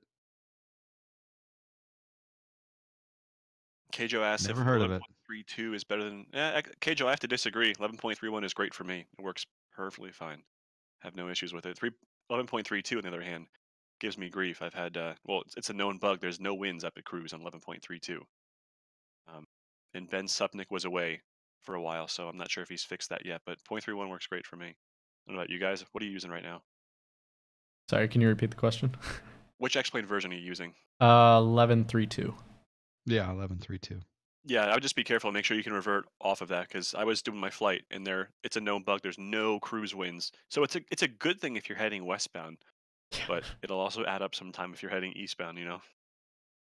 Keijo asks Never if heard of it. 11.32 is better than. Keijo, I have to disagree. 11.31 is great for me. It works perfectly fine. Have no issues with it. 11.32, on the other hand, gives me grief. I've had, it's a known bug. There's no wins up at cruise on 11.32. And Ben Supnick was away for a while, so I'm not sure if he's fixed that yet. But 0.31 works great for me. What about you guys? What are you using right now? Sorry, can you repeat the question? Which X-Plane version are you using? 1132. Yeah, 1132. Yeah, I would just be careful and make sure you can revert off of that, because I was doing my flight and it's a known bug. There's no cruise winds, so it's a good thing if you're heading westbound, but it'll also add up some time if you're heading eastbound.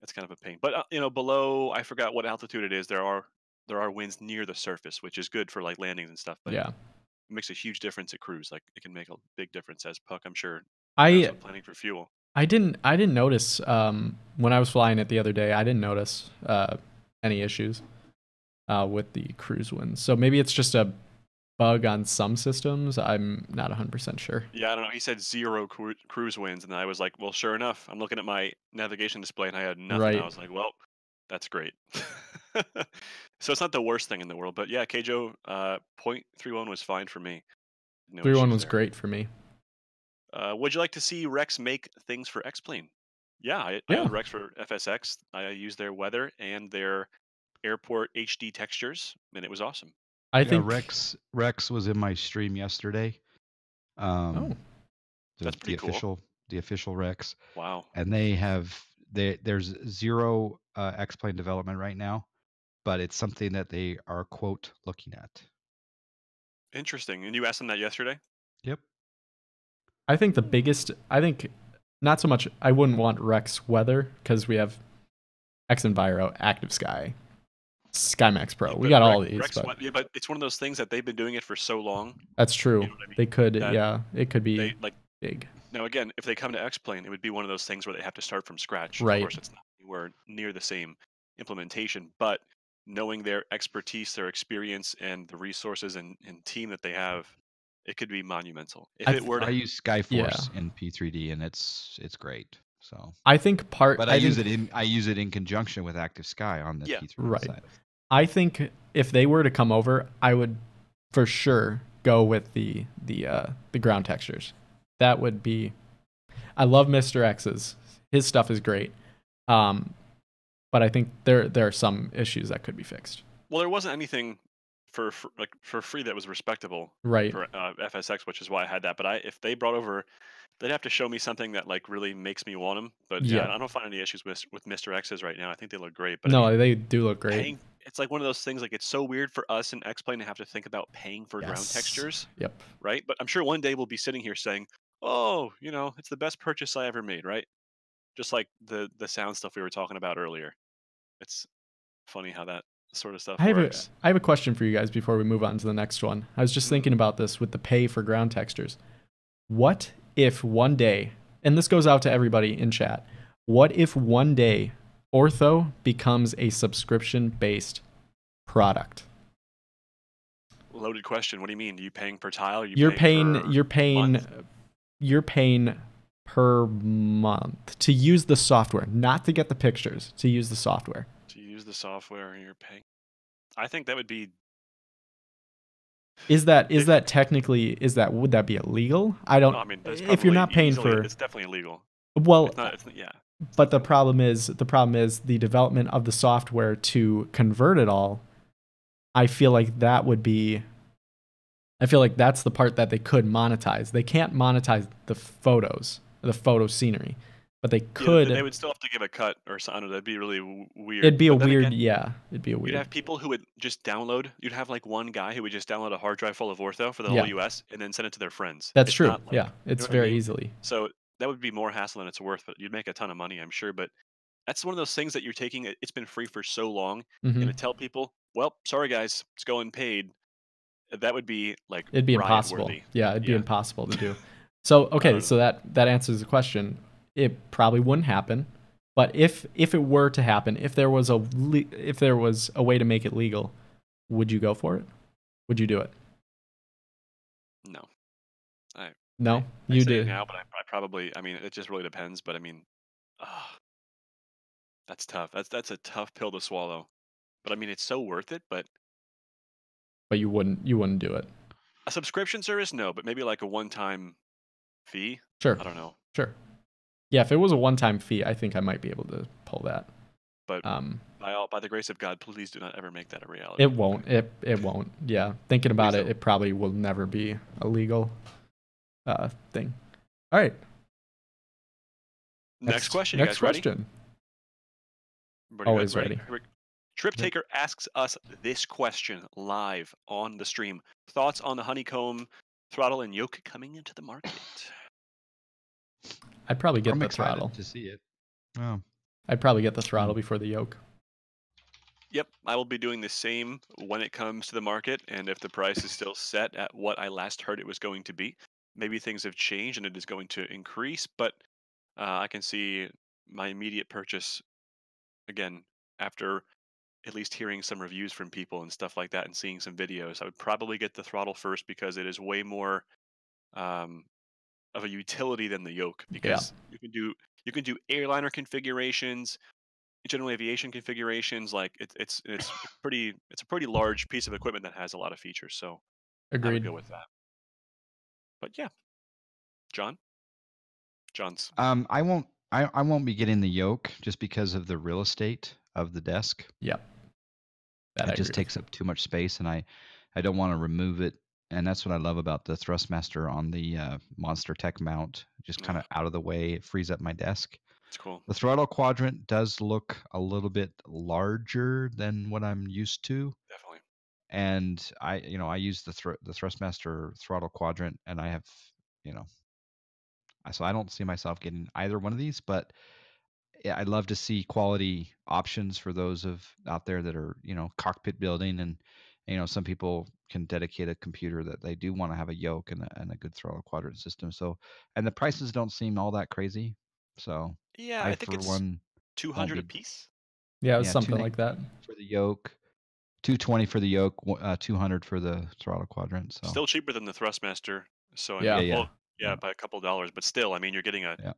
That's kind of a pain. But below, I forgot what altitude it is. There are winds near the surface, which is good for like landings and stuff. But Yeah. it makes a huge difference at cruise. Like it can make a big difference, as Puck, I'm sure, I knows when planning for fuel. I didn't notice when I was flying it the other day. I didn't notice any issues with the cruise winds. So maybe it's just a bug on some systems. I'm not 100% sure. Yeah, I don't know. He said zero cruise winds, and I was like, well, sure enough. I'm looking at my navigation display, and I had nothing. Right. I was like, well, that's great. So it's not the worst thing in the world, but yeah, Keijo, 0.31 was fine for me. No 3-1 issues was there. great for me. Would you like to see Rex make things for X-Plane? Yeah, I own Rex for FSX. I use their weather and their airport HD textures, and it was awesome. I think Rex was in my stream yesterday. That's pretty cool. The official Rex. Wow. And there's zero X-Plane development right now, but it's something that they are, quote, looking at. Interesting. And you asked them that yesterday? Yep. I think not so much. I wouldn't want Rex weather because we have Xenviro, Active Sky, SkyMax Pro. We got all these. But it's one of those things that they've been doing it for so long. That's true. You know what I mean? They could, it could be big. Now, again, if they come to X-Plane, it would be one of those things where they have to start from scratch. Right. Of course, it's not anywhere near the same implementation, but knowing their expertise, their experience, and the resources and team that they have, it could be monumental. If it were to, I use Skyforce in P3D, and it's great. So I think but I use it in conjunction with Active Sky on the P3D side. I think if they were to come over, I would for sure go with the ground textures. That would be. I love Mr. X's. His stuff is great, but I think there are some issues that could be fixed. Well, there wasn't anything for free that was respectable, right? For FSX, which is why I had that. But if they brought over, they'd have to show me something that like really makes me want them. But yeah, I don't find any issues with Mr. X's right now. I think they look great. But no, they do look great. It's like one of those things. Like it's so weird for us in X-Plane to have to think about paying for ground textures. Yep. Right. But I'm sure one day we'll be sitting here saying, "Oh, it's the best purchase I ever made." Right. just like the sound stuff we were talking about earlier. It's funny how that sort of stuff works. I have a question for you guys before we move on to the next one. I was just thinking about this with the pay for ground textures. What if one day, and this goes out to everybody in chat, what if one day Ortho becomes a subscription-based product? Loaded question. What do you mean? Are you paying per tile? Are you You're paying you're paying per month to use the software, not to get the pictures, to use the software. To use the software, and you're paying. I think that would be. Is that technically would that be illegal? I don't. No, I mean, that's if you're not paying easily, for, it's definitely illegal. well, It's not. Yeah. but the problem is the development of the software to convert it all. I feel like that's the part that they could monetize. They can't monetize the photos, the photo scenery, but they could. Yeah, they would still have to give a cut or something. That'd be really weird. It'd be a But then weird, again, yeah. It'd be a weird. you'd have people who would just download. You'd have like one guy who would just download a hard drive full of Ortho for the Yeah. whole US and then send it to their friends. That's It's true. not like- Yeah, it's know what I very mean? easily. So that would be more hassle than it's worth, but you'd make a ton of money, I'm sure. But that's one of those things that you're taking. It's been free for so long, Mhm. and to tell people, well, sorry guys, it's going paid. That would be like It'd be impossible. riot-worthy. Yeah, it'd be Yeah. impossible to do. So okay, know. so that answers the question. It probably wouldn't happen, but if it were to happen, if there was a way to make it legal, would you go for it? Would you do it? No, No, I you say it did. now, but I probably. I mean, it just really depends. But I mean, that's tough. That's a tough pill to swallow. But I mean, it's so worth it. But But you wouldn't do it. a subscription service, no. But maybe like a one-time fee. Sure. I don't know. Sure. Yeah, if it was a one-time fee, I think I might be able to pull that. But by the grace of God, please do not ever make that a reality. It won't. It won't. Yeah. Thinking about Please it, don't. it probably will never be a legal thing. All right. Next question. Next you guys ready? question. Always Always ready. Trip Taker asks us this question live on the stream. Thoughts on the honeycomb throttle and yoke coming into the market? I'd probably get I'm the excited throttle. to see it. Oh. I'd probably get the throttle before the yoke. Yep, I will be doing the same when it comes to the market, and if the price is still set at what I last heard it was going to be, maybe things have changed and it is going to increase, but I can see my immediate purchase again after at least hearing some reviews from people and stuff like that and seeing some videos. I would probably get the throttle first because it is way more um, of a utility than the yoke, because you can do airliner configurations, general aviation configurations. Like it's a pretty large piece of equipment that has a lot of features. So I would Agreed. go with that. But yeah, John's. I won't be getting the yoke just because of the real estate of the desk. Yep. That It just takes up too much space, and I don't want to remove it. And that's what I love about the Thrustmaster on the Monster Tech mount. Just kind of out of the way, it frees up my desk. It's cool. The throttle quadrant does look a little bit larger than what I'm used to. Definitely. And I use the Thrustmaster throttle quadrant, and I have, so I don't see myself getting either one of these, but yeah, I'd love to see quality options for those out there that are, cockpit building, and some people can dedicate a computer that they do want to have a yoke and a good throttle quadrant system. So, and the prices don't seem all that crazy. So Yeah, I think for it's one 200 be- a piece. Yeah, it was Yeah, something like that. for the yoke, 220 for the yoke, 200 for the throttle quadrant. So Still cheaper than the Thrustmaster. So I Yeah. mean, Yeah. yeah, by a couple dollars, but still, I mean, you're getting Yeah.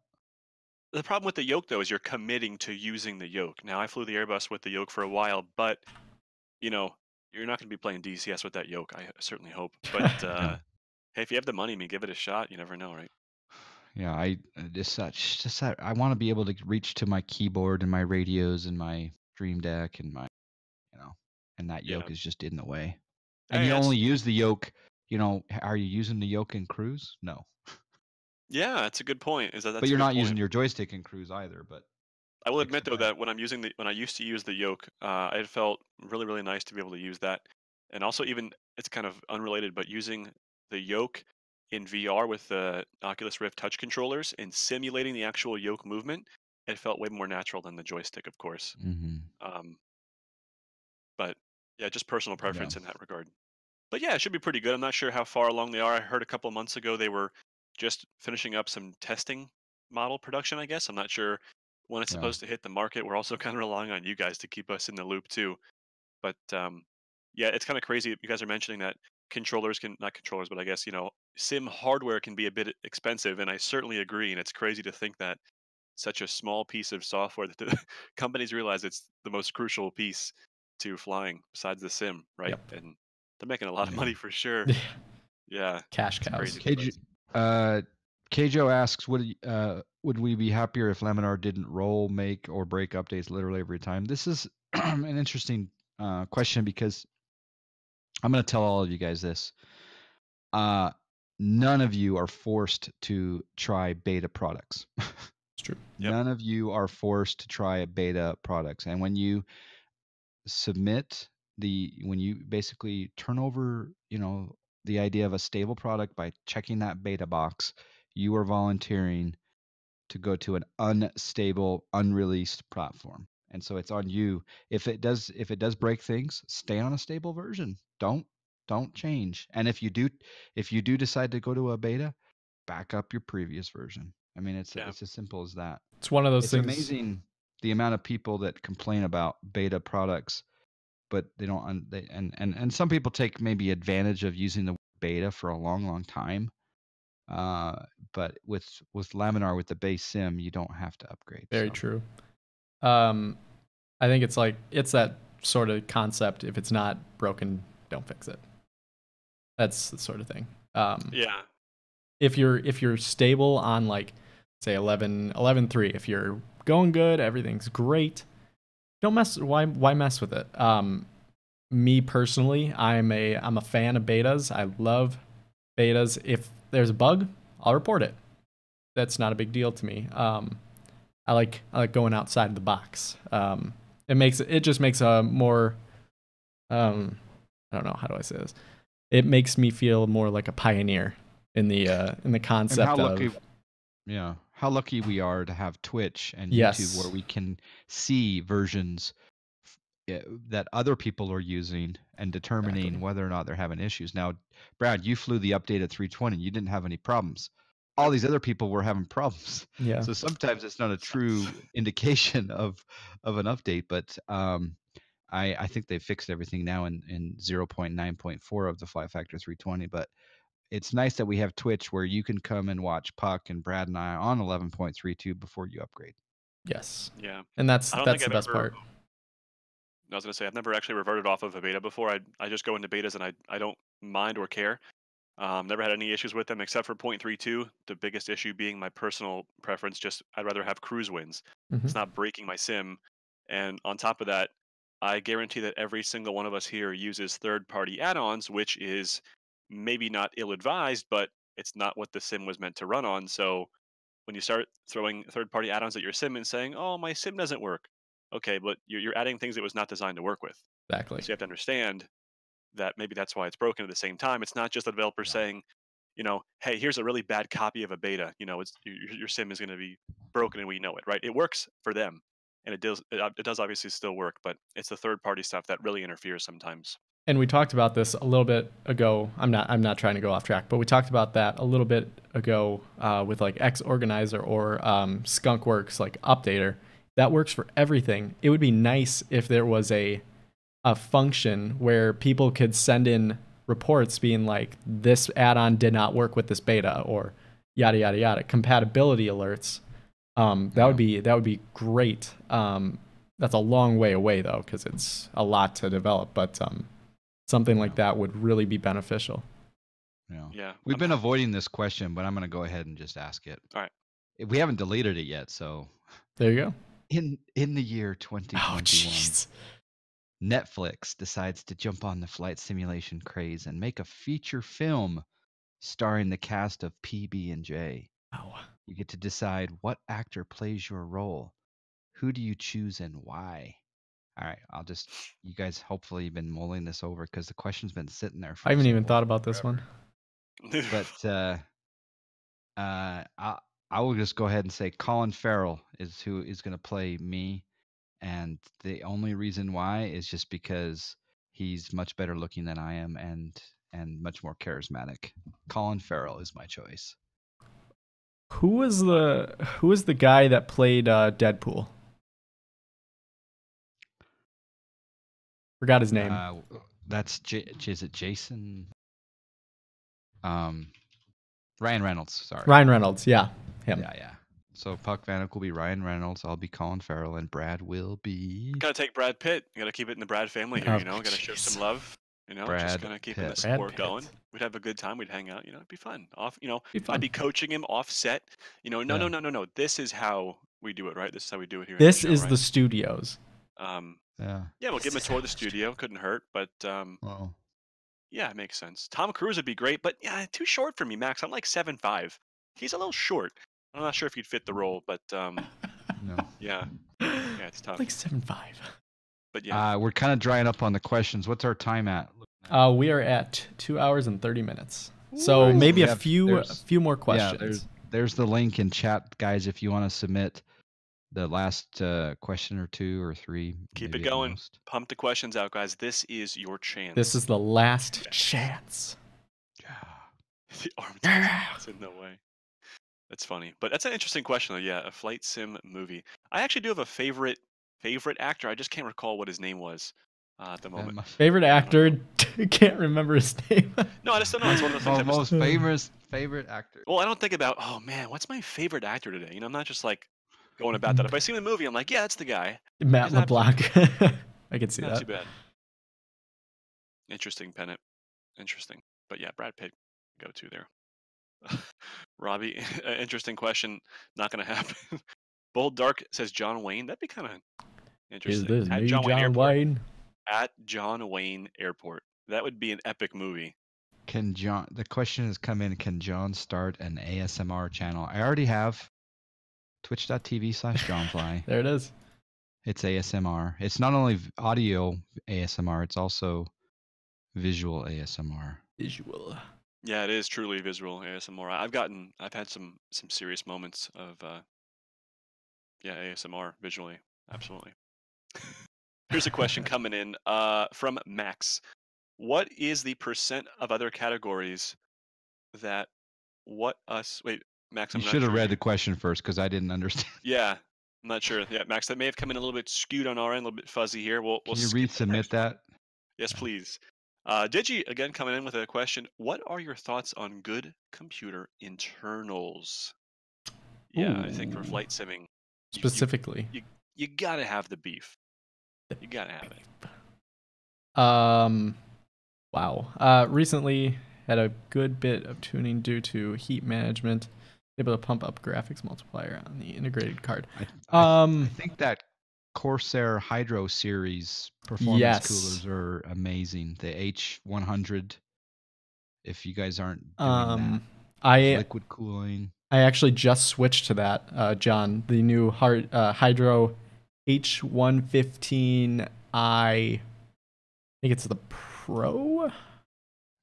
The problem with the yoke though is you're committing to using the yoke. Now I flew the Airbus with the yoke for a while, but you're not going to be playing DCS with that yoke. I certainly hope. But Yeah. hey, if you have the money, I mean, give it a shot. You never know, right? Yeah, I just that I want to be able to reach to my keyboard and my radios and my Stream Deck and my, and that Yeah. yoke is just in the way. And Hey, you that's- only use the yoke, are you using the yoke in cruise? No. Yeah, that's a good point. That's But a you're good not point. using your joystick in cruise either, but I will fix admit it though back. that when I used to use the yoke, it felt really really nice to be able to use that, and also even it's kind of unrelated, but using the yoke in VR with the Oculus Rift touch controllers and simulating the actual yoke movement, it felt way more natural than the joystick, of course. Mm-hmm. But yeah, just personal Yeah. preference in that regard. But yeah, it should be pretty good. I'm not sure how far along they are. I heard a couple of months ago they were just finishing up some testing model production, I guess. I'm not sure when it's Yeah. supposed to hit the market. We're also kind of relying on you guys to keep us in the loop too. But yeah, it's kind of crazy. You guys are mentioning that controllers can, not controllers, but I guess, sim hardware can be a bit expensive. And I certainly agree. And it's crazy to think that such a small piece of software that the companies realize it's the most crucial piece to flying besides the sim, right? Yep. And they're making a lot of Yeah. money for sure. Yeah, Cash it's cows. crazy. Kjo asks, would we be happier if Laminar didn't roll, make, or break updates literally every time? This is an interesting question because I'm going to tell all of you guys this. None of you are forced to try beta products. It's true. Yep. None of you are forced to try beta products. And when you when you basically turn over, the idea of a stable product by checking that beta box, you are volunteering to go to an unstable, unreleased platform. And so it's on you. If it does break things, stay on a stable version. Don't change. And if you do decide to go to a beta, back up your previous version. I mean, it's as simple as that. It's one of those It's things. amazing the amount of people that complain about beta products, but they don't. And some people take maybe advantage of using the beta for a long time. But with Laminar, with the base sim, you don't have to upgrade. Very true. I think it's that sort of concept. If it's not broken, don't fix it. That's the sort of thing. Yeah. If you're stable on like say 11.3, if you're going good, everything's great, don't mess. Why mess with it? Me personally, I'm a fan of betas. I love betas. If there's a bug, I'll report it. That's not a big deal to me. I like going outside the box. It just makes a more I don't know, how do I say this? It makes me feel more like a pioneer in the concept how lucky we are to have Twitch and Yes. YouTube where we can see versions that other people are using and determining Exactly. whether or not they're having issues. Now, Brad, you flew the update at 320. You didn't have any problems. All these other people were having problems. Yeah. So sometimes it's not a true indication of an update, but I think they fixed everything now in 0.9.4 of the Fly Factor 320. But it's nice that we have Twitch where you can come and watch Puck and Brad and I on 11.32 before you upgrade. Yes. Yeah. And that's I don't the think I've best ever- part. I was going to say, I've never actually reverted off of a beta before. I just go into betas and I don't mind or care. Never had any issues with them except for 0.32. The biggest issue being my personal preference. Just I'd rather have cruise wins. It's not breaking my sim. And on top of that, I guarantee that every single one of us here uses third-party add-ons, which is maybe not ill-advised, but it's not what the sim was meant to run on. So when you start throwing third-party add-ons at your sim and saying, "Oh, my sim doesn't work," okay, but you're adding things it was not designed to work with. Exactly. So you have to understand that maybe that's why it's broken. At the same time, it's not just the developer saying, hey, here's a really bad copy of a beta. It's your sim is going to be broken and we know it, right? It works for them, and it does obviously still work, but it's the third party stuff that really interferes sometimes. And we talked about this a little bit ago. I'm not trying to go off track, but we talked about that a little bit ago with like X Organizer or Skunkworks like Updater. That works for everything. It would be nice if there was a function where people could send in reports being like, this add-on did not work with this beta, or yada yada yada, compatibility alerts. That would be great. That's a long way away though, because it's a lot to develop, but something like that would really be beneficial. Yeah. We've been avoiding this question, but I'm going to go ahead and just ask it. All right. We haven't deleted it yet, so there you go. In the year 2021, Netflix decides to jump on the flight simulation craze and make a feature film starring the cast of PB&J. Wow. You get to decide what actor plays your role. Who do you choose and why? All right, you guys hopefully have been mulling this over because the question's been sitting there for I haven't even thought about this one. But I will just go ahead and say Colin Farrell is who is going to play me, and the only reason why is just because he's much better looking than I am, and much more charismatic. Colin Farrell is my choice. Who was the guy that played Deadpool? Forgot his name. That's is it Jason? Ryan Reynolds. Sorry. Ryan Reynolds. Yeah, him. Yeah. So Puck Vanek will be Ryan Reynolds. I'll be Colin Farrell, and Brad will be. Gotta take Brad Pitt. You gotta keep it in the Brad family here. Oh, You know, gotta show some love. You know, Brad just kind of keeping the Pitt. sport going. We'd have a good time. We'd hang out. You know, it'd be fun. Be fun. I'd be coaching him off set. You know, no. This is how we do it, right? This is how we do it here. This in the show, is right? the studios. Yeah. We'll give him a tour of the studio. Couldn't hurt, but Well, yeah, it makes sense. Tom Cruise would be great, but yeah, too short for me, Max. I'm like 7'5". He's a little short. I'm not sure if he'd fit the role, but no. yeah, it's tough. Like 7'5". But yeah, We're kind of drying up on the questions. What's our time at? We are at 2 hours and 30 minutes. So maybe a few more questions. Yeah, there's the link in chat, guys. If you want to submit the last question or two or three, keep it going. Pump the questions out, guys. This is your chance. This is the last chance. The arm that's in no way. That's funny, but that's an interesting question, though. Yeah, a flight sim movie. I actually do have a favorite actor. I just can't recall what his name was at the moment. Favorite actor? Can't remember his name. No, I just don't know. It's one of the things. Most famous favorite actor. Well, I don't think about, oh man, what's my favorite actor today? You know, I'm not just like going about that. If I see the movie, I'm like, yeah, that's the guy. Matt LeBlanc. I can see not that. Too bad. Interesting, Pennant. Interesting. But yeah, Brad Pitt, go to there. Robbie, interesting question. Not going to happen. Bold Dark says John Wayne. That'd be kind of interesting. Is this at me, John Wayne? At John Wayne Airport. That would be an epic movie. The question has come in, can John start an ASMR channel? I already have. Twitch.tv/JohnFly. There it is. It's ASMR. It's not only audio ASMR, it's also visual ASMR. Visual. Yeah, it is truly visual ASMR. I've had some serious moments of ASMR visually. Absolutely. Here's a question coming in from Max. What is the percent of other categories that wait, Max, You should have read the question first because I didn't understand. Yeah, I'm not sure. Yeah, Max, that may have come in a little bit skewed on our end, a little bit fuzzy here. Can you resubmit that? Yes, please. Digi, again, coming in with a question. What are your thoughts on good computer internals? Yeah, I think for flight simming. Specifically. You got to have the beef. You got to have it. Wow. Recently had a good bit of tuning due to heat management. Able to pump up graphics multiplier on the integrated card. I think that Corsair Hydro series performance coolers are amazing. The H100. If you guys aren't doing that, liquid cooling. I actually just switched to that, John. The new Hydro H115i. I think it's the Pro.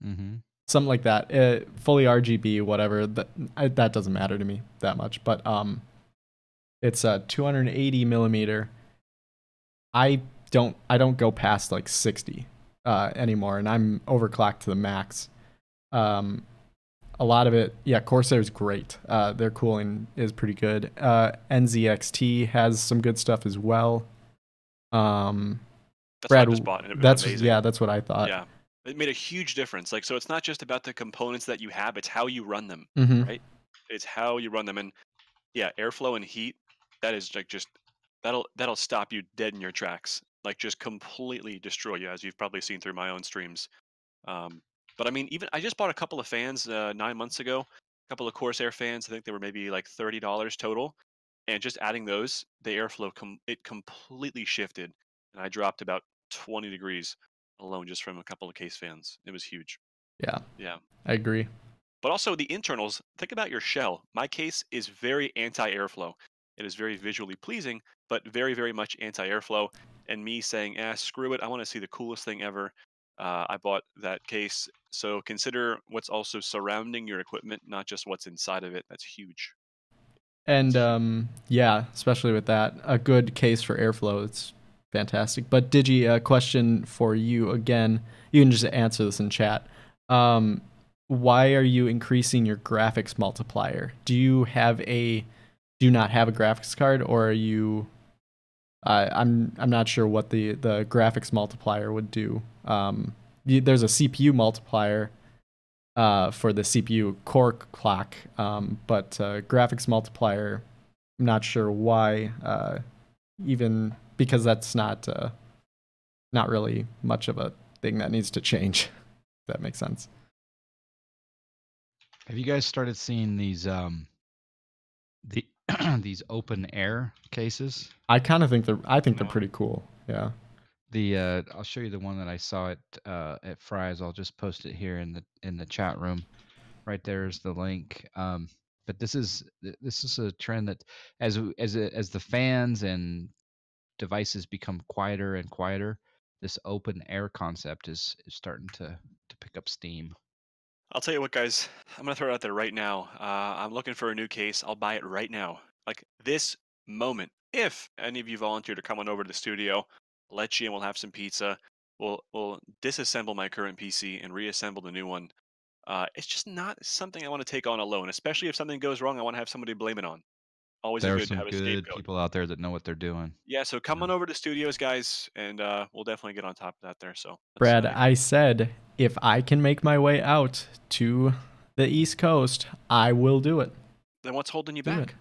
Mm-hmm. Something like that. Fully RGB, whatever. That doesn't matter to me that much. But it's a 280 millimeter. I don't go past like 60 anymore, and I'm overclocked to the max. A lot of it, yeah. Corsair's great. Their cooling is pretty good. NZXT has some good stuff as well. That's Brad, what I just bought, and it was amazing. That's what I thought. Yeah. It made a huge difference. So it's not just about the components that you have, it's how you run them, right? It's how you run them. And yeah, airflow and heat, that is like just, that'll stop you dead in your tracks. Like just completely destroy you, as you've probably seen through my own streams. But I mean, even I just bought a couple of fans 9 months ago, a couple of Corsair fans. I think they were maybe like $30 total. And just adding those, the airflow, it completely shifted. And I dropped about 20 degrees alone just from a couple of case fans. It was huge. Yeah, I agree. But also the internals, think about your shell. My case is very anti-airflow. It is very visually pleasing, but very, very much anti-airflow. And me saying, screw it, I want to see the coolest thing ever. I bought that case. So consider what's also surrounding your equipment, not just what's inside of it. That's huge. And yeah, especially with that, a good case for airflow. It's fantastic. But Digi, a question for you again. You can just answer this in chat. Why are you increasing your graphics multiplier? Do you not have a graphics card, or are you? I'm not sure what the graphics multiplier would do. There's a CPU multiplier for the CPU core clock, but graphics multiplier, I'm not sure why. Even because that's not really much of a thing that needs to change. If that makes sense. Have you guys started seeing these these open air cases? I kind of think they're pretty cool. Yeah. I'll show you the one that I saw at Fry's. I'll just post it here in the chat room. Right there is the link. But this is a trend that as the fans and devices become quieter and quieter, this open air concept is starting to pick up steam. I'll tell you what, guys. I'm gonna throw it out there right now. I'm looking for a new case. I'll buy it right now, like this moment. If any of you volunteer to come on over to the studio, let you in. We'll have some pizza. We'll disassemble my current PC and reassemble the new one. It's just not something I want to take on alone, especially if something goes wrong. I want to have somebody to blame it on. Always There are good to some have a good scapegoat. people out there that know what they're doing. Yeah, so come on over to studios, guys, and we'll definitely get on top of that there. So, Brad, I said if I can make my way out to the East Coast, I will do it. Then what's holding you back?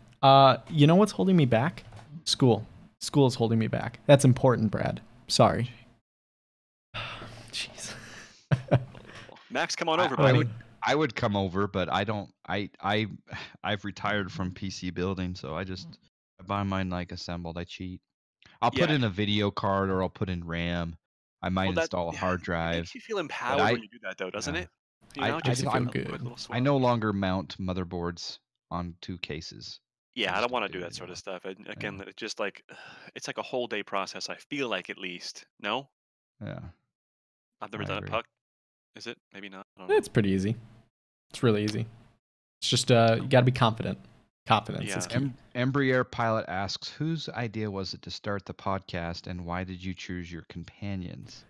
You know what's holding me back? School. School is holding me back. That's important, Brad. Sorry. Jeez. Max, come on over, buddy. I would come over, but I don't. I've retired from PC building, so I buy mine like assembled. I cheat. I'll put in a video card, or I'll put in RAM. I might install a hard drive. It makes you feel empowered when you do that, though, doesn't it? You know, I'm good. I no longer mount motherboards on 2 cases. Yeah, I don't want to do that sort of stuff. Again, it's just like it's like a whole day process. I feel like, at least. No. Yeah. I've never done a puck. Is it? Maybe not. I don't It's pretty easy. It's really easy. It's just you got to be confident. Confidence is key. Embraer Pilot asks, whose idea was it to start the podcast, and why did you choose your companions?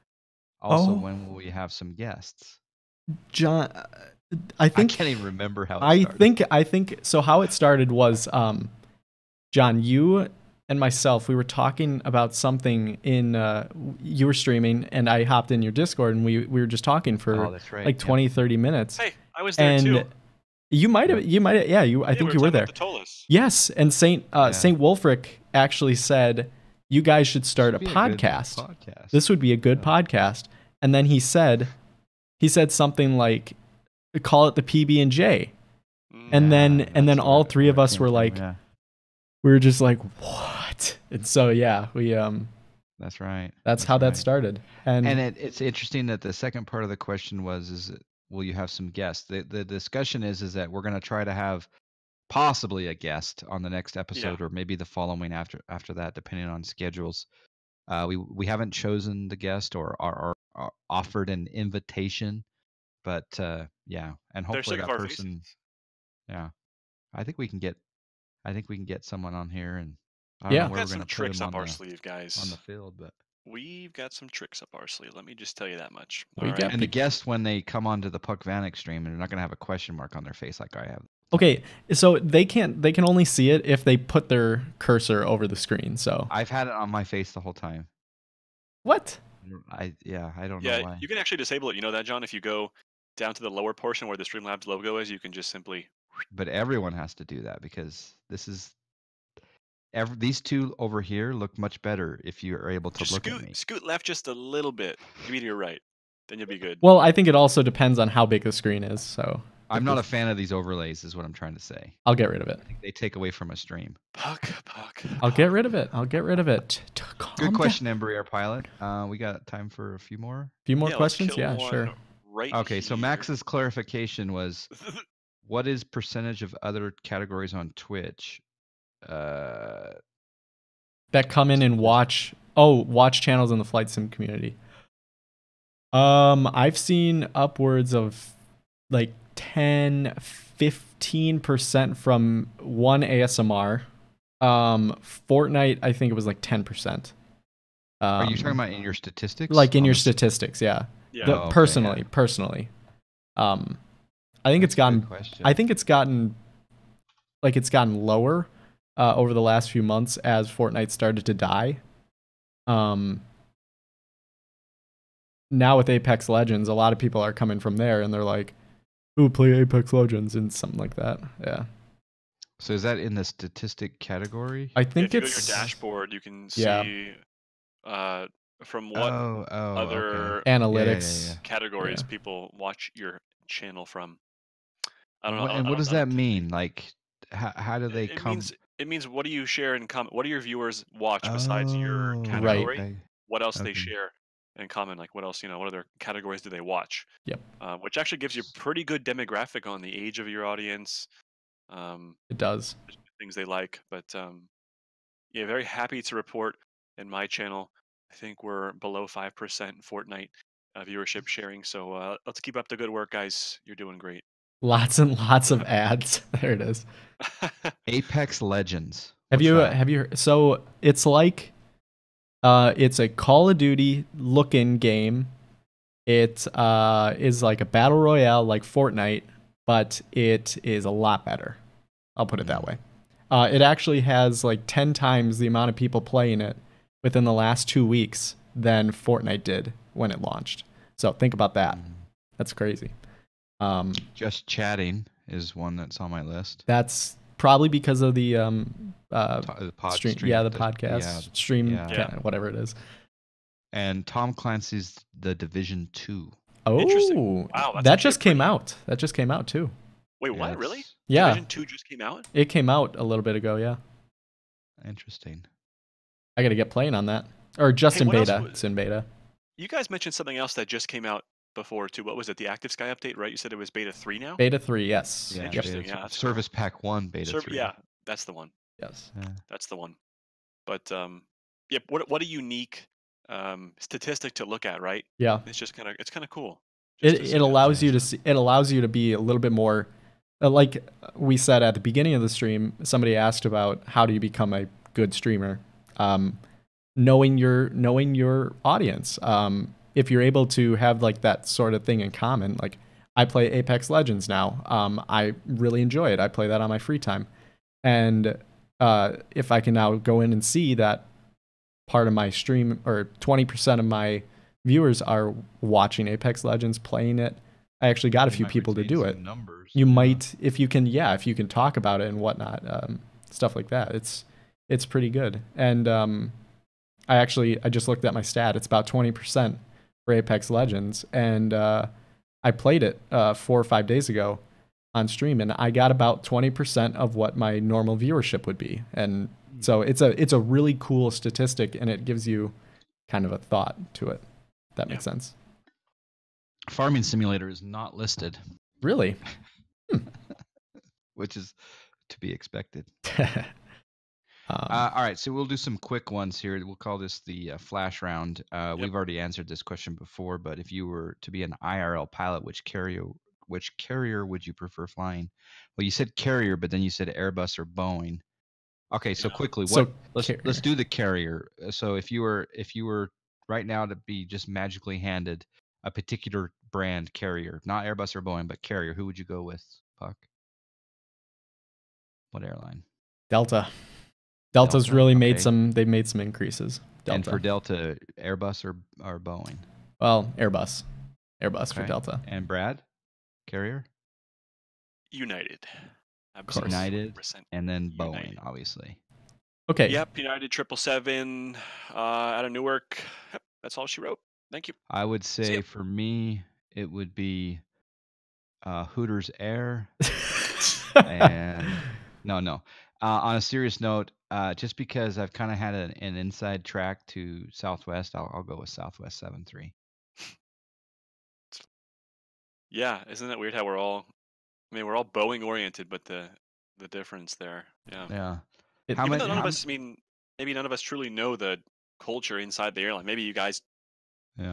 Also, when will we have some guests? John, I think I can't even remember how it started. I think so. How it started was, John, you and myself, we were talking about something you were streaming, and I hopped in your Discord, and we were just talking for like 20, 30 minutes. Hey, I was there too. You might have, yeah. I think you were there. Yes, and Saint Wolfric actually said you guys should start a podcast. This would be a good podcast. And then he said something like, call it the PB&J. And then all 3 of us were like, we were just like, what? And so yeah, we That's right. That's how that started. And it's interesting that the second part of the question was, will you have some guests? The discussion is that we're going to try to have possibly a guest on the next episode, or maybe the following after that, depending on schedules. We haven't chosen the guest or offered an invitation, but yeah, and hopefully that person. Yeah, I think we can get someone on here, and I don't know where we're going to put tricks him up our sleeve, guys. On the field, but we've got some tricks up our sleeve. Let me just tell you that much. And the guests, when they come onto the Puck Vanek stream, they're not going to have a question mark on their face like I have. Okay, so they can only see it if they put their cursor over the screen. So I've had it on my face the whole time. What? I don't know why. Yeah, you can actually disable it. You know that, John? If you go down to the lower portion where the Streamlabs logo is, you can just simply. But everyone has to do that, because these 2 over here look much better if you are able to look at me. Scoot left just a little bit, maybe to your right, then you'll be good. Well, I think it also depends on how big the screen is. So I'm not a fan of these overlays, is what I'm trying to say. I'll get rid of it. I think they take away from a stream. Puck. I'll get rid of it. Good question, Embraer Pilot. We got time for a few more? Questions? Yeah, sure. Okay, so Max's clarification was, what is percentage of other categories on Twitch that come in and watch channels in the flight sim community? I've seen upwards of like 10, 15% from one ASMR. Fortnite, I think it was like 10%. Are you talking about in your statistics? Like in On your the s- statistics, yeah. Yeah. The, Oh, okay, personally, yeah. personally. I think That's it's a good gotten question. I think it's gotten lower over the last few months as Fortnite started to die. Now with Apex Legends, a lot of people are coming from there and they're like, "Ooh, play Apex Legends," and something like that. Yeah. So is that in the statistic category? I If think you go to your it's dashboard, you can yeah, see from what Oh, okay. other analytics. Yeah. categories Yeah. people watch your channel from. I don't know. And what does I don't that mean? Like, how do they It come? means what do you share and comment? What do your viewers watch besides your Oh, Right. category? okay. What else they Okay. share and comment? Like what else? What other categories do they watch? Yep. Which actually gives you a pretty good demographic on the age of your audience, It does. things they like. But yeah, very happy to report in my channel. I think we're below 5% Fortnite viewership sharing. So let's keep up the good work, guys. You're doing great. Lots and lots of ads. There it is. Apex Legends. Have What's you that? so it's like it's a Call of Duty looking game. It is like a battle royale like Fortnite, but it is a lot better. I'll put it that way. It actually has like 10 times the amount of people playing it within the last 2 weeks than Fortnite did when it launched. So think about that. That's crazy. Just Chatting is one that's on my list. That's probably because of the The stream, stream. the podcast Yeah. stream, Yeah. whatever it is. And Tom Clancy's The Division 2. Interesting. Oh, Wow, that's that actually a just came pretty- out. That just came out too. Wait, Yeah, what? Really? it's Yeah, Division 2 just came out? it came out a little bit ago. Yeah, interesting. I got to get playing on that. Or just Hey, in what else beta. was- It's in beta. You guys mentioned something else that just came out before too. What was it? The Active Sky update, right? You said it was beta 3 now? Beta 3, yes. Yeah, Yep. Interesting. beta Yeah, three. that's Service Pack 1 beta 3. Yeah, that's the one. Yes. Yeah. That's the one. But yeah, what a unique statistic to look at, right? Yeah. It's just kind of cool. Just to see It that. allows you to see, it allows you to be a little bit more like we said at the beginning of the stream. Somebody asked about how do you become a good streamer. Knowing your audience. If you're able to have like that sort of thing in common, like I play Apex Legends now. I really enjoy it. I play that on my free time, and if I can now go in and see that part of my stream or 20% of my viewers are watching Apex Legends, playing it. I actually got a few people to do it. Numbers. You might, if you can talk about it and whatnot, stuff like that. It's pretty good. And I just looked at my stat. It's about 20% for Apex Legends, and I played it 4 or 5 days ago on stream, and I got about 20% of what my normal viewership would be. And so it's a really cool statistic, and it gives you kind of a thought to it. If that makes sense. Farming Simulator is not listed, Really? which is to be expected. Um, All right, so we'll do some quick ones here. We'll call this the flash round. We've already answered this question before, but if you were to be an IRL pilot, which carrier would you prefer flying? Well, you said carrier, but then you said Airbus or Boeing. Okay, so quickly, let's do the carrier. So if you were right now to be just magically handed a particular brand carrier, not Airbus or Boeing, but carrier, who would you go with, Puck? What airline? Delta. Delta's Delta, really okay. they've made some increases. Delta. And for Delta, Airbus or Boeing? Well, Airbus. Airbus for Delta. And Brad, carrier? United. course. United, 100%. and then United. Boeing, obviously. Okay. Yep, United 777 out of Newark. Yep, that's all she wrote. Thank you. I would say for me, it would be Hooters Air. And no. On a serious note, just because I've kind of had an inside track to Southwest, I'll go with Southwest 73. Yeah, isn't that weird how we're all Boeing oriented, but the difference there. Yeah. Yeah. Even though none of us, maybe none of us truly know the culture inside the airline. Maybe you guys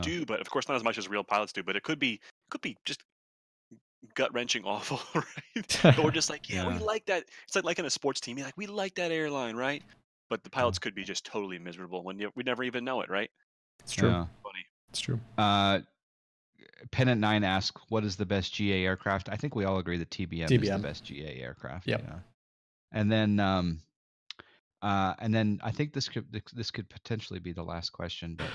do, but of course not as much as real pilots do. But it could be just gut-wrenching awful, right? But we're just like, yeah, we Yeah. like that. It's like in a sports team, you're like, we like that airline, right? But the pilots could be just totally miserable when we never even know it, right? It's true. Yeah. Funny. It's true. Pennant 9 asks, what is the best GA aircraft? I think we all agree that TBM is the TBM. best GA aircraft. Yep. Yeah. And then I think this could potentially be the last question, but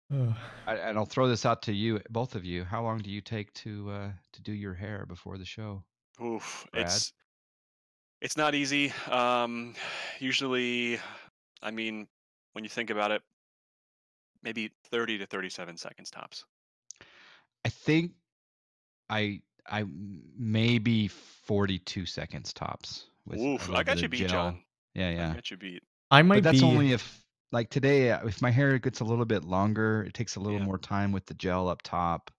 and I'll throw this out to you, both of you. How long do you take to do your hair before the show? Oof, Brad? it's not easy. Usually, I mean, when you think about it, maybe 30 to 37 seconds tops. I think I maybe 42 seconds tops. Oof, I love got the you beat, gel. John. Yeah, I yeah. got you beat. I might But that's be. only if, like today, if my hair gets a little bit longer, it takes a little Yeah. more time with the gel up top.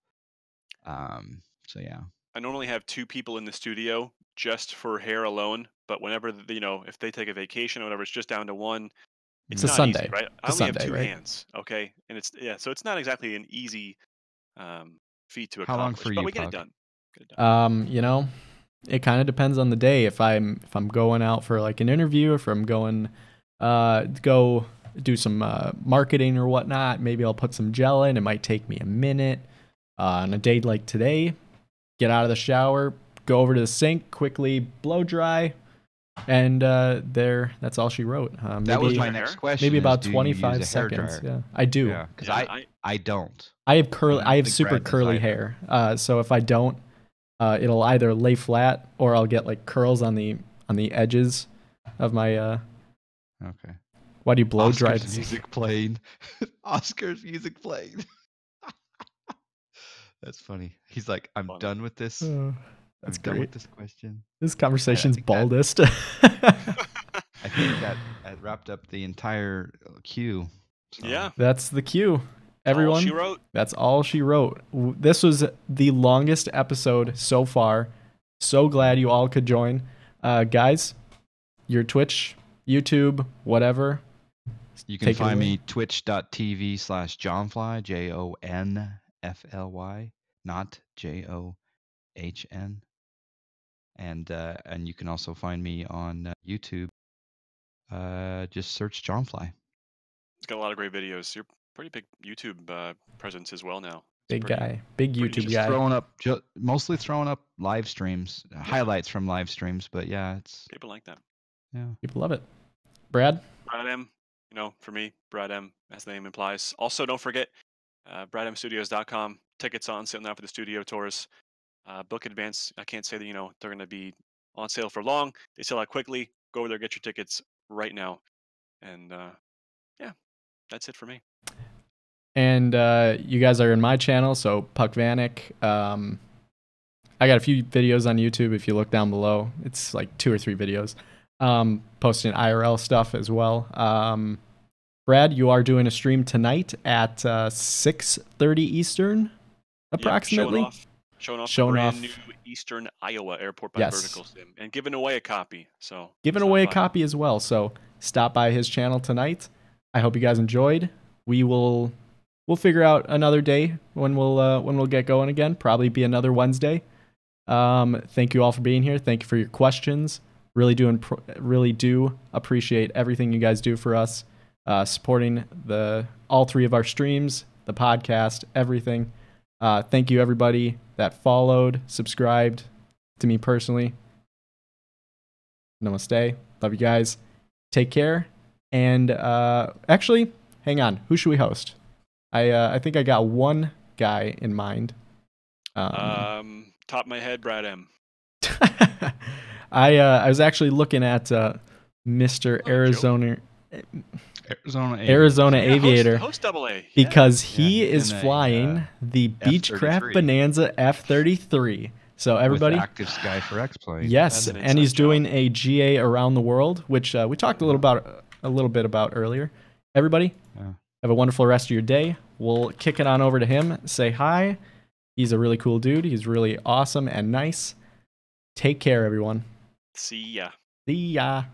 So yeah. I normally have 2 people in the studio just for hair alone, but whenever if they take a vacation or whatever, it's just down to 1. It's It's a not Sunday. easy, right? I It's only a have Sunday, 2 right? hands, okay? And so it's not exactly an easy feat to How long accomplish, for but you, we get it Puck? done. Get it done. You know, it kind of depends on the day. If I'm going out for like an interview, or if I'm going go do some marketing or whatnot, maybe I'll put some gel in. It might take me a minute. On a day like today, get out of the shower, go over to the sink, quickly blow dry, and that's all she wrote. Maybe, That was my Hair? next question. maybe is, about do you use 25 a hair seconds. dryer? Yeah, I do. Yeah, because Yeah, I don't. I have curly. I don't I have think super Brad does curly either. hair. So if I don't, it'll either lay flat or I'll get like curls on the edges of my. Okay. Why do you blow dry? Oscar's music playing. Oscar's music playing. That's funny. He's like, I'm Funny. done with this. That's I'm done with great. this question. This conversation's think that- baldest. I think that wrapped up the entire queue. So. Yeah. That's the cue. All Everyone, she wrote. that's all she wrote. This was the longest episode so far. So glad you all could join. Guys, your Twitch, YouTube, whatever. You can Take it find away. me twitch.tv/Johnfly, JONFLY, not JOHN. And you can also find me on YouTube. Just search Johnfly. It's got a lot of great videos. You're pretty big YouTube presence as well now. Big guy. Big pretty YouTube just guy. Mostly throwing up live streams, highlights from live streams. But yeah, it's People like that. yeah. People love it. Brad? Brad M, for me, Brad M, as the name implies. Also, don't forget, bradmstudios.com. Tickets on sale now for the studio tours. Book advance. I can't say that, they're going to be on sale for long. They sell out quickly. Go over there, get your tickets right now. And yeah, that's it for me. And you guys are in my channel, so Puck Vanek. I got a few videos on YouTube if you look down below. It's like 2 or 3 videos. Posting IRL stuff as well. Brad, you are doing a stream tonight at 6:30 Eastern, approximately. Yep, showing off Showing the brand off- new Eastern Iowa Airport by Yes. Vertical Sim, and giving away a copy. So Giving stop away a by. copy as well. So stop by his channel tonight. I hope you guys enjoyed. We'll figure out another day when we'll get going again. Probably be another Wednesday. Thank you all for being here. Thank you for your questions. Really do appreciate everything you guys do for us, supporting all 3 of our streams, the podcast, everything. Thank you everybody that followed, subscribed to me personally. Namaste. Love you guys. Take care. And actually, hang on. Who should we host? I think I got one guy in mind. Top of my head, Brad M. I was actually looking at Mr. Joe. Arizona Yeah, Aviator host double A. because he he's is in a, flying the Beechcraft F-33. Bonanza F-33. So everybody, With Active Sky for X-Plane. yes, That's an and he's inside job. doing a GA around the world, which we talked a little bit about earlier. Everybody, Yeah. have a wonderful rest of your day. We'll kick it on over to him. Say hi. He's a really cool dude. He's really awesome and nice. Take care, everyone. See ya. See ya.